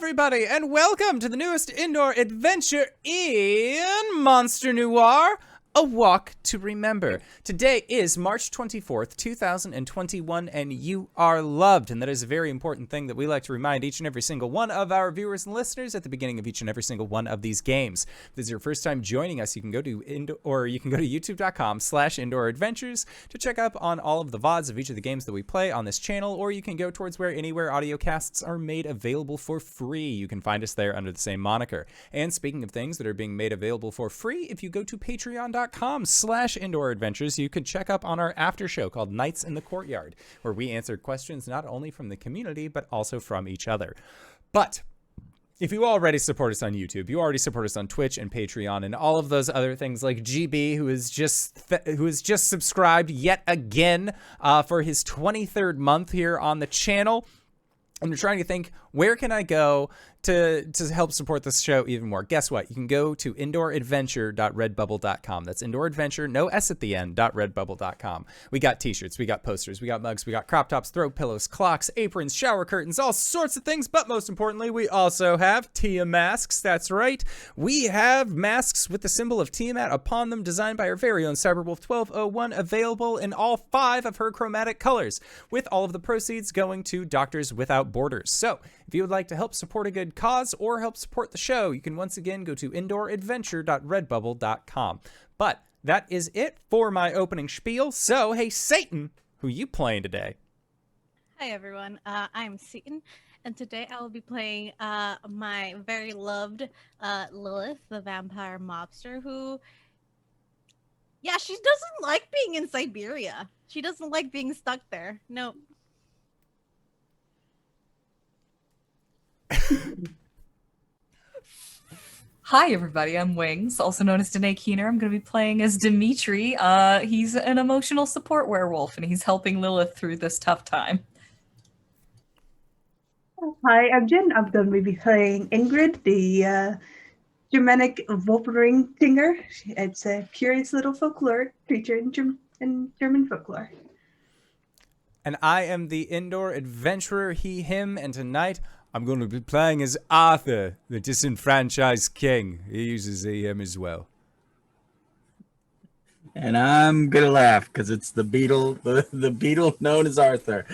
everybody, and welcome to the newest indoor adventure in Monster Noire, A Walk to Remember. Today is March 24th, 2021, and you are loved. And that is a very important thing that we like to remind each and every single one of our viewers and listeners at the beginning of each and every single one of these games. If this is your first time joining us, you can go to youtube.com/indooradventures to check up on all of the VODs of each of the games that we play on this channel, or you can go towards where anywhere audio casts are made available for free. You can find us there under the same moniker. And speaking of things that are being made available for free, if you go to patreon.com/indooradventures, you can check up on our after show called Nights in the Courtyard, where we answer questions not only from the community, but also from each other. But if you already support us on YouTube, you already support us on Twitch and Patreon and all of those other things, like GB, who has just subscribed yet again for his 23rd month here on the channel. And you're trying to think, where can I go to help support this show even more? Guess what? You can go to indooradventure.redbubble.com. That's indooradventure, no S at the end, .redbubble.com. We got t-shirts, we got posters, we got mugs, we got crop tops, throw pillows, clocks, aprons, shower curtains, all sorts of things. But most importantly, we also have Tia masks. That's right. We have masks with the symbol of Tiamat upon them, designed by our very own Cyberwolf 1201, available in all 5 of her chromatic colors, with all of the proceeds going to Doctors Without Borders. So if you would like to help support a good cause or help support the show, you can once again go to indooradventure.redbubble.com. But that is it for my opening spiel. So, hey, Satan, who you playing today? Hi, everyone. I'm Satan, and today I will be playing my very loved Lilith, the vampire mobster, who, yeah, she doesn't like being in Siberia. She doesn't like being stuck there. No. Hi everybody, I'm Wings, also known as Danae Keener. I'm going to be playing as Dimitri. He's an emotional support werewolf, and he's helping Lilith through this tough time. Hi, I'm Jen. I'm going to be playing Ingrid, the Germanic Wolfering Tinger. It's a curious little folklore creature in German folklore. And I am the indoor adventurer, he, him, and tonight I'm going to be playing as Arthur, the disenfranchised king. He uses he, him as well. And I'm gonna laugh because it's the beetle, the beetle known as Arthur.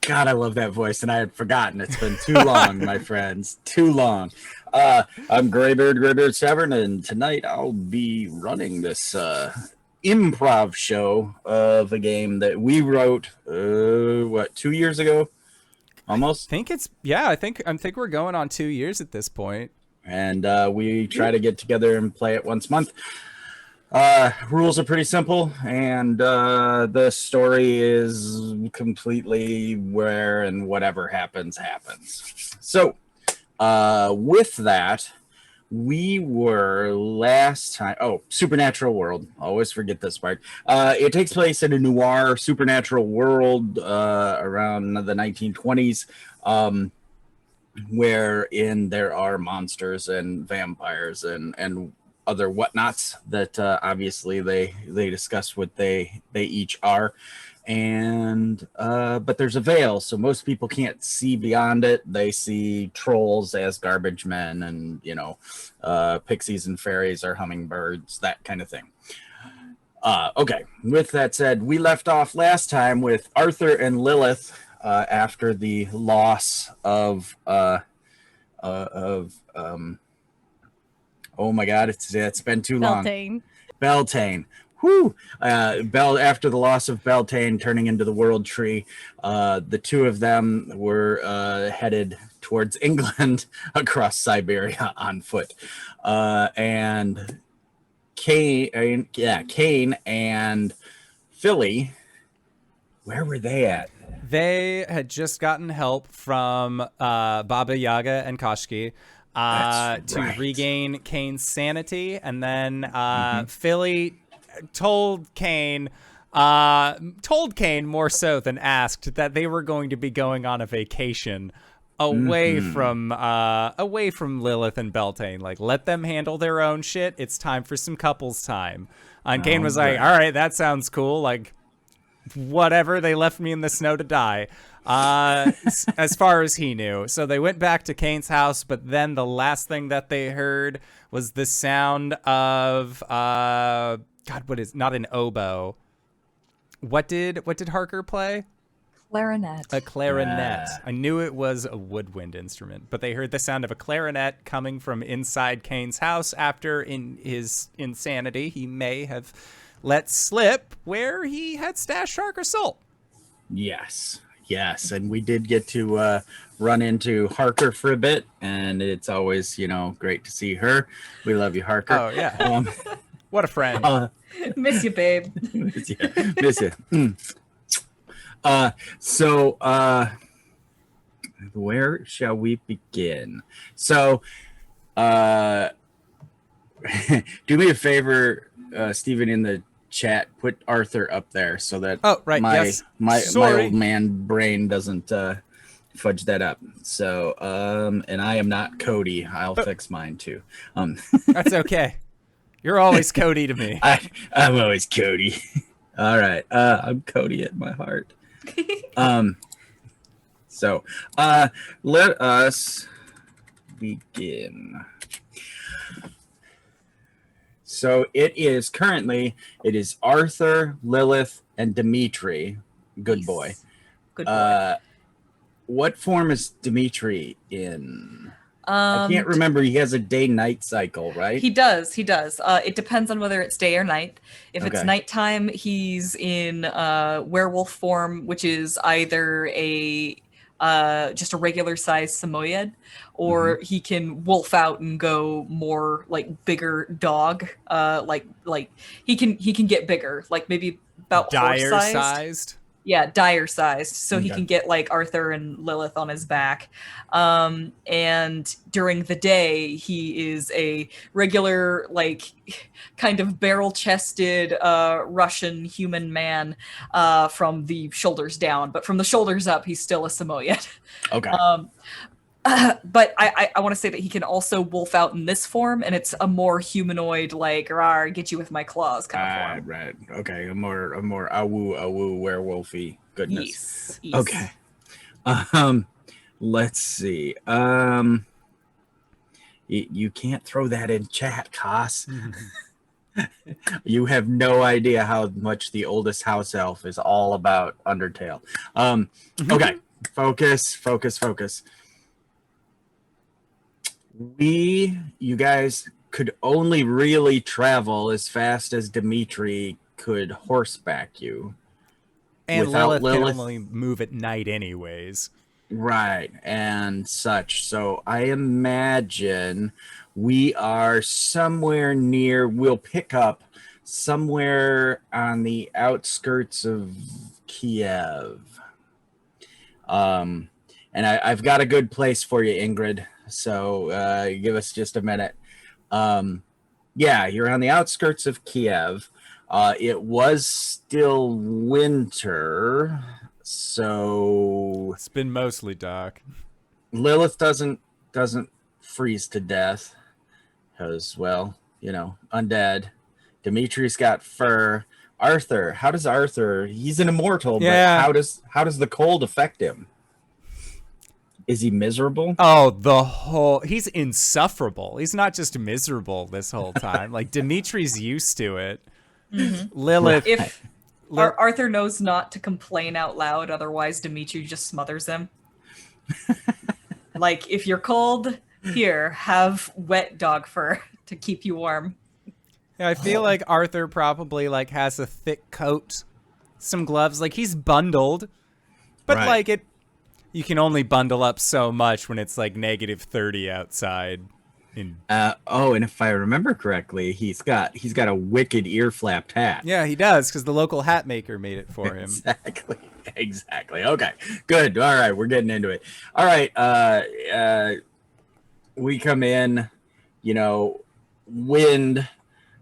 God, I love that voice, and I had forgotten. It's been too long, my friends, too long. I'm Graybeard Severn, and tonight I'll be running this improv show of a game that we wrote, 2 years ago? Almost. I think we're going on 2 years at this point. And we try to get together and play it once a month. Rules are pretty simple, and the story is completely where and whatever happens. So, with that, we were last time. Oh, supernatural world. Always forget this part. It takes place in a noir supernatural world around the 1920s, wherein there are monsters and vampires and other whatnots that obviously they discuss what they each are. And but there's a veil, so most people can't see beyond it. They see trolls as garbage men, and pixies and fairies are hummingbirds, that kind of thing. Okay, with that said, we left off last time with Arthur and Lilith after the loss of oh my god, it's been too long. Beltane. Whew. After the loss of Beltane turning into the World Tree, the two of them were headed towards England across Siberia on foot. And Cain and Philly, where were they at? They had just gotten help from Baba Yaga and Koshki to regain Cain's sanity, and then Philly told Cain more so than asked that they were going to be going on a vacation away from Lilith and Beltane. Like, let them handle their own shit. It's time for some couples time. And Cain was like, all right, that sounds cool. Like, whatever, they left me in the snow to die. As far as he knew. So they went back to Kane's house, but then the last thing that they heard was the sound of God, what is not an oboe. What did Harker play? Clarinet. A clarinet. I knew it was a woodwind instrument, but they heard the sound of a clarinet coming from inside Kane's house after, in his insanity, he may have let slip where he had stashed Harker's soul. Yes. Yes, and we did get to run into Harker for a bit, and it's always, great to see her. We love you, Harker. Oh, yeah. What a friend. Miss you, babe. Miss you. So, where shall we begin? So, do me a favor, Stephen, in the chat, put Arthur up there so that my old man brain doesn't fudge that up. So and I am not Cody. I'll fix mine too. That's okay. You're always Cody to me. I'm always Cody. All right. I'm Cody at my heart. So let us begin. So it is Arthur, Lilith, and Dimitri. Good boy. Good boy. What form is Dimitri in? I can't remember. He has a day-night cycle, right? He does. It depends on whether it's day or night. If it's nighttime, he's in werewolf form, which is either just a regular size Samoyed, or he can wolf out and go more like bigger dog. Like he can get bigger, like maybe about dire horse sized. Yeah, dire sized. So he can get like Arthur and Lilith on his back. And during the day, he is a regular, like, kind of barrel-chested Russian human man from the shoulders down. But from the shoulders up, he's still a Samoyed. Okay. But I want to say that he can also wolf out in this form, and it's a more humanoid, like, rawr, get you with my claws kind of form. Right. Okay. A more awoo werewolfy goodness. Yes. Okay. Let's see. You can't throw that in chat, Koss. You have no idea how much the oldest house elf is all about Undertale. Okay. Focus. You guys could only really travel as fast as Dimitri could horseback you. And Lilith can only move at night anyways. Right, and such. So I imagine we are we'll pick up somewhere on the outskirts of Kiev. And I've got a good place for you, Ingrid. So give us just a minute. Yeah, you're on the outskirts of Kiev. It was still winter, so it's been mostly dark. Lilith doesn't freeze to death because, well, undead. Dimitri's got fur. Arthur, he's an immortal, but how does the cold affect him? Is he miserable? Oh, he's insufferable. He's not just miserable this whole time. Like, Dimitri's used to it. Mm-hmm. Lilith. If Arthur knows not to complain out loud, otherwise Dimitri just smothers him. Like, if you're cold, here, have wet dog fur to keep you warm. Yeah, I feel like Arthur probably like has a thick coat, some gloves. Like, he's bundled, but like you can only bundle up so much when it's like -30 outside. And if I remember correctly, he's got a wicked ear flapped hat. Yeah, he does, because the local hat maker made it for him. Exactly. Okay, good. All right, we're getting into it. All right, we come in, wind.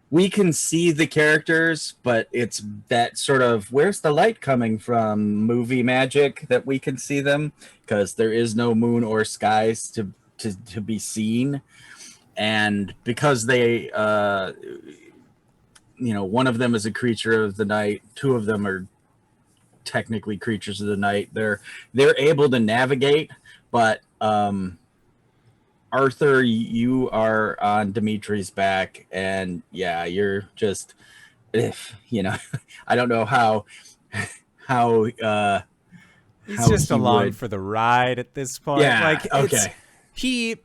We can see the characters, but it's that sort of where's the light coming from movie magic that we can see them, because there is no moon or skies to be seen. And because they, one of them is a creature of the night, two of them are technically creatures of the night. They're able to navigate, but Arthur, you are on Dimitri's back, and yeah, you're just, if you know, I don't know how He's how just he along would. for the ride at this point. Yeah, Like okay. he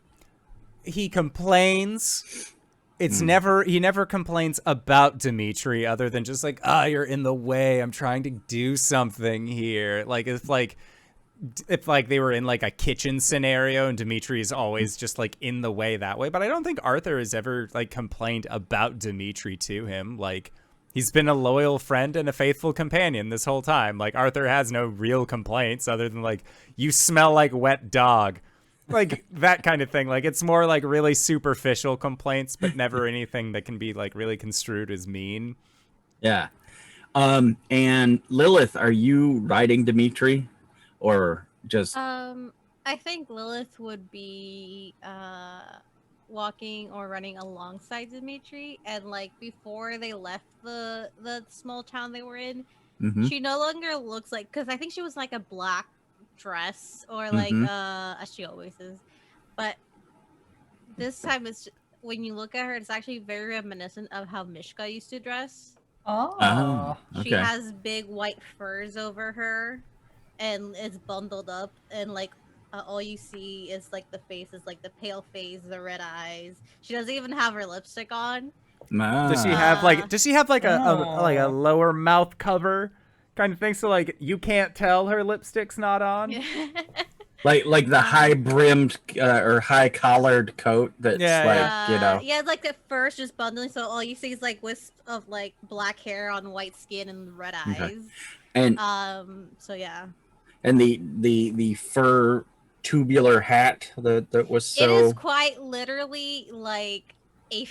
complains. He never complains about Dimitri other than just like, you're in the way. I'm trying to do something here. Like if they were in like a kitchen scenario and Dimitri is always just like in the way that way. But I don't think Arthur has ever like complained about Dimitri to him. Like he's been a loyal friend and a faithful companion this whole time. Like Arthur has no real complaints other than like, you smell like wet dog. Like that kind of thing. Like it's more like really superficial complaints, but never anything that can be like really construed as mean. Yeah. And Lilith, are you riding Dimitri, or just? I think Lilith would be walking or running alongside Dimitri, and like before they left the small town they were in, Mhm. she no longer looks like, because I think she was like a black dress or like as she always is, but this time it's when you look at her, it's actually very reminiscent of how Mishka used to dress. Oh. She Okay. has big white furs over her and is bundled up, and like all you see is like the face is like the pale face, the red eyes. She doesn't even have her lipstick on. Does she Ah. have like like a Oh. lower mouth cover kind of thing, so like you can't tell her lipstick's not on? Like the high brimmed or high collared coat that's Yeah, Yeah, it's like at first just bundling, so all you see is like wisps of like black hair on white skin and red Okay. eyes. And So yeah. and the fur tubular hat that was so. It is quite literally like a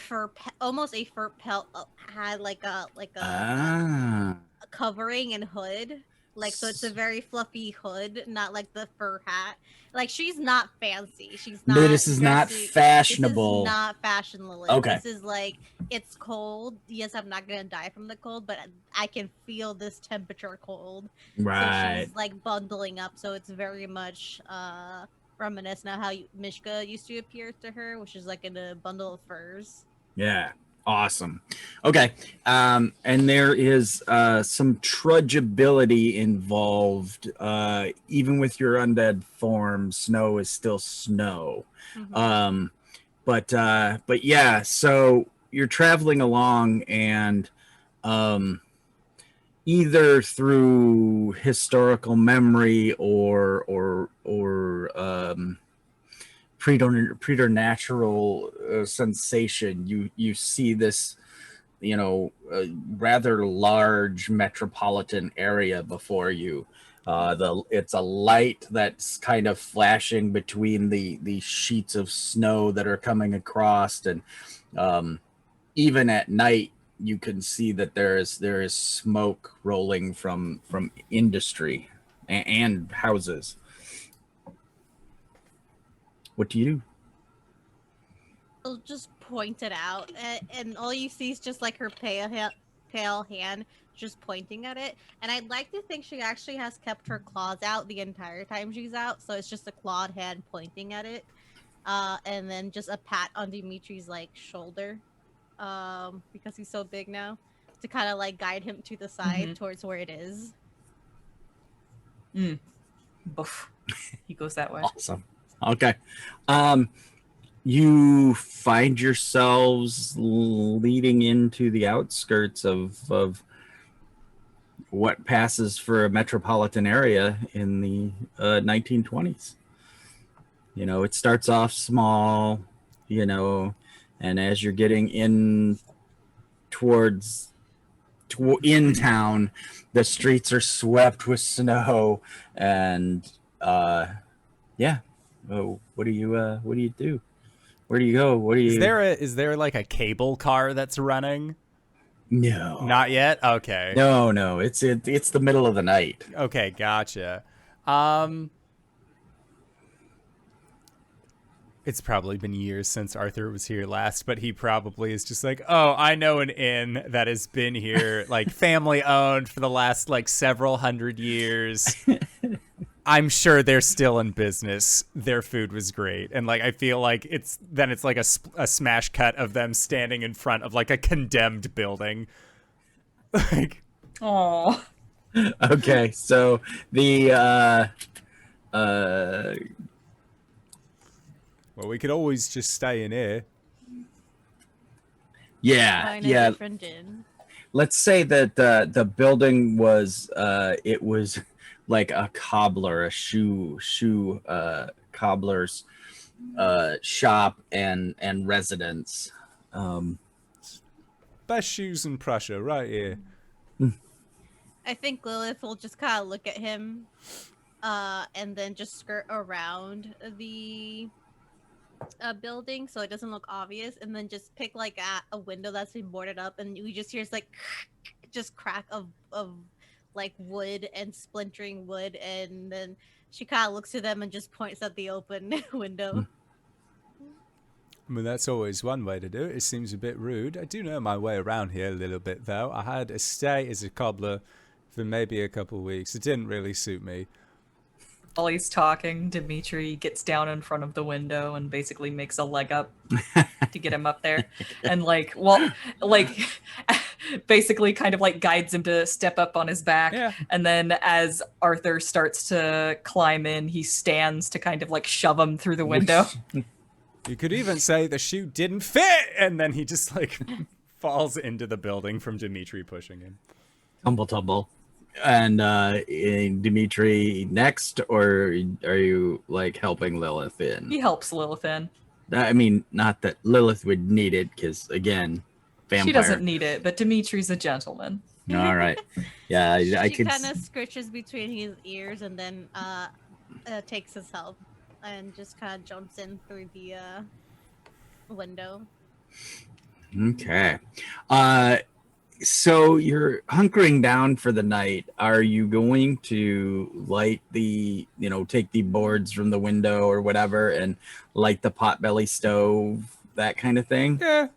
almost a fur pelt, had like a Ah. a covering and hood. Like, so it's a very fluffy hood, not like the fur hat. Like, she's not fancy. She's not. This is not fashionable. This is not fashion, Lilith. Okay. This is like, it's cold. Yes, I'm not gonna die from the cold, but I can feel this temperature cold. Right. So she's like bundling up. So it's very much reminiscent of how Mishka used to appear to her, which is like in a bundle of furs. Yeah. Awesome. Okay. And there is some trudgeability involved. Even with your undead form, snow is still snow. Mm-hmm. But yeah, so you're traveling along, and either through historical memory or preternatural sensation, you see this, rather large metropolitan area before you. It's a light that's kind of flashing between the sheets of snow that are coming across, and even at night you can see that there is smoke rolling from industry and houses. What do you do? She'll just point it out, and all you see is just like her pale hand just pointing at it. And I'd like to think she actually has kept her claws out the entire time she's out, so it's just a clawed hand pointing at it. And then just a pat on Dimitri's like shoulder, because he's so big now, to kind of like guide him to the side towards where it is. Boof. He goes that way. Awesome. Okay. You find yourselves leading into the outskirts of what passes for a metropolitan area in the 1920s. It starts off small, and as you're getting in towards in town, the streets are swept with snow, and yeah. Oh, what do you do? Where do you go? What do you? Is there like a cable car that's running? No. Not yet? Okay. No. It's the middle of the night. Okay, gotcha. It's probably been years since Arthur was here last, but he probably is just like, oh, I know an inn that has been here, like family owned for the last like several hundred years. I'm sure they're still in business. Their food was great. And like, I feel like it's like a smash cut of them standing in front of like a condemned building. Like, Oh. Okay, so the well, we could always just stay in here. Find a yeah. different inn. Let's say that the building was it was like a cobbler, a shoe cobbler's shop and residence. Best shoes in Prussia, right here. I think Lilith will just kind of look at him, and then just skirt around the building so it doesn't look obvious, and then just pick like a window that's been boarded up, and we just hear like just crack of like wood and splintering wood, and then she kind of looks to them and just points at the open window. I mean, that's always one way to do it. It seems a bit rude. I do know my way around here a little bit, though. I had a stay as a cobbler for maybe a couple of weeks. It didn't really suit me. While he's talking, Dimitri gets down in front of the window and basically makes a leg up to get him up there. And basically kind of like guides him to step up on his back. Yeah. And then as Arthur starts to climb in, he stands to kind of like shove him through the window. You could even say the shoe didn't fit, and then he just like falls into the building from Dimitri pushing him. Tumble. And Dimitri next, or are you like helping Lilith in? He helps Lilith in. I mean, not that Lilith would need it, because again, vampire. She doesn't need it, but Dimitri's a gentleman. All right. Yeah, I She could. kind of scritches between his ears and then takes his help and just kind of jumps in through the window. Okay. So you're hunkering down for the night. Are you going to light take the boards from the window or whatever and light the potbelly stove, that kind of thing? Yeah.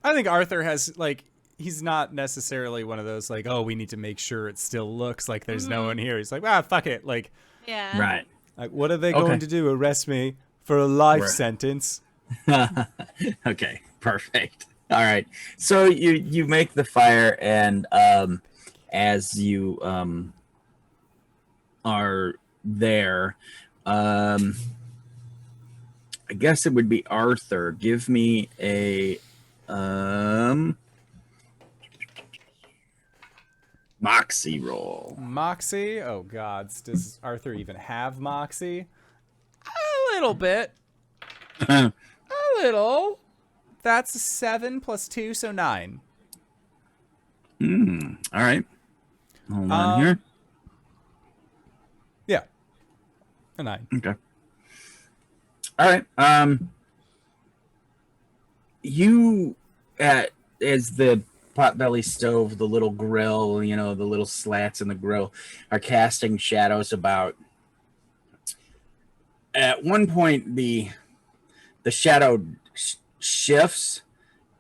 I think Arthur has, like, he's not necessarily one of those, like, oh, we need to make sure it still looks like there's no one here. He's like, fuck it. Like, Yeah. Right. like what are they going to do? Arrest me for a life sentence? Okay, perfect. All right. So you make the fire, and as you are there, I guess it would be Arthur. Give me a Moxie roll. Moxie? Oh, God. Does Arthur even have Moxie? A little bit. A little. That's a 7 plus 2, so 9. All right. Hold on here. Yeah. A 9. Okay. All right. You as the potbelly stove, the little grill, the little slats in the grill are casting shadows about. At one point, the shadow shifts,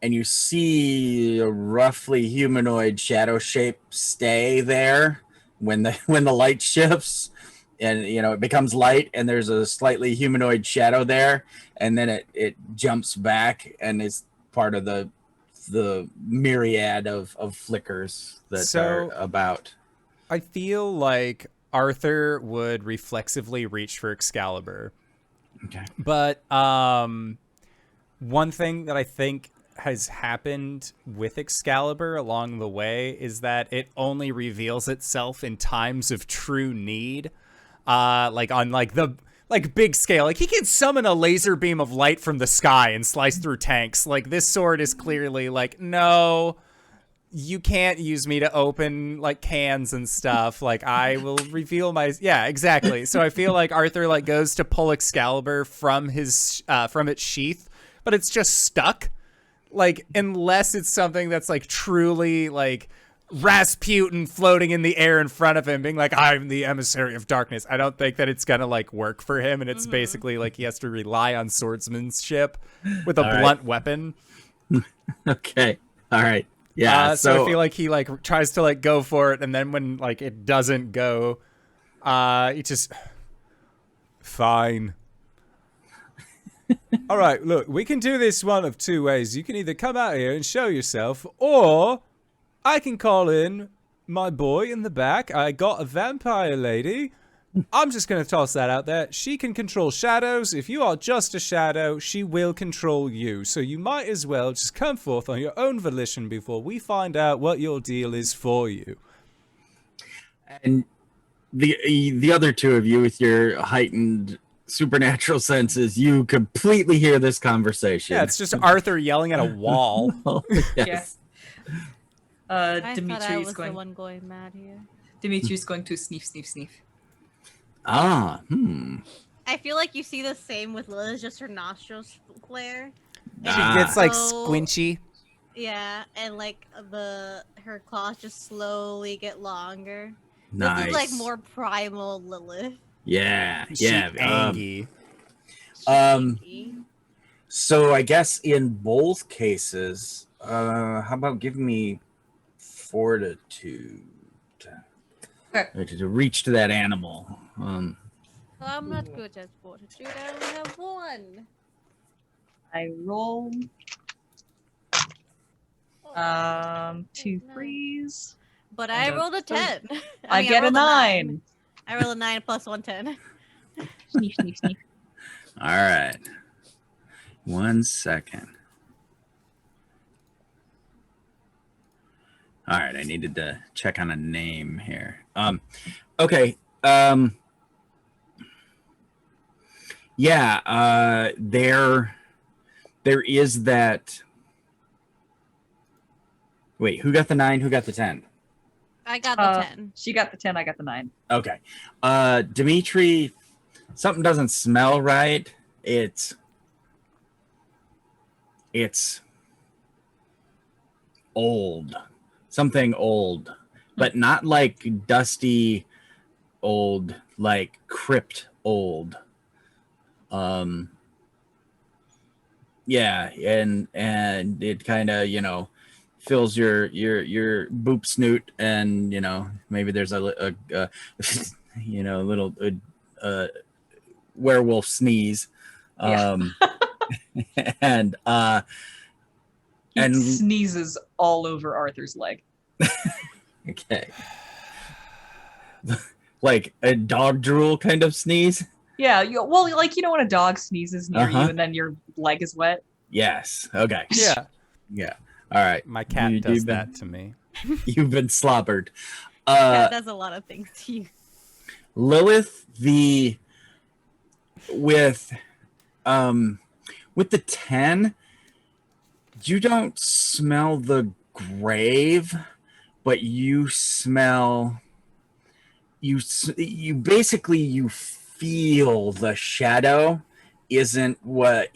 and you see a roughly humanoid shadow shape stay there when the light shifts, and it becomes light, and there's a slightly humanoid shadow there, and then it jumps back and is part of the myriad of flickers that are about. I feel like Arthur would reflexively reach for Excalibur. Okay. But one thing that I think has happened with Excalibur along the way is that it only reveals itself in times of true need. Like on the big scale. Like he can summon a laser beam of light from the sky and slice through tanks. Like this sword is clearly like, no, you can't use me to open like cans and stuff. Like I will reveal my, yeah, exactly. So I feel like Arthur like goes to pull Excalibur from its sheath, but it's just stuck. Like unless it's something that's like truly like Rasputin floating in the air in front of him, being like, I'm the emissary of darkness. I don't think that it's gonna like work for him, and it's basically like he has to rely on swordsmanship with a blunt weapon. Okay. All right. Yeah. So I feel like he like tries to like go for it, and then when like it doesn't go, he just fine. All right, look, we can do this one of two ways. You can either come out here and show yourself, or I can call in my boy in the back. I got a vampire lady. I'm just going to toss that out there. She can control shadows. If you are just a shadow, she will control you. So you might as well just come forth on your own volition before we find out what your deal is for you. And the other two of you with your heightened supernatural senses, you completely hear this conversation. Yeah, it's just Arthur yelling at a wall. Yes. I thought I Dimitri was is the going. one going mad here. Dimitri is going to sniff, sniff, sniff. Ah, I feel like you see the same with Lilith, just her nostrils flare. She gets like So- squinchy. Yeah, and like her claws just slowly get longer. nice. This is like more primal Lilith. Yeah, She yeah. angy. Shaky. So I guess in both cases, how about give me fortitude Okay. to reach to that animal? I'm not good at fortitude. I only have one. I roll 2 threes. But I rolled a 10. I mean, get a rolled 9. I rolled a 9 plus 110. Sniff, sniff, sniff. All right. 1 second. All right, I needed to check on a name here. Okay. Yeah, there is that. Wait, who got the 9? Who got the 10? I got the 10. She got the 10, I got the 9. Okay. Dimitri, something doesn't smell right. It's old. Something old. But not like dusty old, like crypt old. Yeah, and it kind of, fills your boop snoot, and maybe there's a little werewolf sneeze, and He sneezes all over Arthur's leg. okay, like a dog drool kind of sneeze. Yeah, well, like when a dog sneezes near you and then your leg is wet. Yes. Okay. Yeah. All right. My cat You- does you've been- that to me. You've been slobbered. Cat does a lot of things to you. Lilith, with the 10, you don't smell the grave, but you smell you basically you feel the shadow isn't a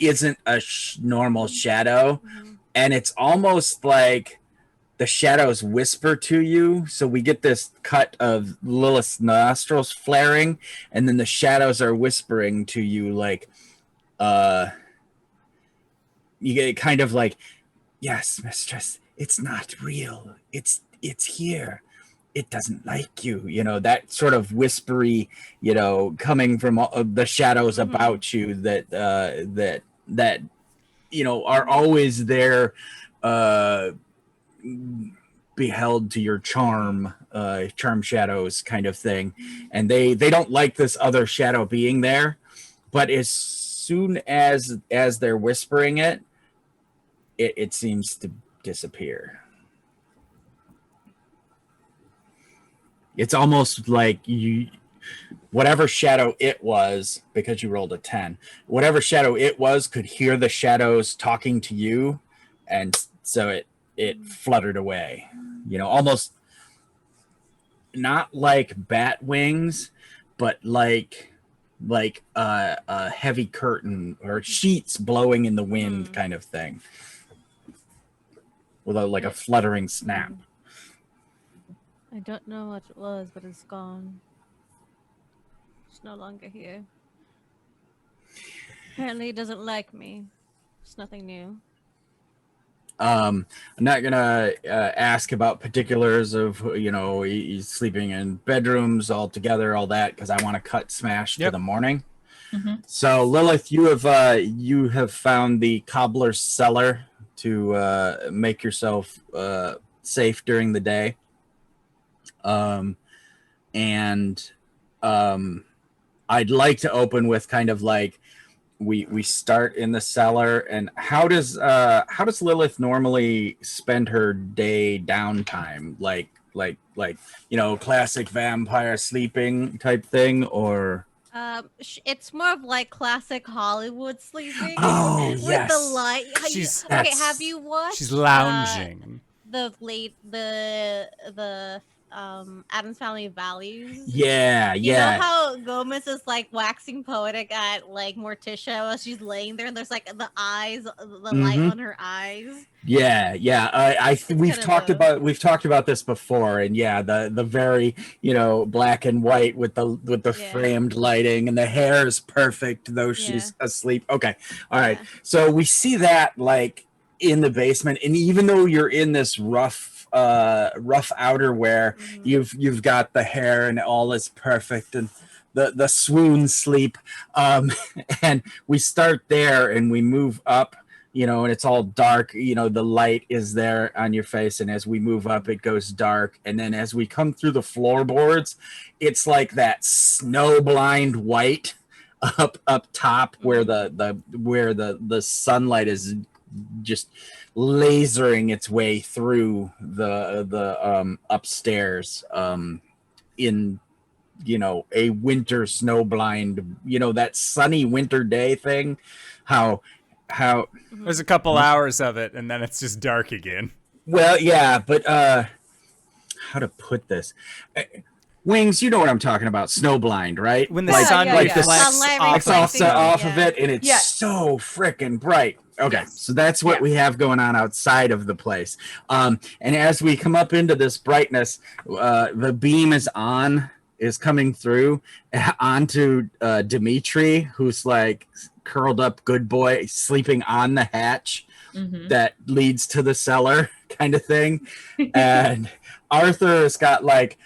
normal shadow, and it's almost like the shadows whisper to you. So we get this cut of Lilith's nostrils flaring, and then the shadows are whispering to you, like, you get kind of like, yes, mistress, it's not real. It's here. It doesn't like you. That sort of whispery, coming from the shadows about you that are always there, beheld to your charm shadows kind of thing, and they don't like this other shadow being there, but as soon as they're whispering it seems to disappear. It's almost like whatever shadow it was, because you rolled a 10, whatever shadow it was could hear the shadows talking to you, and so it fluttered away. Almost not like bat wings, but like a heavy curtain or sheets blowing in the wind kind of thing, with a fluttering snap. I don't know what it was, but it's gone. It's no longer here. Apparently, it doesn't like me. It's nothing new. I'm not gonna ask about particulars of he's sleeping in bedrooms all together, all that, because I want to cut smash to Yep. the morning. Mm-hmm. So Lilith, you have found the cobbler's cellar to make yourself safe during the day. And I'd like to open with kind of like we start in the cellar, and how does Lilith normally spend her day downtime? Like classic vampire sleeping type thing, or It's more of like classic Hollywood sleeping. oh With yes, the light. She's- Okay, have you watched? She's lounging. The Adam's Family Values. yeah, You yeah. know how Gomez is like waxing poetic at like Morticia while she's laying there, and there's like the eyes, the light Mhm. on her eyes. Yeah. We've kind of talked about this before, and yeah, the very black and white with the Yeah. framed lighting, and the hair is perfect though she's asleep. Okay, all right. Yeah. So we see that like in the basement, and even though you're in this rough outerwear, Mhm. you've got the hair and all is perfect, and the swoon sleep. And we start there, and we move up. And it's all dark, the light is there on your face. And as we move up, it goes dark. And then as we come through the floorboards, it's like that snow blind white up top where the sunlight is just lasering its way through the upstairs in a winter snow blind, that sunny winter day thing. How There's a couple hours of it, and then it's just dark again. well, yeah, but how to put this? Wings, you know what I'm talking about? Snowblind, right? When the Yeah, sun yeah, reflects yeah. Sunlight off It's off, reflecting off yeah. of it, and it's Yeah. so freaking bright. Okay, Yes. so that's what Yeah. we have going on outside of the place. And as we come up into this brightness, the beam is coming through onto Dimitri, who's like curled up, good boy, sleeping on the hatch Mm-hmm. that leads to the cellar, kind of thing. And Arthur has got like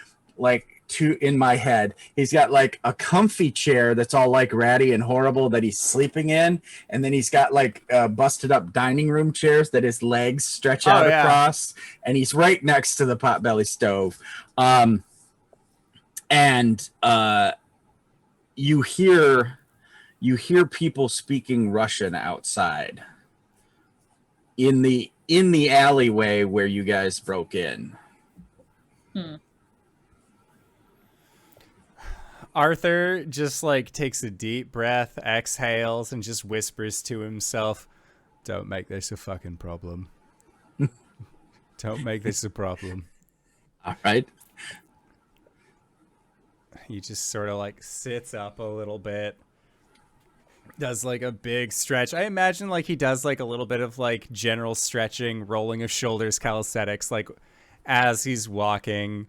two in my head. He's got like a comfy chair that's all like ratty and horrible that he's sleeping in, and then he's got like busted up dining room chairs that his legs stretch out across, and he's right next to the potbelly stove. And you hear people speaking Russian outside in the alleyway where you guys broke in. Arthur just like takes a deep breath, exhales, and just whispers to himself, "Don't make this a fucking problem. Don't make this a problem." All right. He just sort of like sits up a little bit, does like a big stretch. I imagine like he does like a little bit of like general stretching, rolling of shoulders, calisthenics, like as he's walking.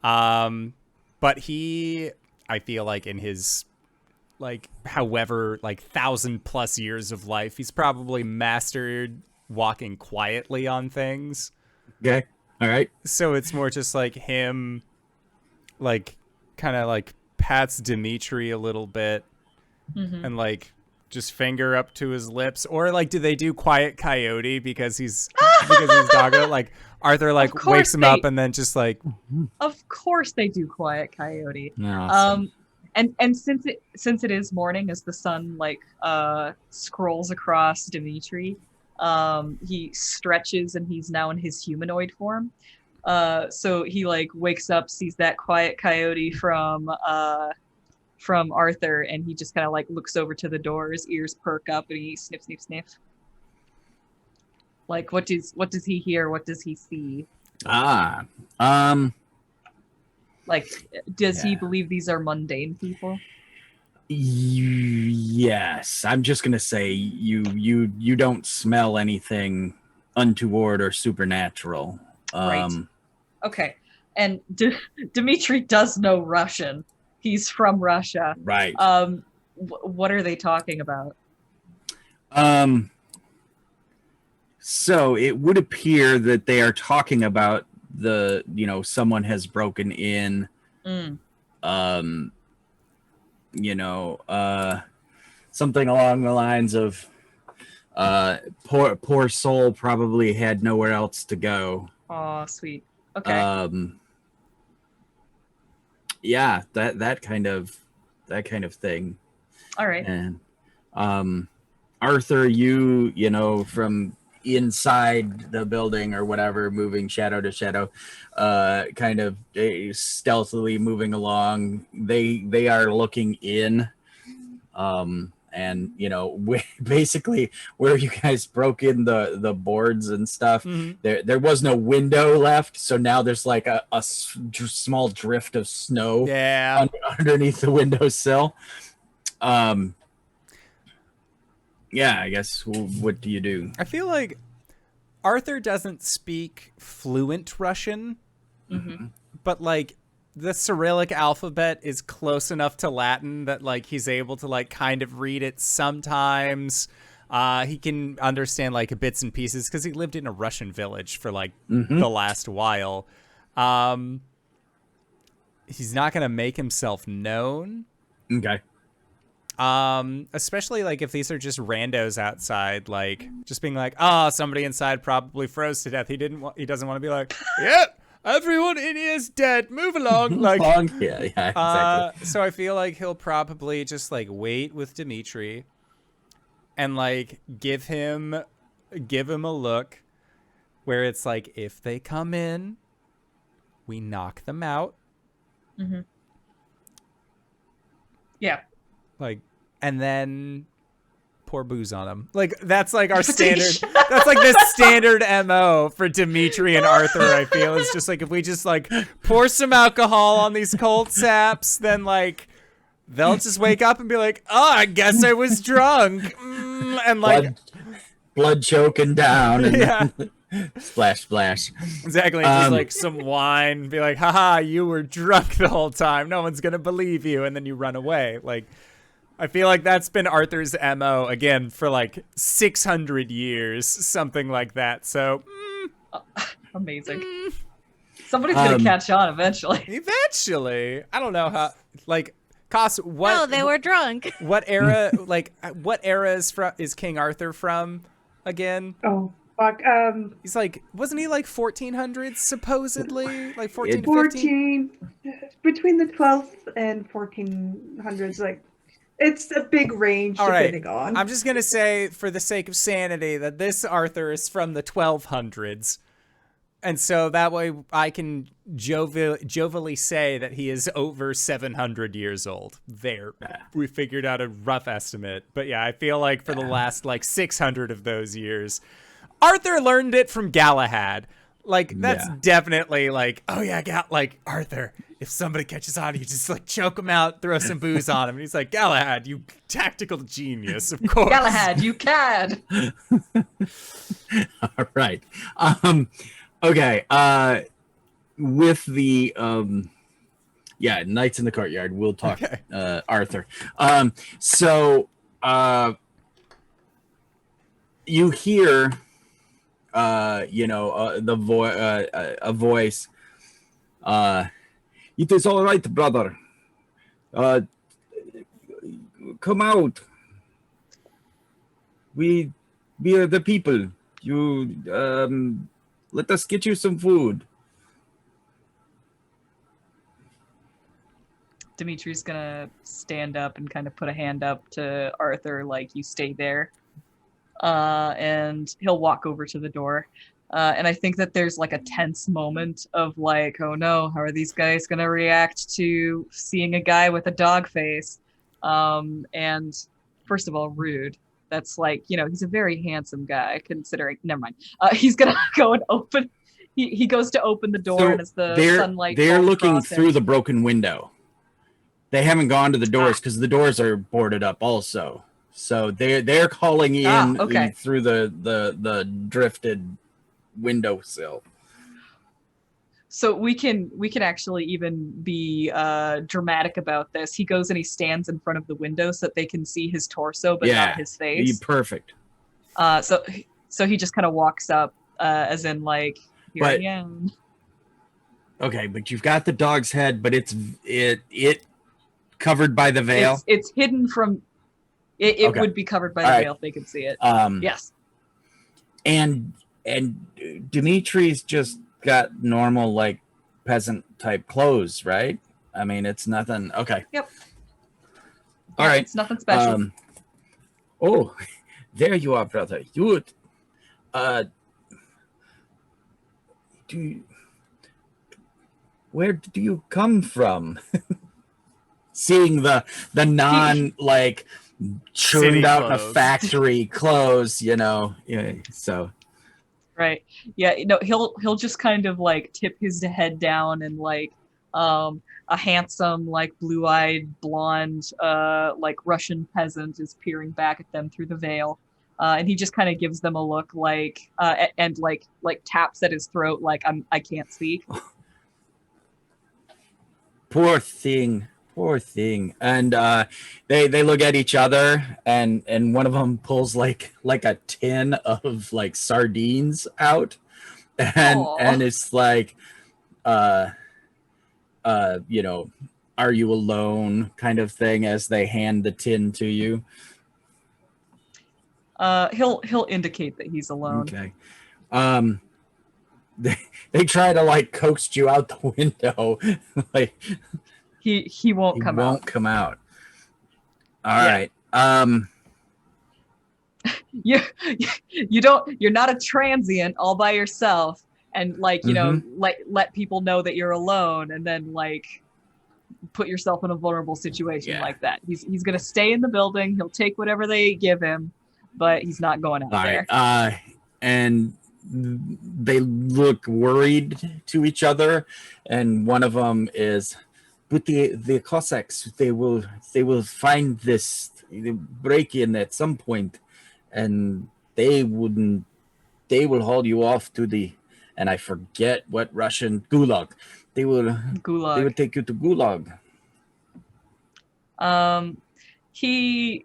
But I feel like in his like however like 1,000+ years of life, he's probably mastered walking quietly on things. Okay. All right. So it's more just like him like kind of like pats Dimitri a little bit and like just finger up to his lips, or like do they do quiet coyote because he's doggo? Like Arthur like course wakes him up and then just like Of course they do quiet coyote. Awesome. And since it is morning, as the sun like scrolls across Dimitri, he stretches and he's now in his humanoid form. So he like wakes up, sees that quiet coyote from Arthur, and he just kind of like looks over to the door. His ears perk up, and he sniff, sniff, sniff. Like, what does he hear? What does he see? Like, does he believe these are mundane people? Yes. I'm just gonna say you don't smell anything untoward or supernatural. Right. Okay. And Dmitri does know Russian. He's from Russia. Right. What are they talking about? So it would appear that they are talking about someone has broken in. Something along the lines of poor soul probably had nowhere else to go. Oh, sweet. Okay. Yeah, that kind of thing. All right. And Arthur, you from inside the building or whatever, moving shadow to shadow, kind of stealthily moving along. They are looking in, and basically where you guys broke in the boards and stuff, there was no window left, so now there's like a small drift of snow underneath the windowsill. Yeah, I guess what do you do? I feel like Arthur doesn't speak fluent Russian, but like the Cyrillic alphabet is close enough to Latin that like he's able to like kind of read it sometimes. He can understand like bits and pieces because he lived in a Russian village for like the last while. He's not going to make himself known. Okay. Especially like if these are just randos outside, like just being like, oh, somebody inside probably froze to death. He doesn't want to be like, yep, everyone in here is dead. Move along. Like, yeah, exactly. So I feel like he'll probably just like wait with Dmitri and like give him a look where it's like, if they come in, we knock them out. Yeah. Like, and then pour booze on him. Like, that's like our standard. That's like the standard MO for Dmitri and Arthur, I feel. It's just like, if we just like pour some alcohol on these cold saps, then like they'll just wake up and be like, oh, I guess I was drunk. And like blood choking down. And yeah. Splash, splash. Exactly. Just like some wine, be like, haha, you were drunk the whole time. No one's going to believe you. And then you run away. Like, I feel like that's been Arthur's MO again for like 600 years, something like that. So, amazing. Somebody's going to catch on eventually. Eventually. I don't know how, like, Koss, what? No, they were drunk. What era, like, what era is King Arthur from again? Oh. Fuck. He's like, wasn't he like 1400s supposedly? Like 14 to 14, between the 12th and 1400s. Like, it's a big range depending on. I'm just gonna say, for the sake of sanity, that this Arthur is from the 1200s, and so that way I can jovially say that he is over 700 years old. There, we figured out a rough estimate. But yeah, I feel like for the last like 600 of those years, Arthur learned it from Galahad. Like, that's definitely like, oh yeah, like, Arthur, if somebody catches on, you just like choke him out, throw some booze on him. And he's like, Galahad, you tactical genius, of course. Galahad, you cad. All right. Okay. With the Knights in the Courtyard, we'll talk Arthur. You hear a voice. It is all right, brother. Come out. We are the people. You let us get you some food. Dimitri's gonna stand up and kind of put a hand up to Arthur, like, you stay there. And he'll walk over to the door. And I think that there's like a tense moment of like, oh no, how are these guys going to react to seeing a guy with a dog face? And first of all, rude. That's like, he's a very handsome guy considering, never mind. He's going to go and open, he goes to open the door, and as the sunlight they're falls looking across through him. the broken window. They haven't gone to the doors because the doors are boarded up also. So they're calling in through the drifted windowsill. So we can actually even be dramatic about this. He goes and he stands in front of the window so that they can see his torso but not his face. Perfect. So he just kind of walks up, as in like, here I am. Okay, but you've got the dog's head, but it's covered by the veil. It's hidden from. It would be covered by the veil if they could see it. Yes. And Dimitri's just got normal like peasant type clothes, right? I mean, it's nothing. Okay. Yep. All right. It's nothing special. Oh, there you are, brother. You where do you come from? Seeing the non like churned out in a factory clothes, you know. Yeah, so right. Yeah, he'll just kind of like tip his head down and like a handsome like blue-eyed blonde like Russian peasant is peering back at them through the veil. And he just kind of gives them a look like and like taps at his throat like I can't speak. Poor thing. And they look at each other and one of them pulls like a tin of like sardines out and it's like you know, are you alone kind of thing as they hand the tin to you. He'll indicate that he's alone. Okay. They try to like coax you out the window. Like he won't come out. All right. You're not a transient all by yourself and like, you know, let people know that you're alone and then like put yourself in a vulnerable situation like that. He's going to stay in the building. He'll take whatever they give him, but he's not going out there. And they look worried to each other and one of them is, but the Cossacks, they will find this break-in at some point, and they will haul you off to the, and I forget what Russian gulag. They will take you to gulag. He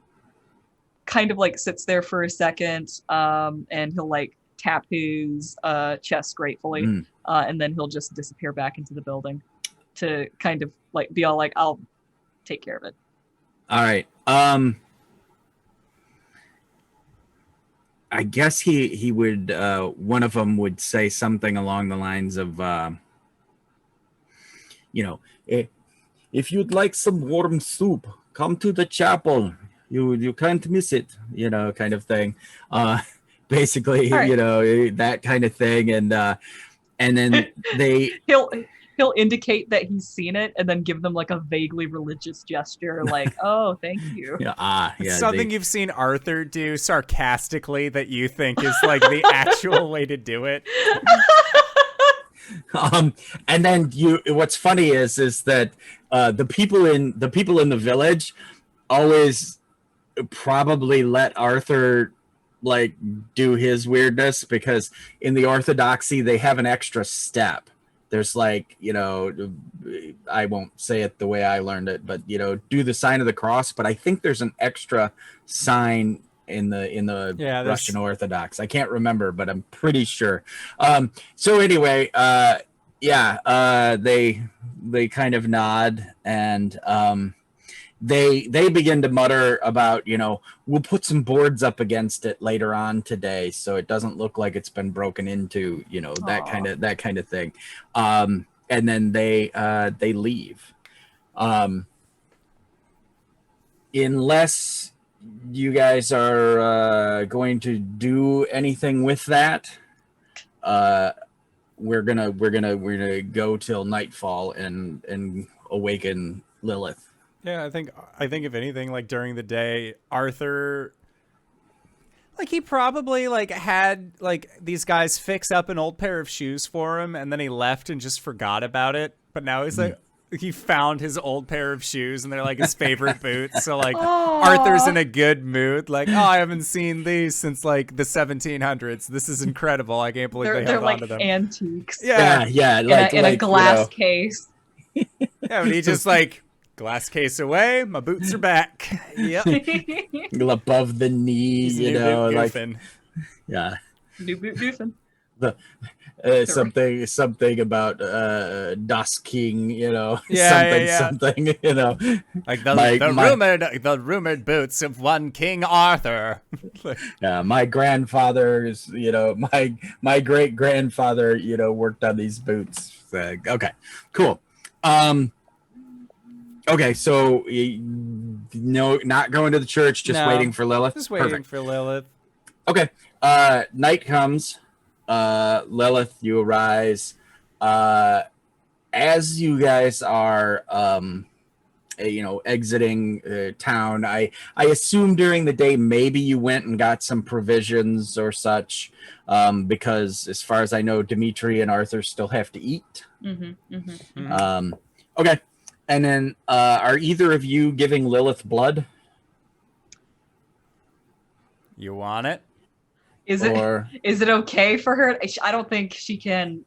kind of like sits there for a second, and he'll like tap his chest gratefully, and then he'll just disappear back into the building to kind of like be all like, I'll take care of it. All right. I guess he would one of them would say something along the lines of you know, if you'd like some warm soup, come to the chapel. You can't miss it, you know, kind of thing. Basically, you know, that kind of thing, and then he'll indicate that he's seen it and then give them like a vaguely religious gesture like, oh, thank you. Something you've seen Arthur do sarcastically that you think is like the actual way to do it. And then what's funny is that the people in the village always probably let Arthur like do his weirdness, because in the Orthodoxy they have an extra step. There's like, you know, I won't say it the way I learned it, but you know, do the sign of the cross. But I think there's an extra sign in the Russian Orthodox. I can't remember, but I'm pretty sure. So anyway, they kind of nod and they begin to mutter about, you know, we'll put some boards up against it later on today so it doesn't look like it's been broken into, you know, that kind of thing. And then they leave. Unless you guys are going to do anything with that, we're gonna go till nightfall and awaken Lilith. Yeah, I think if anything, like during the day, Arthur, like he probably like had like these guys fix up an old pair of shoes for him, and then he left and just forgot about it. But now he's like, he found his old pair of shoes and they're like his favorite boots. So like Aw. Arthur's in a good mood. Like, oh, I haven't seen these since like the 1700s. This is incredible. I can't believe They're they held on like to them. antiques. Yeah. In a glass case. Yeah, but he just like glass case away. My boots are back. Yep. above the knee, He's you new know, boot like goofing. yeah. New boot doofing. Something about Das King, you know, Yeah, something, you know, Like the rumored boots of one King Arthur. my grandfather's, you know, my great grandfather, you know, worked on these boots. Okay, cool. Okay, so no, not going to the church, just No, waiting for Lilith. Just waiting Perfect. for Lilith. Okay, night comes. Lilith, you arise. As you guys are, you know, exiting town, I assume during the day maybe you went and got some provisions or such, because as far as I know, Dimitri and Arthur still have to eat. Okay, and then are either of you giving Lilith blood? You want it? Is Or- it okay for her? I don't think she can.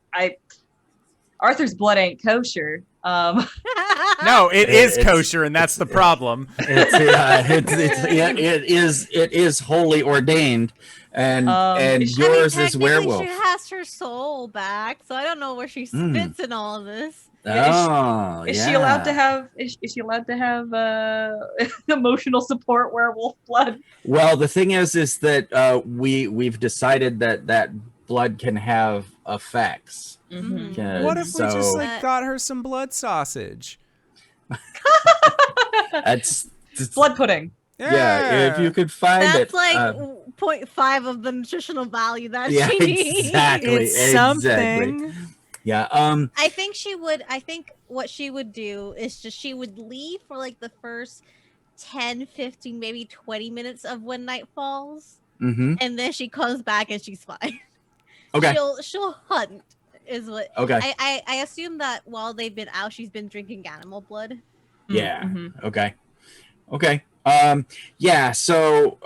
Arthur's blood ain't kosher. No, it is It's- kosher, and that's the problem. It is wholly ordained, and yours is werewolf. She has her soul back, so I don't know where she fits in all of this. Oh, Is she allowed to have? Is she allowed to have emotional support werewolf blood? Well, the thing is that we've decided that blood can have effects. What if we just like got her some blood sausage? That's Blood pudding. yeah. If you could find That's it, like 0.5 of the nutritional value that yeah, she needs. exactly, It's something. Yeah. I think she would. I think what she would do is just she would leave for like the first 10, 15, maybe 20 minutes of when night falls, Mm-hmm. and then she comes back and she's fine. Okay. She'll hunt. Is what. Okay. I assume that while they've been out, she's been drinking animal blood. Yeah. Mhm. Okay. Yeah. So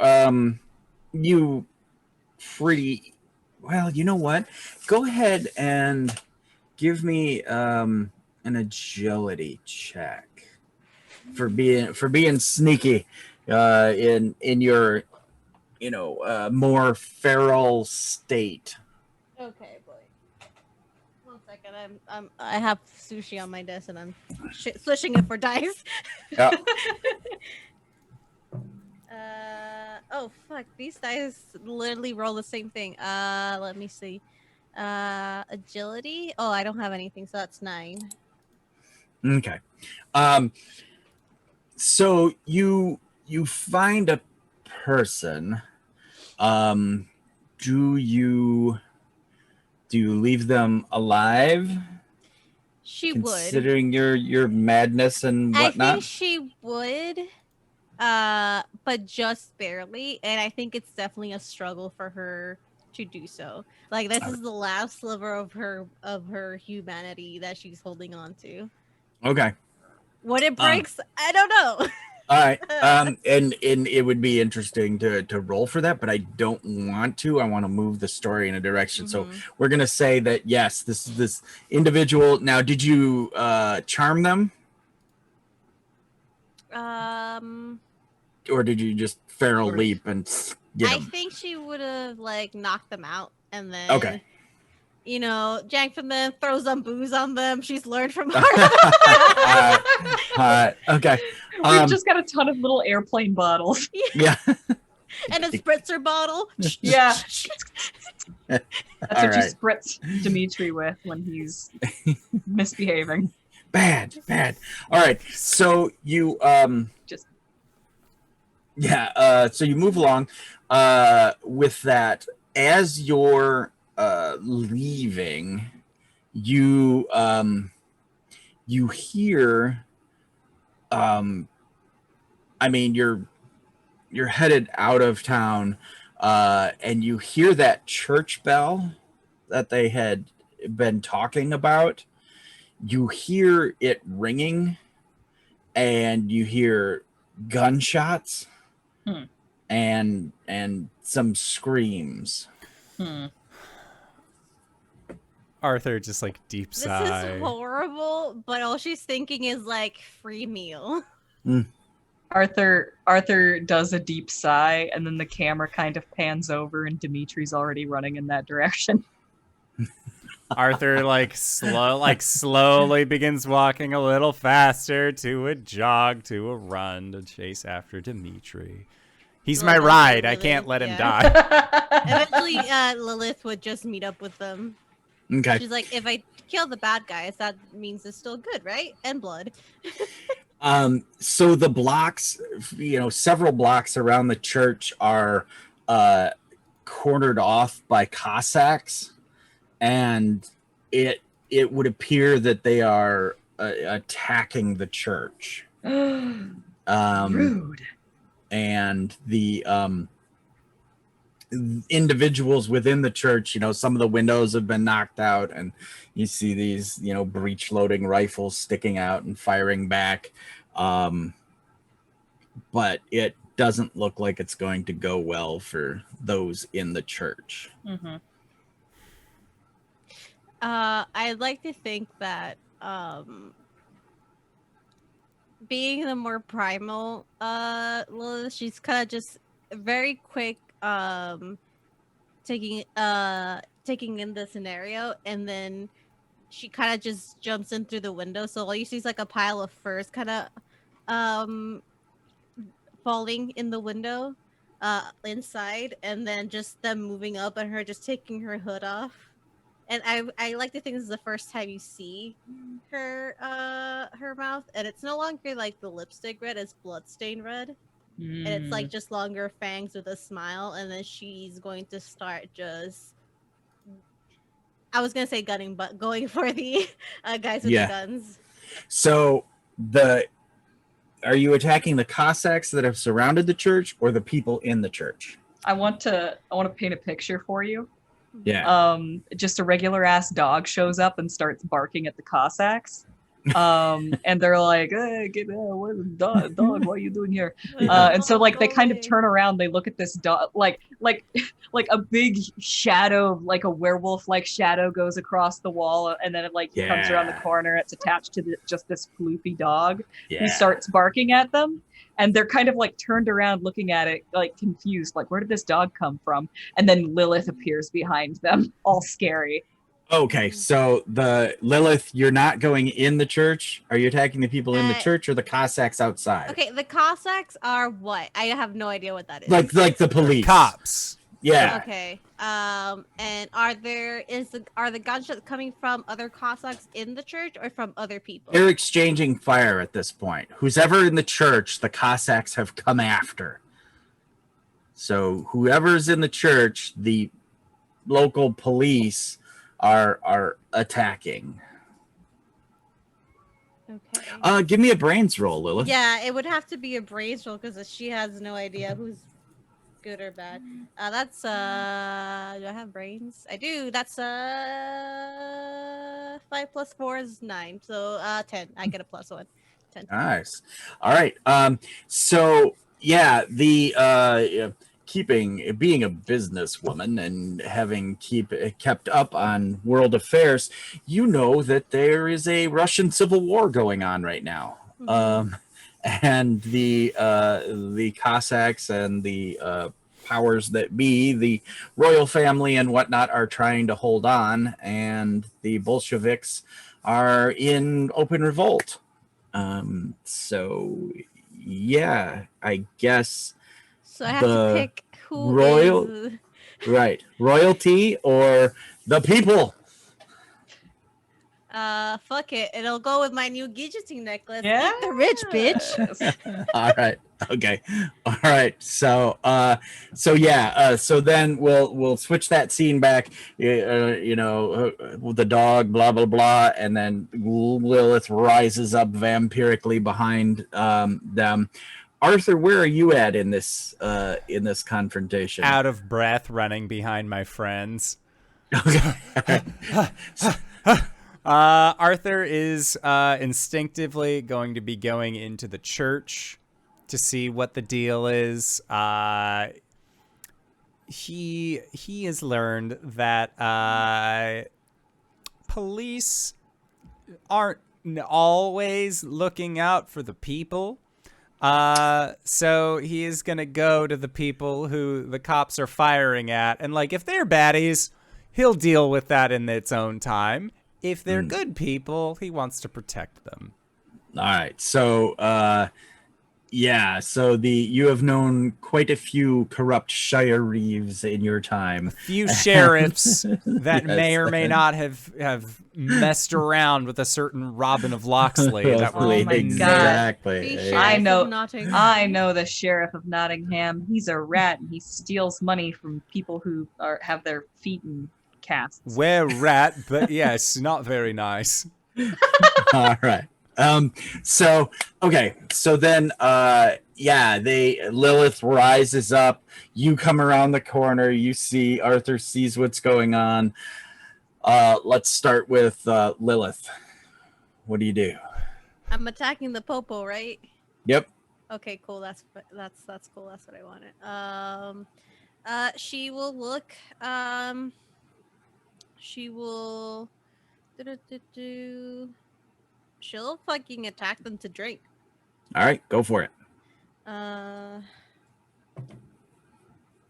you pretty well. You know what? Go ahead and give me an agility check for being sneaky in your more feral state. Okay, boy. 1 second. I have sushi on my desk and I'm switching it for dice. Yeah. Oh fuck! These dice literally roll the same thing. Let me see. Agility. Oh, I don't have anything, so that's 9. Okay. So you find a person. Do you leave them alive? She would. Considering your madness and I whatnot. think she would, but just barely. And I think it's definitely a struggle for her to do so. Like this is the last sliver of her humanity that she's holding on to. Okay. When it breaks, I don't know. All right. And it would be interesting to roll for that, but I don't want to. I want to move the story in a direction. So we're gonna say that yes, this individual. Now, did you charm them? Or did you just feral leap and get I them? think she would have like knocked them out and then Okay. Jank from them, throw some booze on them. She's learned from her. Okay. We've just got a ton of little airplane bottles. Yeah. And a spritzer bottle. Yeah. That's All what you right. spritz Dimitri with when he's misbehaving. Bad. All right. So you so you move along with that. As you're leaving, you hear you're headed out of town, and you hear that church bell that they had been talking about. you hear it ringing, and you hear gunshots, and some screams. Arthur just like deep sigh. This is horrible, but all she's thinking is like free meal. Arthur does a deep sigh, and then the camera kind of pans over, and Dimitri's already running in that direction. Arthur slowly begins walking a little faster to a jog, to a run, to chase after Dimitri. He's my ride. I can't let him die. Eventually, Lilith would just meet up with them. Okay. She's like, if I kill the bad guys, that means it's still good, right? And blood. So the blocks, several blocks around the church are cornered off by Cossacks, and it would appear that they are attacking the church. Rude. And the individuals within the church, some of the windows have been knocked out, and you see these, breech loading rifles sticking out and firing back. But it doesn't look like it's going to go well for those in the church. Mm-hmm. I'd like to think that being the more primal Lilith, she's kind of just very quick taking in the scenario, and then she kind of just jumps in through the window. So all you see is like a pile of furs kind of falling in the window inside, and then just them moving up and her just taking her hood off. And I like to think this is the first time you see her mouth, and it's no longer like the lipstick red, it's bloodstained red. And it's like just longer fangs with a smile, and then she's going to start just, I was gonna say gunning, but going for the guys with the guns. So are you attacking the Cossacks that have surrounded the church, or the people in the church? I want to paint a picture for you. Yeah. Just a regular ass dog shows up and starts barking at the Cossacks. And they're like, hey, where's the dog? What are you doing here? And so like they kind of turn around, they look at this dog, like a big shadow, like a werewolf like shadow goes across the wall, and then it comes around the corner. It's attached to just this floofy dog who starts barking at them. And they're kind of like turned around looking at it, like confused, like, where did this dog come from? And then Lilith appears behind them, all scary. Okay, so the Lilith, you're not going in the church. Are you attacking the people in the church or the Cossacks outside? Okay, the Cossacks are what? I have no idea what that is. Like the police. Cops. Yeah. Okay. And are the gunshots coming from other Cossacks in the church or from other people? They're exchanging fire at this point. Who's ever in the church, the Cossacks have come after. So whoever's in the church, the local police are attacking. Okay. Give me a brains roll, Lilith. Yeah, it would have to be a brains roll because she has no idea who's good or bad. That's do I have brains? I do. That's 5 plus 4 is 9. So 10. I get a +1. 10. Nice. All right. So yeah, the being a businesswoman and having kept up on world affairs, you know that there is a Russian civil war going on right now. Mm-hmm. And the Cossacks and the powers that be, the royal family and whatnot, are trying to hold on, and the Bolsheviks are in open revolt. So yeah, I guess. So I have to pick who is... Right, royalty or the people. Fuck it. It'll go with my new guillotine necklace. Yeah. Eat the rich, bitch. All right. Okay. All right. So so then we'll switch that scene back. The dog, blah blah blah, and then Lilith rises up vampirically behind them. Arthur, where are you at in this confrontation? Out of breath, running behind my friends. Okay. Arthur is instinctively going to be going into the church to see what the deal is. He has learned that police aren't always looking out for the people. So he is gonna go to the people who the cops are firing at, and like if they're baddies, he'll deal with that in its own time. If they're good people, he wants to protect them. All right. So, so you have known quite a few corrupt shire reeves in your time. Few sheriffs that Yes. may or may not have messed around with a certain Robin of Locksley. That were Oh my exactly. The Yeah. sheriff I know- of Nottingham. I know the sheriff of Nottingham. He's a rat, and he steals money from people who have their feet in casts. We're rat, but yes, not very nice. All right. So then Lilith rises up, you come around the corner, you see Arthur sees what's going on. Let's start with Lilith. What do you do? I'm attacking the popo, right? Yep. Okay, cool. That's cool. That's what I wanted. She will look. She will. She'll fucking attack them to drink. All right, go for it.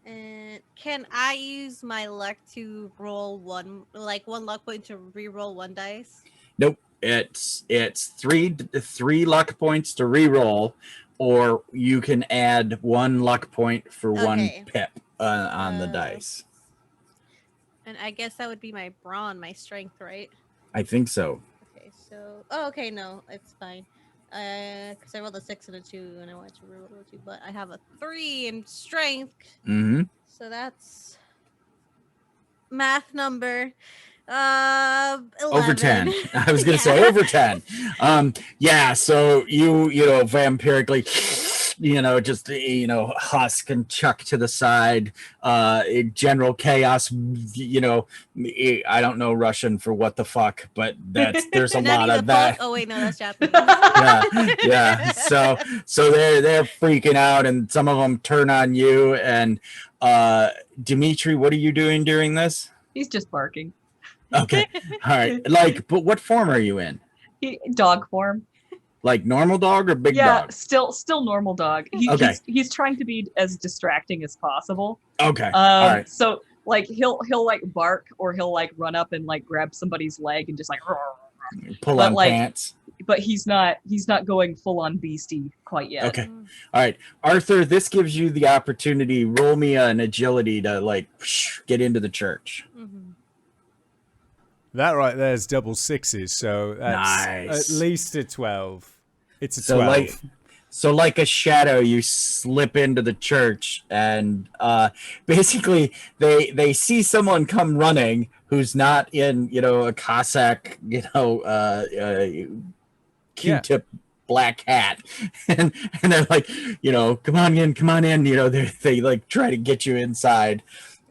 And can I use my luck to roll one luck point to re-roll one dice? Nope. It's three luck points to re-roll, or you can add 1 luck point for one Okay. pip on the Uh, dice. And I guess that would be my brawn, my strength, right? I think so. Okay, so okay, no, it's fine. Because I rolled a 6 and a 2, and I wanted to roll a 2, but I have a 3 in strength, Mm-hmm. so that's math number. 11. Over 10. I was gonna Yeah. say over 10. So you vampirically husk and chuck to the side. General chaos, I don't know Russian for what the fuck, but there's a lot Nutty of the that. fuck? Oh wait, no, that's Japanese. Yeah. So they're freaking out, and some of them turn on you. And Dimitri, what are you doing during this? He's just barking. Okay. All right. But what form are you in? Dog form. Like normal dog or big dog? still normal dog. Okay. He's trying to be as distracting as possible. Okay. All right. So like he'll like bark, or he'll like run up and like grab somebody's leg and just like. Pull but, on like, pants. But he's not going full on beastie quite yet. Okay. All right. Arthur, this gives you the opportunity. Roll me an agility to get into the church. Mhm. That right there is double sixes, so that's Nice. at least a 12. It's a So 12. like a shadow, you slip into the church, and basically they see someone come running who's not in a Cossack Q-tip black hat, and they're like, come on in. They like try to get you inside.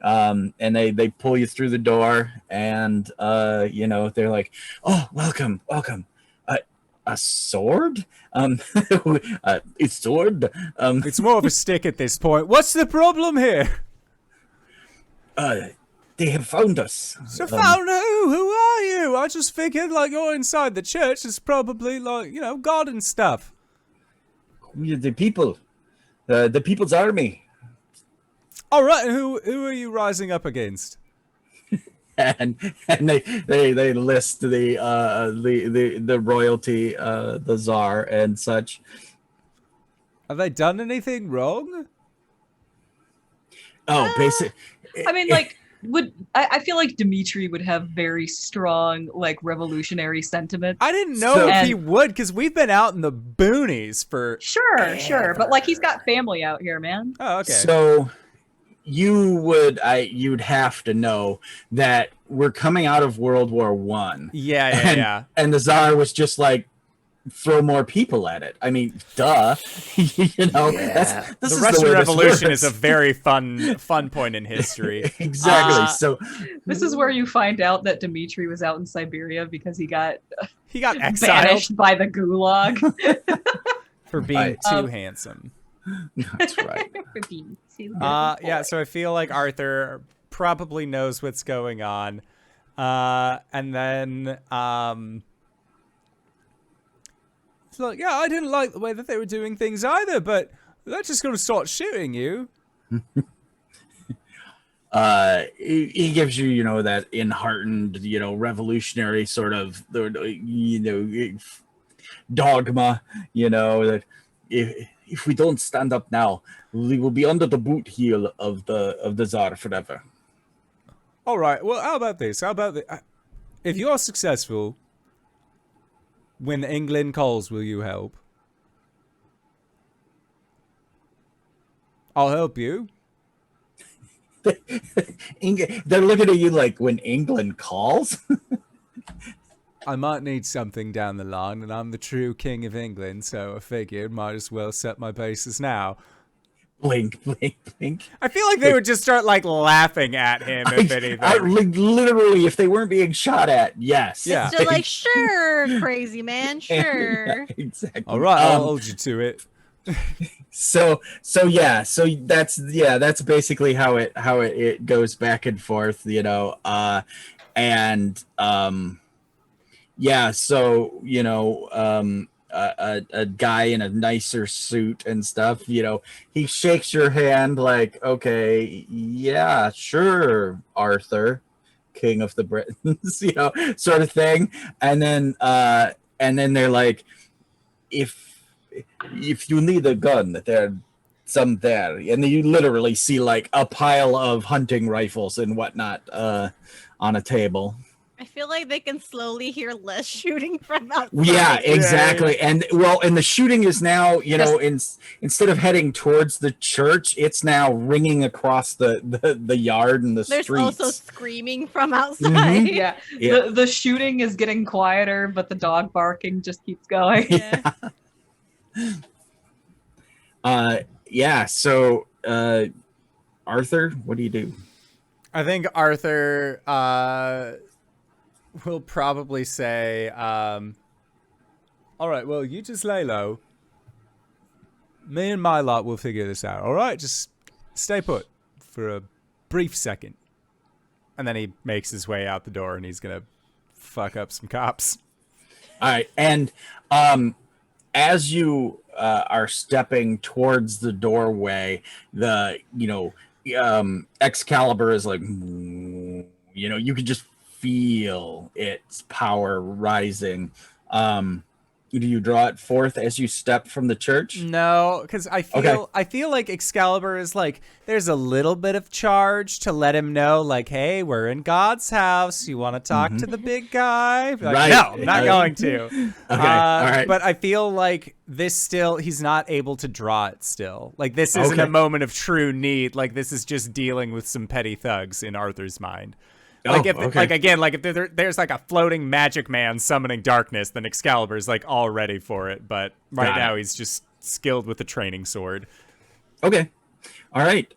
And they pull you through the door, and they're like, oh, welcome. A sword? It's sword. It's more of a stick at this point. What's the problem here? They have found us. So found who? Who are you? I just figured you're inside the church. It's probably God and stuff. The people, the People's Army. All right, who are you rising up against? And they list the royalty, the Tsar and such. Have they done anything wrong? Oh, basic. I mean, I feel like Dimitri would have very strong revolutionary sentiment. I didn't know So- if he would, because we've been out in the boonies for. Sure, but he's got family out here, man. Oh, okay. So you'd have to know that we're coming out of World War One. Yeah. And the Tsar was just like, throw more people at it. I mean, duh. You know, Yeah. this The is Russian the way Revolution this is a works. very fun point in history. Exactly. Uh, This is where you find out that Dmitri was out in Siberia because he got He got exiled banished by the Gulag. for being Right. too handsome. That's right. For being too Yeah, so I feel like Arthur probably knows what's going on. And then it's like, yeah, I didn't like the way that they were doing things either, but they're just gonna start shooting you. He gives you, you know, that enheartened, you know, revolutionary sort of, you know, dogma, you know, that if we don't stand up now, we will be under the boot heel of the Tsar forever. All right, well, how about this? If you're successful, when England calls, will you help? I'll help you. They're looking at you like, when England calls. I might need something down the line, and I'm the true king of England, so I figured might as well set my bases now. Blink, blink, blink. I feel like they would just start like laughing at him if anything. Literally, if they weren't being shot at, yes. Yeah. Still like, sure, crazy man, sure. Yeah, exactly. All right, I'll hold you to it. So that's basically how it goes back and forth, you know. Yeah, so, you know, a guy in a nicer suit and stuff, you know, he shakes your hand like, okay, yeah, sure, Arthur, King of the Britons, you know, sort of thing. And then they're like, if you need a gun, there's some there. And you literally see like a pile of hunting rifles and whatnot on a table. I feel like they can slowly hear less shooting from outside. Yeah, exactly. And the shooting is now, you know, instead of heading towards the church, it's now ringing across the yard and the There's streets. also screaming from outside. Yeah. Yeah. The shooting is getting quieter, but the dog barking just keeps going. Yeah. Yeah, so Arthur, what do you do? I think Arthur will probably say, all right, well, you just lay low. Me and my lot will figure this out, all right? Just stay put for a brief second. And then he makes his way out the door, and he's going to fuck up some cops. All right, and as you are stepping towards the doorway, Excalibur is like, you know, you could just feel its power rising. Do you draw it forth as you step from the church? No, because I feel like Excalibur is like, there's a little bit of charge to let him know, like, hey, we're in God's house. You want to talk to the big guy? Like, Right. No, I'm not going to. Okay, all right. But I feel like he's not able to draw it still. Like, this isn't Okay. a moment of true need. Like, this is just dealing with some petty thugs in Arthur's mind. Like, if there's like a floating magic man summoning darkness, then Excalibur's like all ready for it. But right now he's just skilled with the training sword. Okay. All right.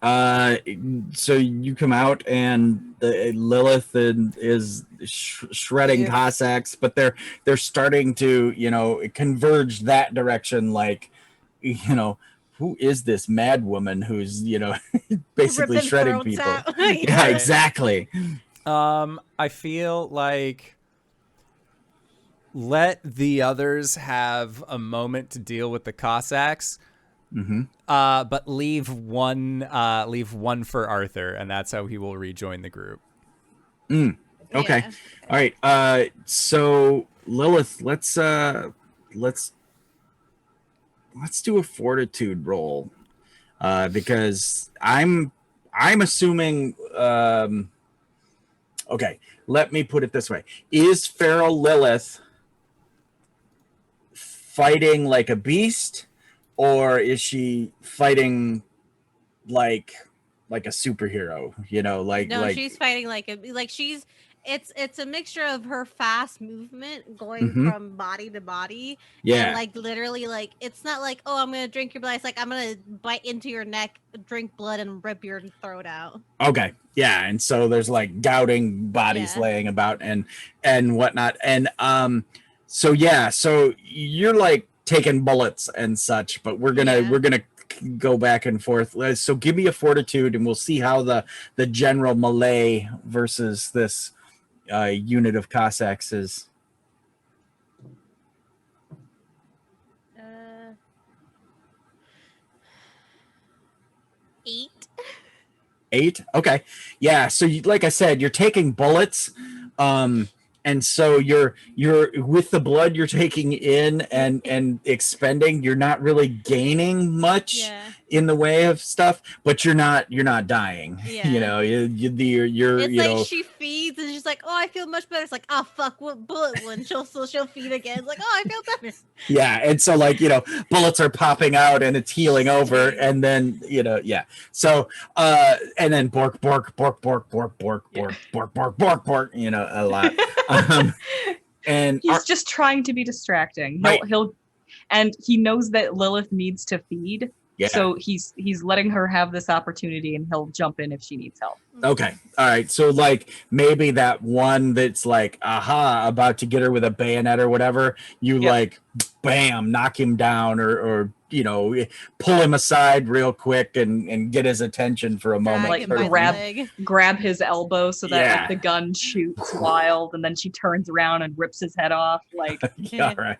So you come out, and Lilith is shredding Cossacks, but they're starting to, you know, converge that direction. Like, you know, who is this mad woman who's, you know, basically Ripping shredding throats people? out. Yeah, exactly. I feel like let the others have a moment to deal with the Cossacks. Mm-hmm. But leave one for Arthur, and that's how he will rejoin the group. Okay. Yeah. All right. So Lilith, let's do a fortitude roll, because I'm assuming. Okay, let me put it this way: is Feral Lilith fighting like a beast, or is she fighting like a superhero? You know, No, she's fighting like she's it's a mixture of her fast movement going Mhm. from body to body, Yeah. and like literally like it's not like, oh, I'm gonna drink your blood. It's like I'm gonna bite into your neck, drink blood, and rip your throat out. Okay. Yeah. And so there's like gouting bodies Yeah. laying about and whatnot. And so yeah, so you're like taking bullets and such, but we're gonna go back and forth. So give me a fortitude and we'll see how the general melee versus this unit of Cossacks is. Uh, 8. 8. Okay. Yeah, so like I said, you're taking bullets, and so you're with the blood you're taking in and expending, you're not really gaining much Yeah. in the way of stuff, but you're not dying. Yeah. You know, you're It's you like know, she feeds and she's like, oh, I feel much better. It's like, oh fuck, what bullet one? She'll feed again. It's like, oh, I feel better. yeah, and so like, you know, bullets are popping out and it's healing over, and then, you know, yeah. So and then bork bork bork bork bork bork bork bork bork bork bork, you know, a lot. And He's just trying to be distracting. Right. He'll and he knows that Lilith needs to feed. yeah. So he's letting her have this opportunity, and he'll jump in if she needs help. Okay. All right. So like maybe that one that's like, aha, about to get her with a bayonet or whatever, you Yep. like, bam, knock him down or, you know, pull him aside real quick and get his attention for a moment. Like, Drag him by the grab- leg. Grab his elbow so that Yeah. like the gun shoots wild, and then she turns around and rips his head off. Like, Yeah, all right.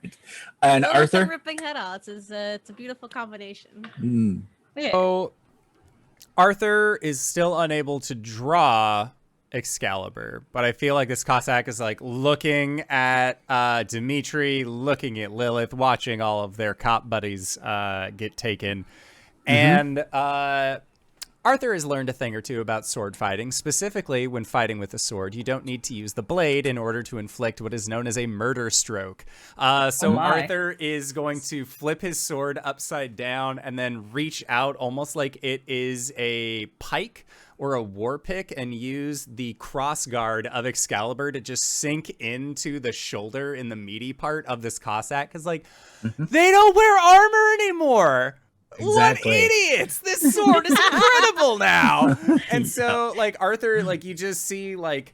And Lilith and Arthur? ripping head offs is it's a beautiful combination. Mm. yeah. So Arthur is still unable to draw Excalibur, but I feel like this Cossack is like looking at Dimitri, looking at Lilith, watching all of their cop buddies get taken. And Arthur has learned a thing or two about sword fighting. Specifically, when fighting with a sword, you don't need to use the blade in order to inflict what is known as a murder stroke. So my. Arthur is going to flip his sword upside down and then reach out almost like it is a pike or a war pick and use the cross guard of Excalibur to just sink into the shoulder in the meaty part of this Cossack. Because, like, they don't wear armor anymore. Exactly. What idiots! This sword is incredible now. And so, like, Arthur, like, you just see, like,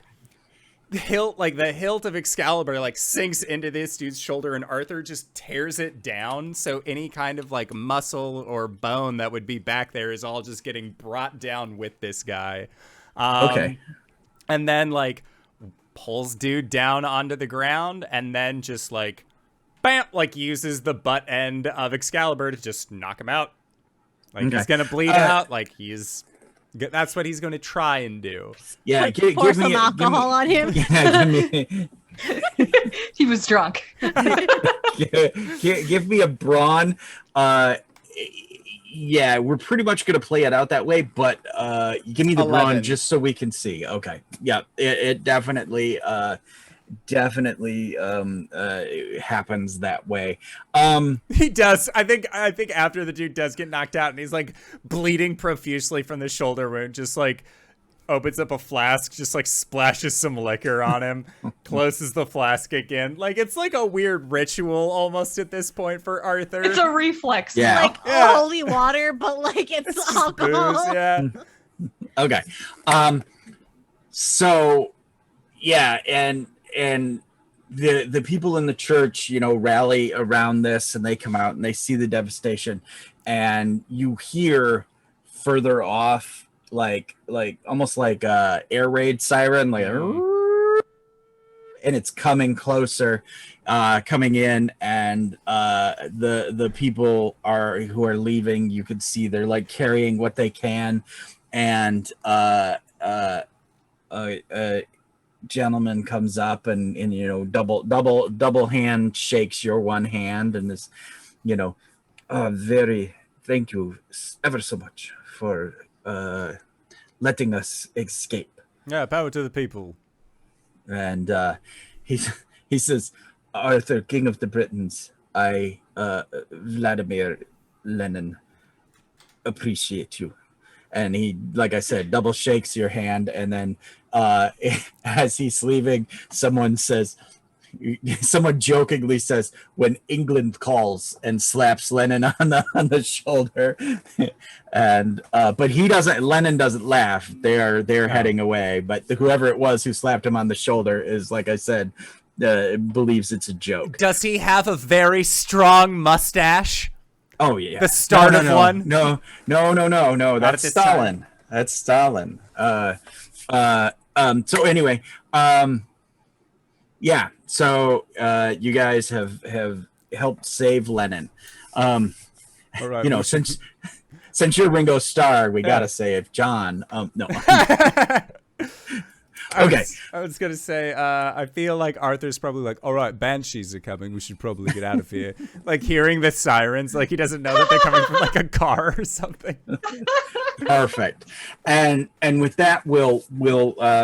the hilt of Excalibur, like, sinks into this dude's shoulder, and Arthur just tears it down. So any kind of, like, muscle or bone that would be back there is all just getting brought down with this guy. Okay. And then, like, pulls dude down onto the ground, and then just, like, bam, like, uses the butt end of Excalibur to just knock him out. Like, Okay. he's gonna bleed out. Like, that's what he's gonna try and do. Yeah, Pour some alcohol on him. Yeah, give me He was drunk. give me a brawn. Yeah, we're pretty much gonna play it out that way, but give me the 11. brawn just so we can see. Okay, yeah, it definitely happens that way. He does. I think after the dude does get knocked out and he's like bleeding profusely from the shoulder wound, just like opens up a flask, just like splashes some liquor on him, closes the flask again. Like, it's like a weird ritual almost at this point for Arthur. It's a reflex. Yeah. Like Yeah. holy water, but like it's Just alcohol. booze, yeah. Okay, so yeah, and the people in the church, you know, rally around this, and they come out and they see the devastation, and you hear further off like almost like a air raid siren, like, and it's coming closer, coming in, and the people who are leaving, you could see they're like carrying what they can, and gentleman comes up and you know, double hand shakes your one hand and is, you know, very thank you ever so much for letting us escape. Yeah, power to the people. And he says, Arthur, King of the Britons, I Vladimir Lenin, appreciate you. and he, like I said, double shakes your hand, and then as he's leaving, someone jokingly says, "When England calls," and slaps Lennon on the shoulder. And but Lennon doesn't laugh. They're heading away, but whoever it was who slapped him on the shoulder is, like I said, believes it's a joke. Does he have a very strong mustache? Oh yeah, the start of one. No. That's Stalin. Time. That's Stalin. So anyway, yeah. So you guys have helped save Lennon. All right. You know, since you're Ringo Starr, we gotta save John. No. Okay. I was gonna say, I feel like Arthur's probably like, all right, banshees are coming. We should probably get out of here. Like hearing the sirens, like he doesn't know that they're coming from like a car or something. Perfect. And with that, we'll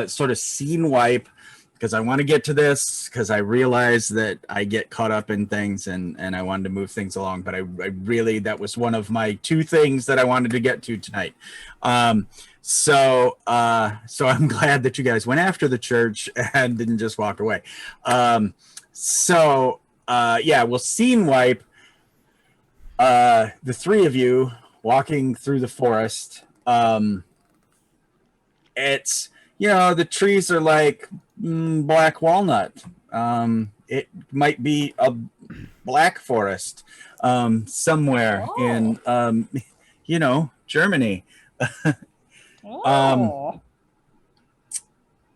sort of scene wipe, because I want to get to this, because I realize that I get caught up in things and I wanted to move things along. But I really, that was one of my two things that I wanted to get to tonight. So I'm glad that you guys went after the church and didn't just walk away. Yeah, we'll scene wipe the three of you walking through the forest. It's, you know, the trees are like black walnut. It might be a black forest somewhere in, you know, Germany.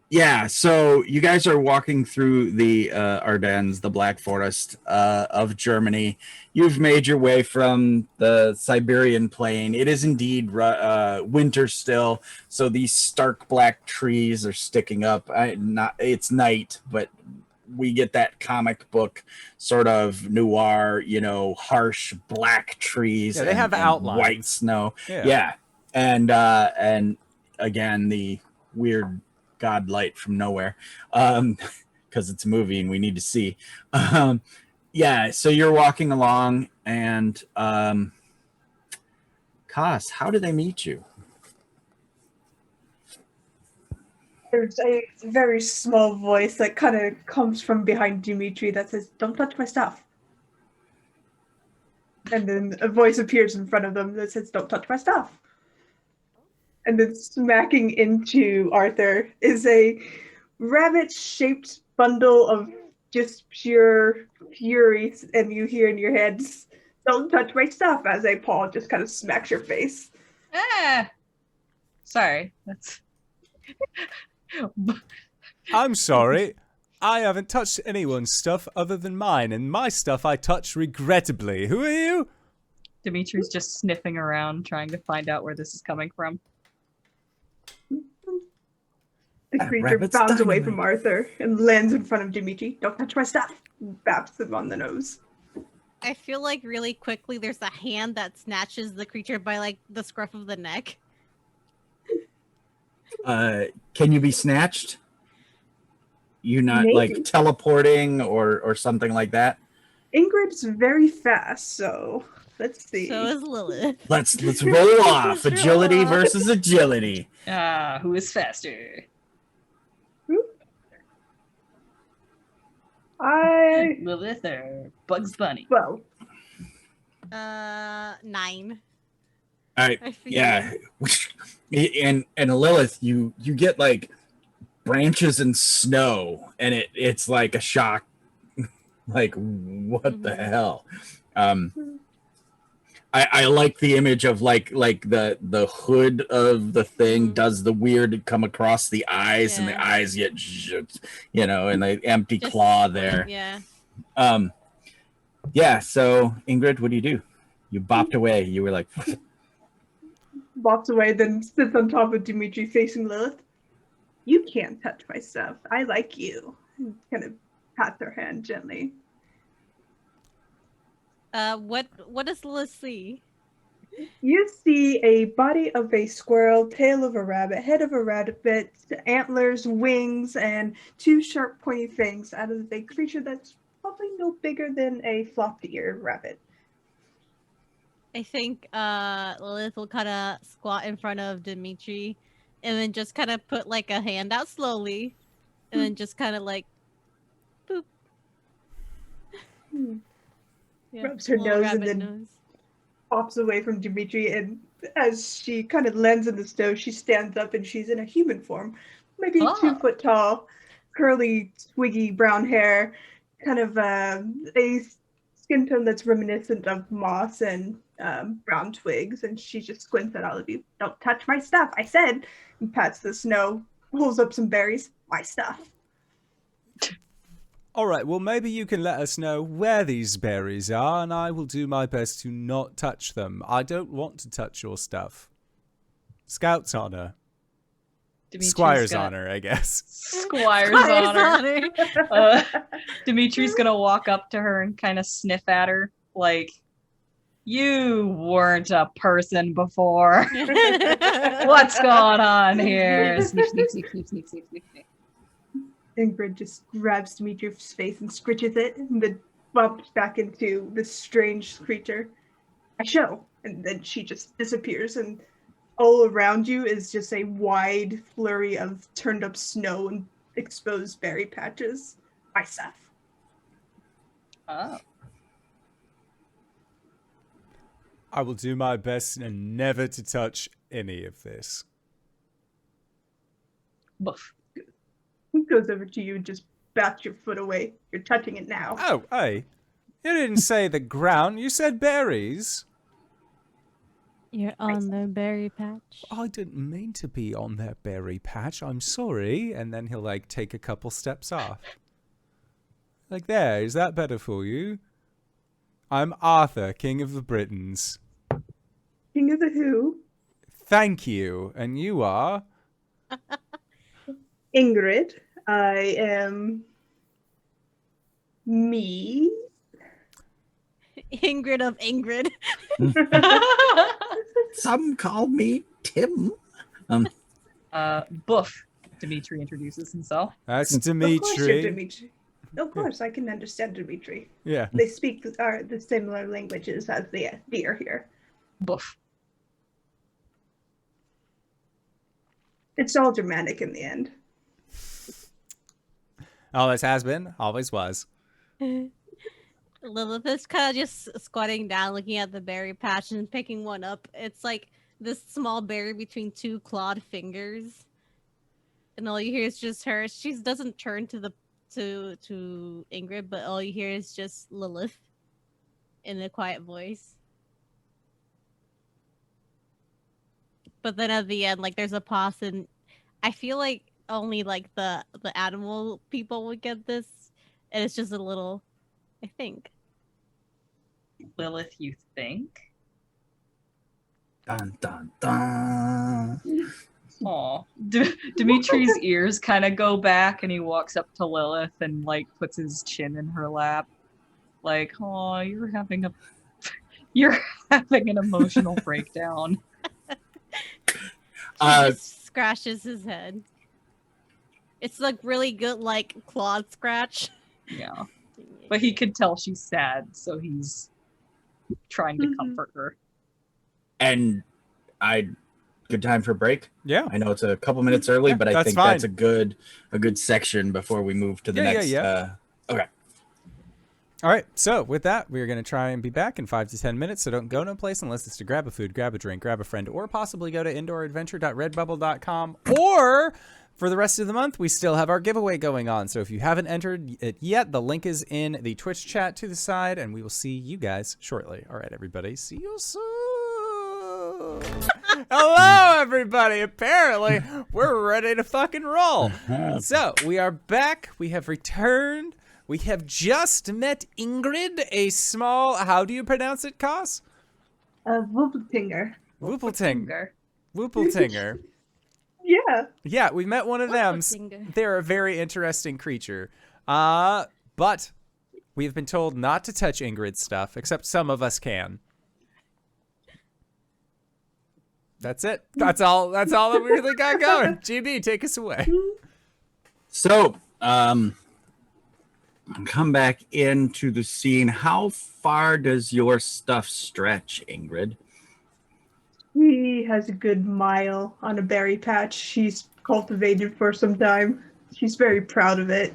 Yeah, so you guys are walking through the Ardennes, the Black Forest of Germany. You've made your way from the Siberian plain. It is indeed winter still, so these stark black trees are sticking up. It's night, but we get that comic book sort of noir, you know, harsh black trees. Yeah, they have outlines. White snow. Yeah. And again, the weird god light from nowhere, because it's a movie and we need to see. Yeah, so you're walking along, and Kos, how do they meet you? There's a very small voice that kind of comes from behind Dimitri that says, "Don't touch my stuff." And then a voice appears in front of them that says, "Don't touch my stuff." And then smacking into Arthur is a rabbit-shaped bundle of just pure fury, and you hear in your head, "Don't touch my stuff," as a paw just kind of smacks your face. Sorry. That's... I'm sorry. I haven't touched anyone's stuff other than mine, and my stuff I touch regrettably. Who are you? Dimitri's just sniffing around, trying to find out where this is coming from. The creature bounds away from Arthur and lands in front of Dimitri. "Don't touch my stuff!" Baps him on the nose. I feel like really quickly there's a hand that snatches the creature by like the scruff of the neck. Can you be snatched? You not Maybe. Like teleporting or something like that? Ingrid's very fast, so let's see. So is Lilith. Let's roll off. Agility versus agility. Who is faster? Lilith or Bugs Bunny? Well, 9. All right. Yeah. And Lilith, you get like branches and snow, and it's like a shock. Like, what the hell? I like the image of like the hood of the thing does the weird come across the eyes, and the eyes get, you know, and the empty just claw there. Yeah. Yeah. So Ingrid, what do? You bopped away. You were like, bops away, then sits on top of Dimitri facing Lilith. "You can't touch my stuff. I like you." And kind of pats her hand gently. What does Lilith see? You see a body of a squirrel, tail of a rabbit, head of a rabbit, antlers, wings, and 2 sharp pointy fangs out of a creature that's probably no bigger than a flopped-eared rabbit. I think Lilith will kind of squat in front of Dimitri, and then just kind of put like a hand out slowly, and then just kind of like, boop. Yeah, Rubs her little nose and rabbit then nose. pops away from Dimitri, and as she kind of lands in the snow, she stands up and she's in a human form, maybe Ah. 2 foot tall, curly, twiggy brown hair, kind of a skin tone that's reminiscent of moss and brown twigs, and she just squints at all of you. Don't touch my stuff, I said, and pats the snow, pulls up some berries, my stuff. All right, well, maybe you can let us know where these berries are, and I will do my best to not touch them. I don't want to touch your stuff. Scout's honor. Dimitri's Squire's gonna- honor, I guess. Squire's Squire's honor. honor. Dimitri's gonna walk up to her and kind of sniff at her, like, you weren't a person before. What's going on here? Sniff, sniff, sniff, sniff, sniff, sniff, sniff, sniff. Ingrid just grabs Dimitri's face and scritches it, and then bumps back into this strange creature. I show, and then she just disappears, and all around you is just a wide flurry of turned up snow and exposed berry patches. My stuff. Oh. I will do my best and never to touch any of this. Boof. Who goes over to you and just bats your foot away? You're touching it now. Oh, hey. You didn't say the ground, you said berries. You're on the berry patch. I didn't mean to be on their berry patch. I'm sorry. And then he'll, like, take a couple steps off. Like, there. Is that better for you? I'm Arthur, King of the Britons. King of the Who? Thank you. And you are? Ingrid. I am me. Ingrid of Ingrid. Some call me Tim. Boof. Dimitri introduces himself. That's Of course you're Dimitri. Dimitri. Of course, I can understand Dimitri. Yeah. They speak the similar languages as the deer here. Boof. It's all Germanic in the end. Always has been, always was. Lilith is kind of just squatting down, looking at the berry patch and picking one up. It's like this small berry between 2 clawed fingers, and all you hear is just her. She doesn't turn to Ingrid, but all you hear is just Lilith in a quiet voice. But then at the end, like, there's a pause, and I feel like only like the animal people would get this, and it's just a little, I think. Lilith, you think? Dun dun dun. Aw. Dimitri's ears kind of go back, and he walks up to Lilith and, like, puts his chin in her lap. Like, oh, you're having an emotional breakdown. She just scratches his head. It's like really good, like, clawed scratch. Yeah. But he could tell she's sad, so he's trying to comfort her. And good time for a break. Yeah. I know it's a couple minutes early, but I that's think fine. that's a good section before we move to the next. Okay. All right, so with that, we're going to try and be back in 5 to 10 minutes, so don't go no place unless it's to grab a food, grab a drink, grab a friend, or possibly go to indooradventure.redbubble.com. Or for the rest of the month, we still have our giveaway going on. So if you haven't entered it yet, the link is in the Twitch chat to the side, and we will see you guys shortly. All right, everybody, see you soon. Hello, everybody. Apparently, we're ready to fucking roll. So we are back. We have returned. We have just met Ingrid, a small, how do you pronounce it, Cos? Whoopeltinger. Whoopeltinger. Whoopeltinger. Yeah. Yeah, we met one of them. Whoopeltinger. They're a very interesting creature. But we've been told not to touch Ingrid's stuff, except some of us can. That's it. That's all that we really got going. GB, take us away. So, come back into the scene. How far does your stuff stretch, Ingrid? He has a good mile on a berry patch she's cultivated for some time. She's very proud of it.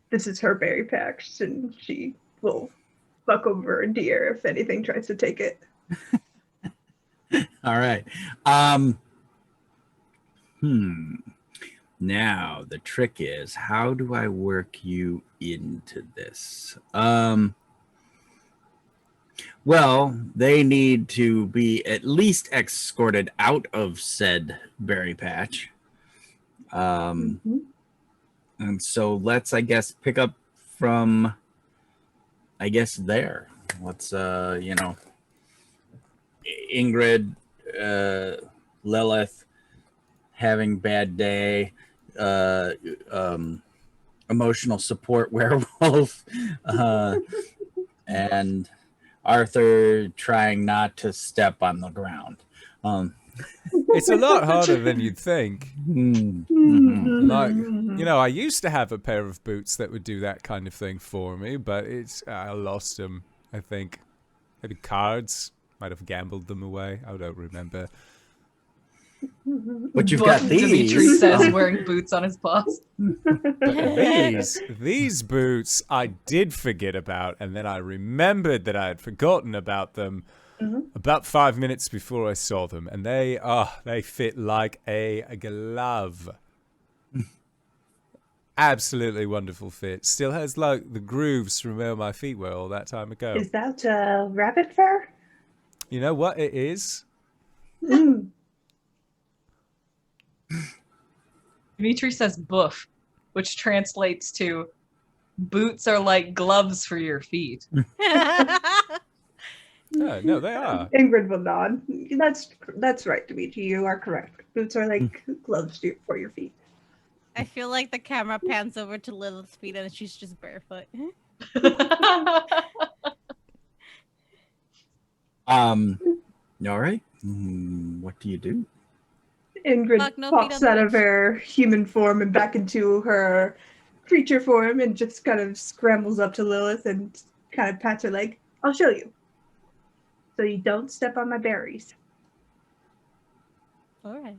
This is her berry patch, and she will fuck over a deer if anything tries to take it. All right. Now the trick is, how do I work you into this? Well, they need to be at least escorted out of said berry patch. And so let's, I guess, pick up from, I guess, there. Let's, Ingrid, Lilith, having bad day, emotional support werewolf, and Arthur trying not to step on the ground. It's a lot harder than you'd think. Like, I used to have a pair of boots that would do that kind of thing for me, but I lost them, I think. Maybe cards. Might have gambled them away. I don't remember. But you've got these. Dimitri says wearing boots on his paws. These boots I did forget about, and then I remembered that I had forgotten about them about 5 minutes before I saw them, and they fit like a glove. Absolutely wonderful fit. Still has like the grooves from where my feet were all that time ago. Is that rabbit fur? You know what it is? Dimitri says boof, which translates to boots are like gloves for your feet. No, they are. Ingrid will nod. That's right, Dimitri. You are correct. Boots are like gloves for your feet. I feel like the camera pans over to Lilith's feet and she's just barefoot. All right. What do you do? Ingrid pops out of her human form and back into her creature form and just kind of scrambles up to Lilith and kind of pats her leg. I'll show you. So you don't step on my berries. All right.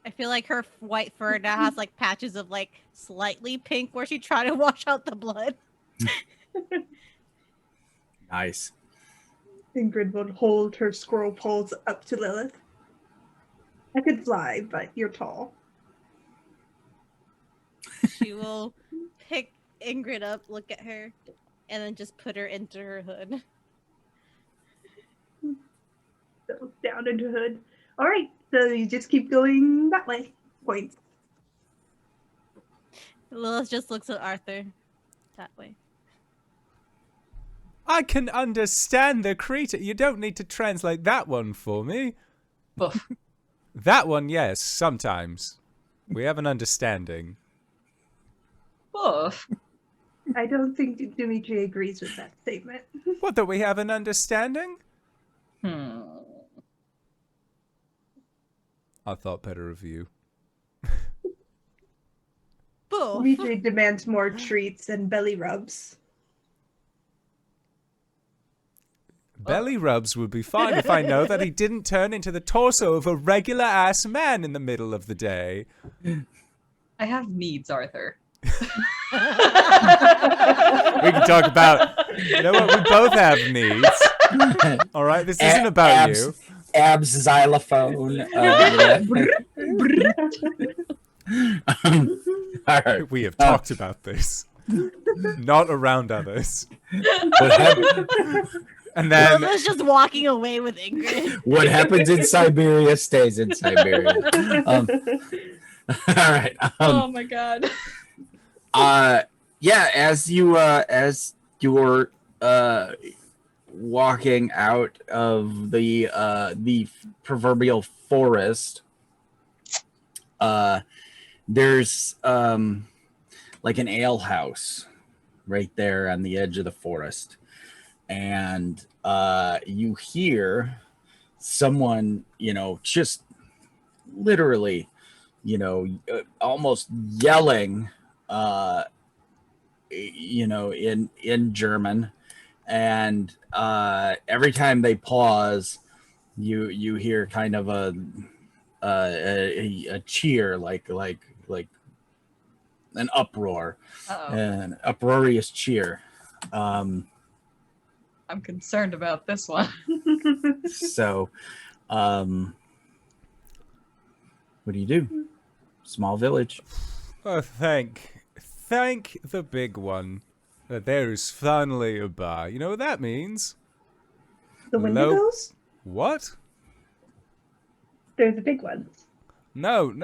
I feel like her white fur now has like patches of like slightly pink where she tried to wash out the blood. Nice. Ingrid would hold her squirrel paws up to Lilith. I could fly, but you're tall. She will pick Ingrid up, look at her, and then just put her into her hood. So down into hood. All right, so you just keep going that way. Points. Lilith just looks at Arthur that way. I can understand the creature. You don't need to translate that one for me. Boof. That one, yes, sometimes. We have an understanding. Boof. I don't think Dimitri agrees with that statement. What, that we have an understanding? I thought better of you. Boo! Dimitri demands more treats and belly rubs. Belly rubs would be fine if I know that he didn't turn into the torso of a regular-ass man in the middle of the day. I have needs, Arthur. We can talk about, you know what, we both have needs. All right, this isn't about you. Abs xylophone. All right. We have talked about this. Not around others. And then Lilith's just walking away with Ingrid. What happens in Siberia stays in Siberia. All right. Oh my god. Yeah, as you're walking out of the proverbial forest, there's like an ale house right there on the edge of the forest, and you hear someone, just literally, almost yelling in German, and every time they pause, you hear kind of a cheer, like an uproar, an uproarious cheer. I'm concerned about this one. So, what do you do? Small village. Oh, thank the big one that there is finally a bar. You know what that means? The Wendigos? What? They're the big ones. No.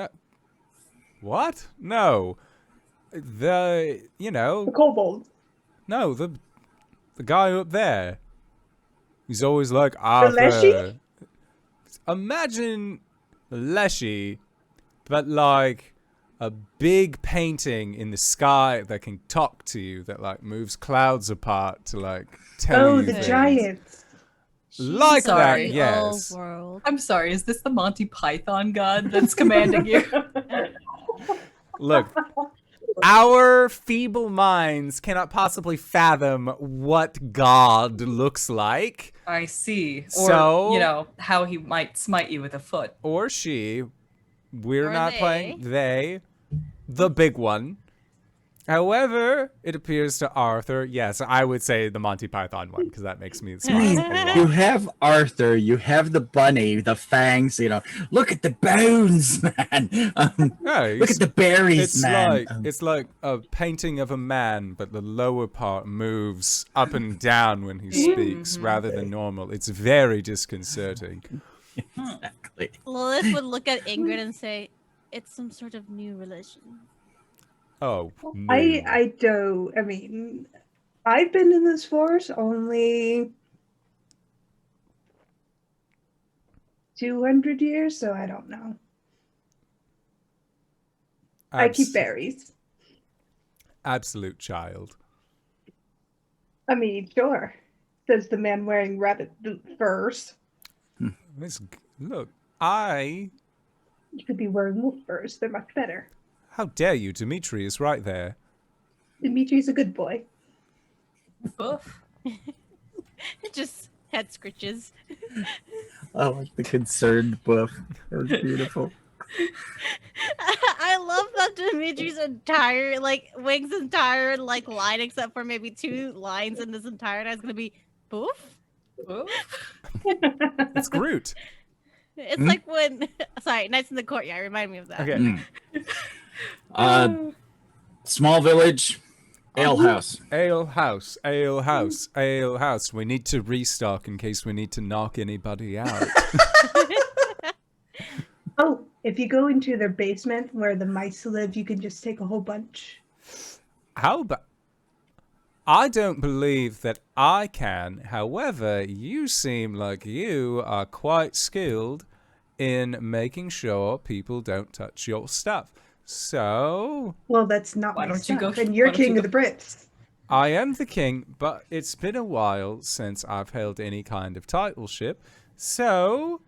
What? No. The kobolds. No, the guy up there. He's always like Arthur. Leshy? Imagine Leshy, but like a big painting in the sky that can talk to you, that like moves clouds apart to like tell you the things. giants. Like Sorry. that, yes. World. I'm sorry, is this the Monty Python god that's commanding you? Look, our feeble minds cannot possibly fathom what God looks like. I see. Or, So- how he might smite you with a foot. Or she. We're Or not they. playing they, the big one. However, it appears to Arthur, yes, I would say the Monty Python one, because that makes me smile a lot. You have Arthur, you have the bunny, the fangs, look at the bones, man. Yeah, Look at the berries, man. It's like a painting of a man, but the lower part moves up and down when he speaks, rather than normal. It's very disconcerting. Exactly. Lilith would look at Ingrid and say, "It's some sort of new religion." Oh, no. I mean, I've been in this force only 200 years, so I don't know. I keep berries. Absolute child. I mean, sure, says the man wearing rabbit furs. Look, You could be wearing wolf furs. They're much better. how dare you? Dimitri is right there. Dimitri's a good boy. Boof. Just head scritches. I like the concerned buff. That was beautiful. I love that Dimitri's entire Wing's entire line, except for maybe 2 lines in this entire night, is gonna be boof. Boof. It's Groot. It's like when Nights in the Courtyard remind me of that. Okay. Small village, ale house. Ale house, ale house, ale house. We need to restock in case we need to knock anybody out. Oh, if you go into their basement where the mice live, you can just take a whole bunch. How about... I don't believe that I can. However, you seem like you are quite skilled in making sure people don't touch your stuff. So... Well, that's not Why my don't you stuff, go- and you're why don't you king of go- the Brits. I am the king, but it's been a while since I've held any kind of titleship. So...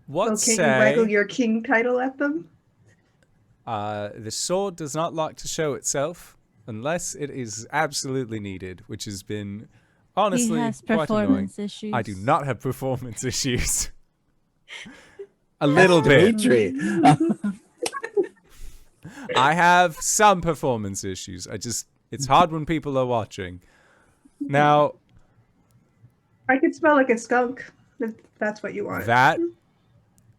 What Can't you waggle your king title at them? The sword does not like to show itself unless it is absolutely needed, which has been honestly He has quite annoying. performance issues. I do not have performance issues. A little bit. Dimitri. I have some performance issues. It's hard when people are watching. Now, I could smell like a skunk, if that's what you want. that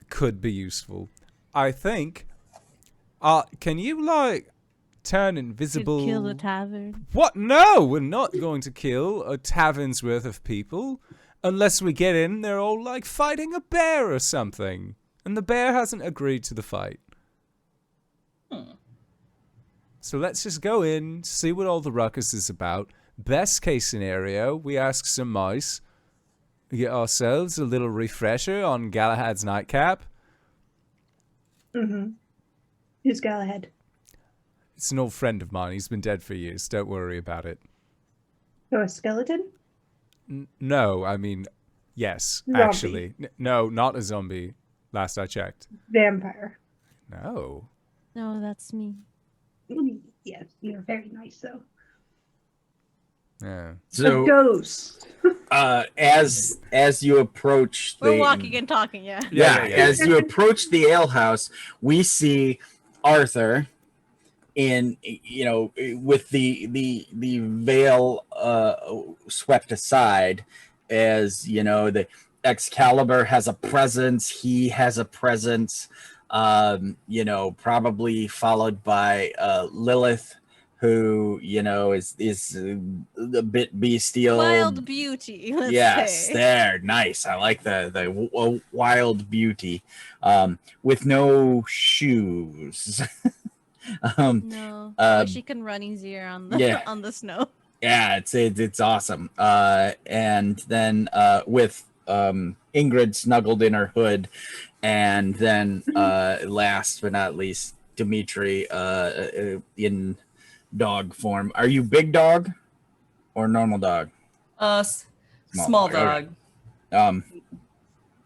could be useful. I think. Can you turn invisible? Kill the tavern. What? No, we're not going to kill a tavern's worth of people unless we get in. They're all fighting a bear or something, and the bear hasn't agreed to the fight. So let's just go in, see what all the ruckus is about. Best case scenario, we ask some mice. We get ourselves a little refresher on Galahad's nightcap. Mm-hmm. Who's Galahad? It's an old friend of mine. He's been dead for years. Don't worry about it. Oh, a skeleton? No, I mean, yes, Zombie. actually. No, not a zombie. Last I checked. Vampire. No. No, that's me. Yes, you're very nice, though. Yeah. A So ghost. as you approach We're the walking and talking, yeah. yeah, as you approach the alehouse, we see Arthur in with the veil swept aside, as the Excalibur has a presence, he has a presence, probably followed by Lilith, who is a bit bestial. Wild beauty, let's Yes, say. there, nice. I like the wild beauty, with no shoes. No. uh, She can run easier on the yeah. on the snow. Yeah, it's awesome. And then with Ingrid snuggled in her hood, and then last but not least, Dimitri in dog form. Are you big dog or normal dog? Small dog. Okay.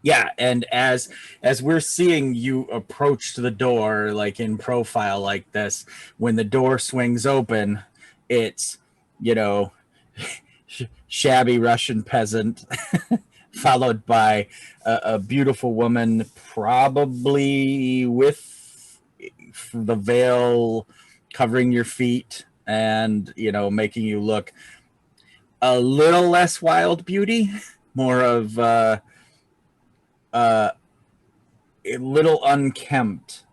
Yeah, and as we're seeing you approach the door, like in profile like this, when the door swings open, it's shabby Russian peasant followed by a beautiful woman, probably with the veil covering your feet and making you look a little less wild beauty, more of a little unkempt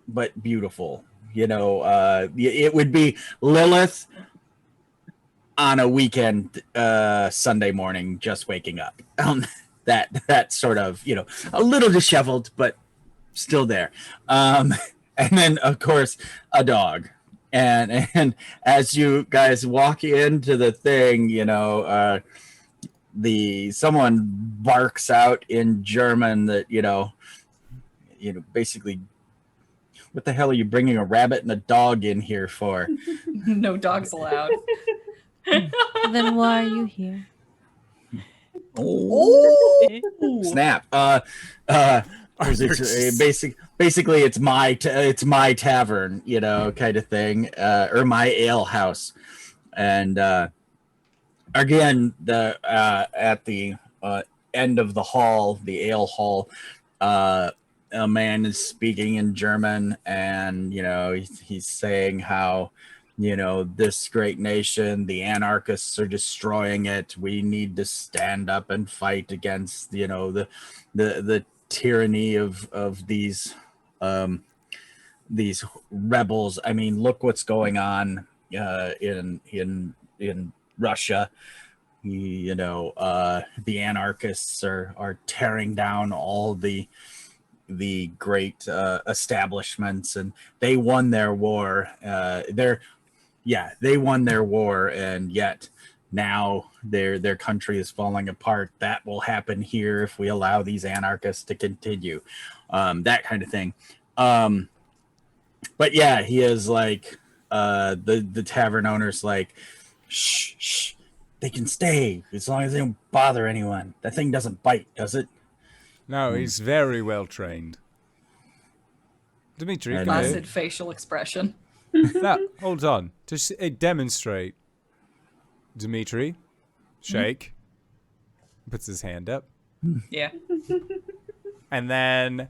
but beautiful. It would be Lilith on a weekend Sunday morning, just waking up. That sort of, a little disheveled but still there. And then of course a dog. And as you guys walk into the thing, someone barks out in German that basically, what the hell are you bringing a rabbit and a dog in here for? No dogs allowed. Then why are you here? Oh, Snap. Basically it's my tavern, kind of thing, or my ale house. And again, at the end of the hall, the ale hall, a man is speaking in German, and he's saying how this great nation, the anarchists are destroying it. We need to stand up and fight against the tyranny of these rebels. I mean, look what's going on in Russia. The anarchists are tearing down all the great establishments, and they won their war. They won their war, and yet now their country is falling apart. That will happen here if we allow these anarchists to continue. That kind of thing. But yeah, he is like, the tavern owner's like, shh, they can stay as long as they don't bother anyone. That thing doesn't bite, does it? No, he's very well trained. Dimitri, come Placid here. facial expression. Now, hold on. Just demonstrate. Dimitri, shake. Puts his hand up. Yeah. And then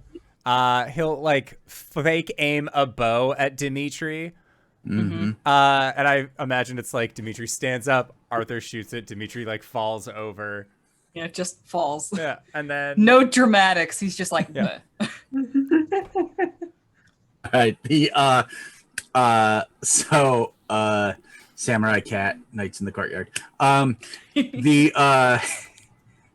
he'll like fake aim a bow at Dimitri. Mm-hmm. And I imagine it's like Dimitri stands up, Arthur shoots it, Dimitri like falls over. Yeah, it just falls. Yeah, and then No dramatics. He's just like, Yeah. All right. Samurai Cat, Knights in the Courtyard.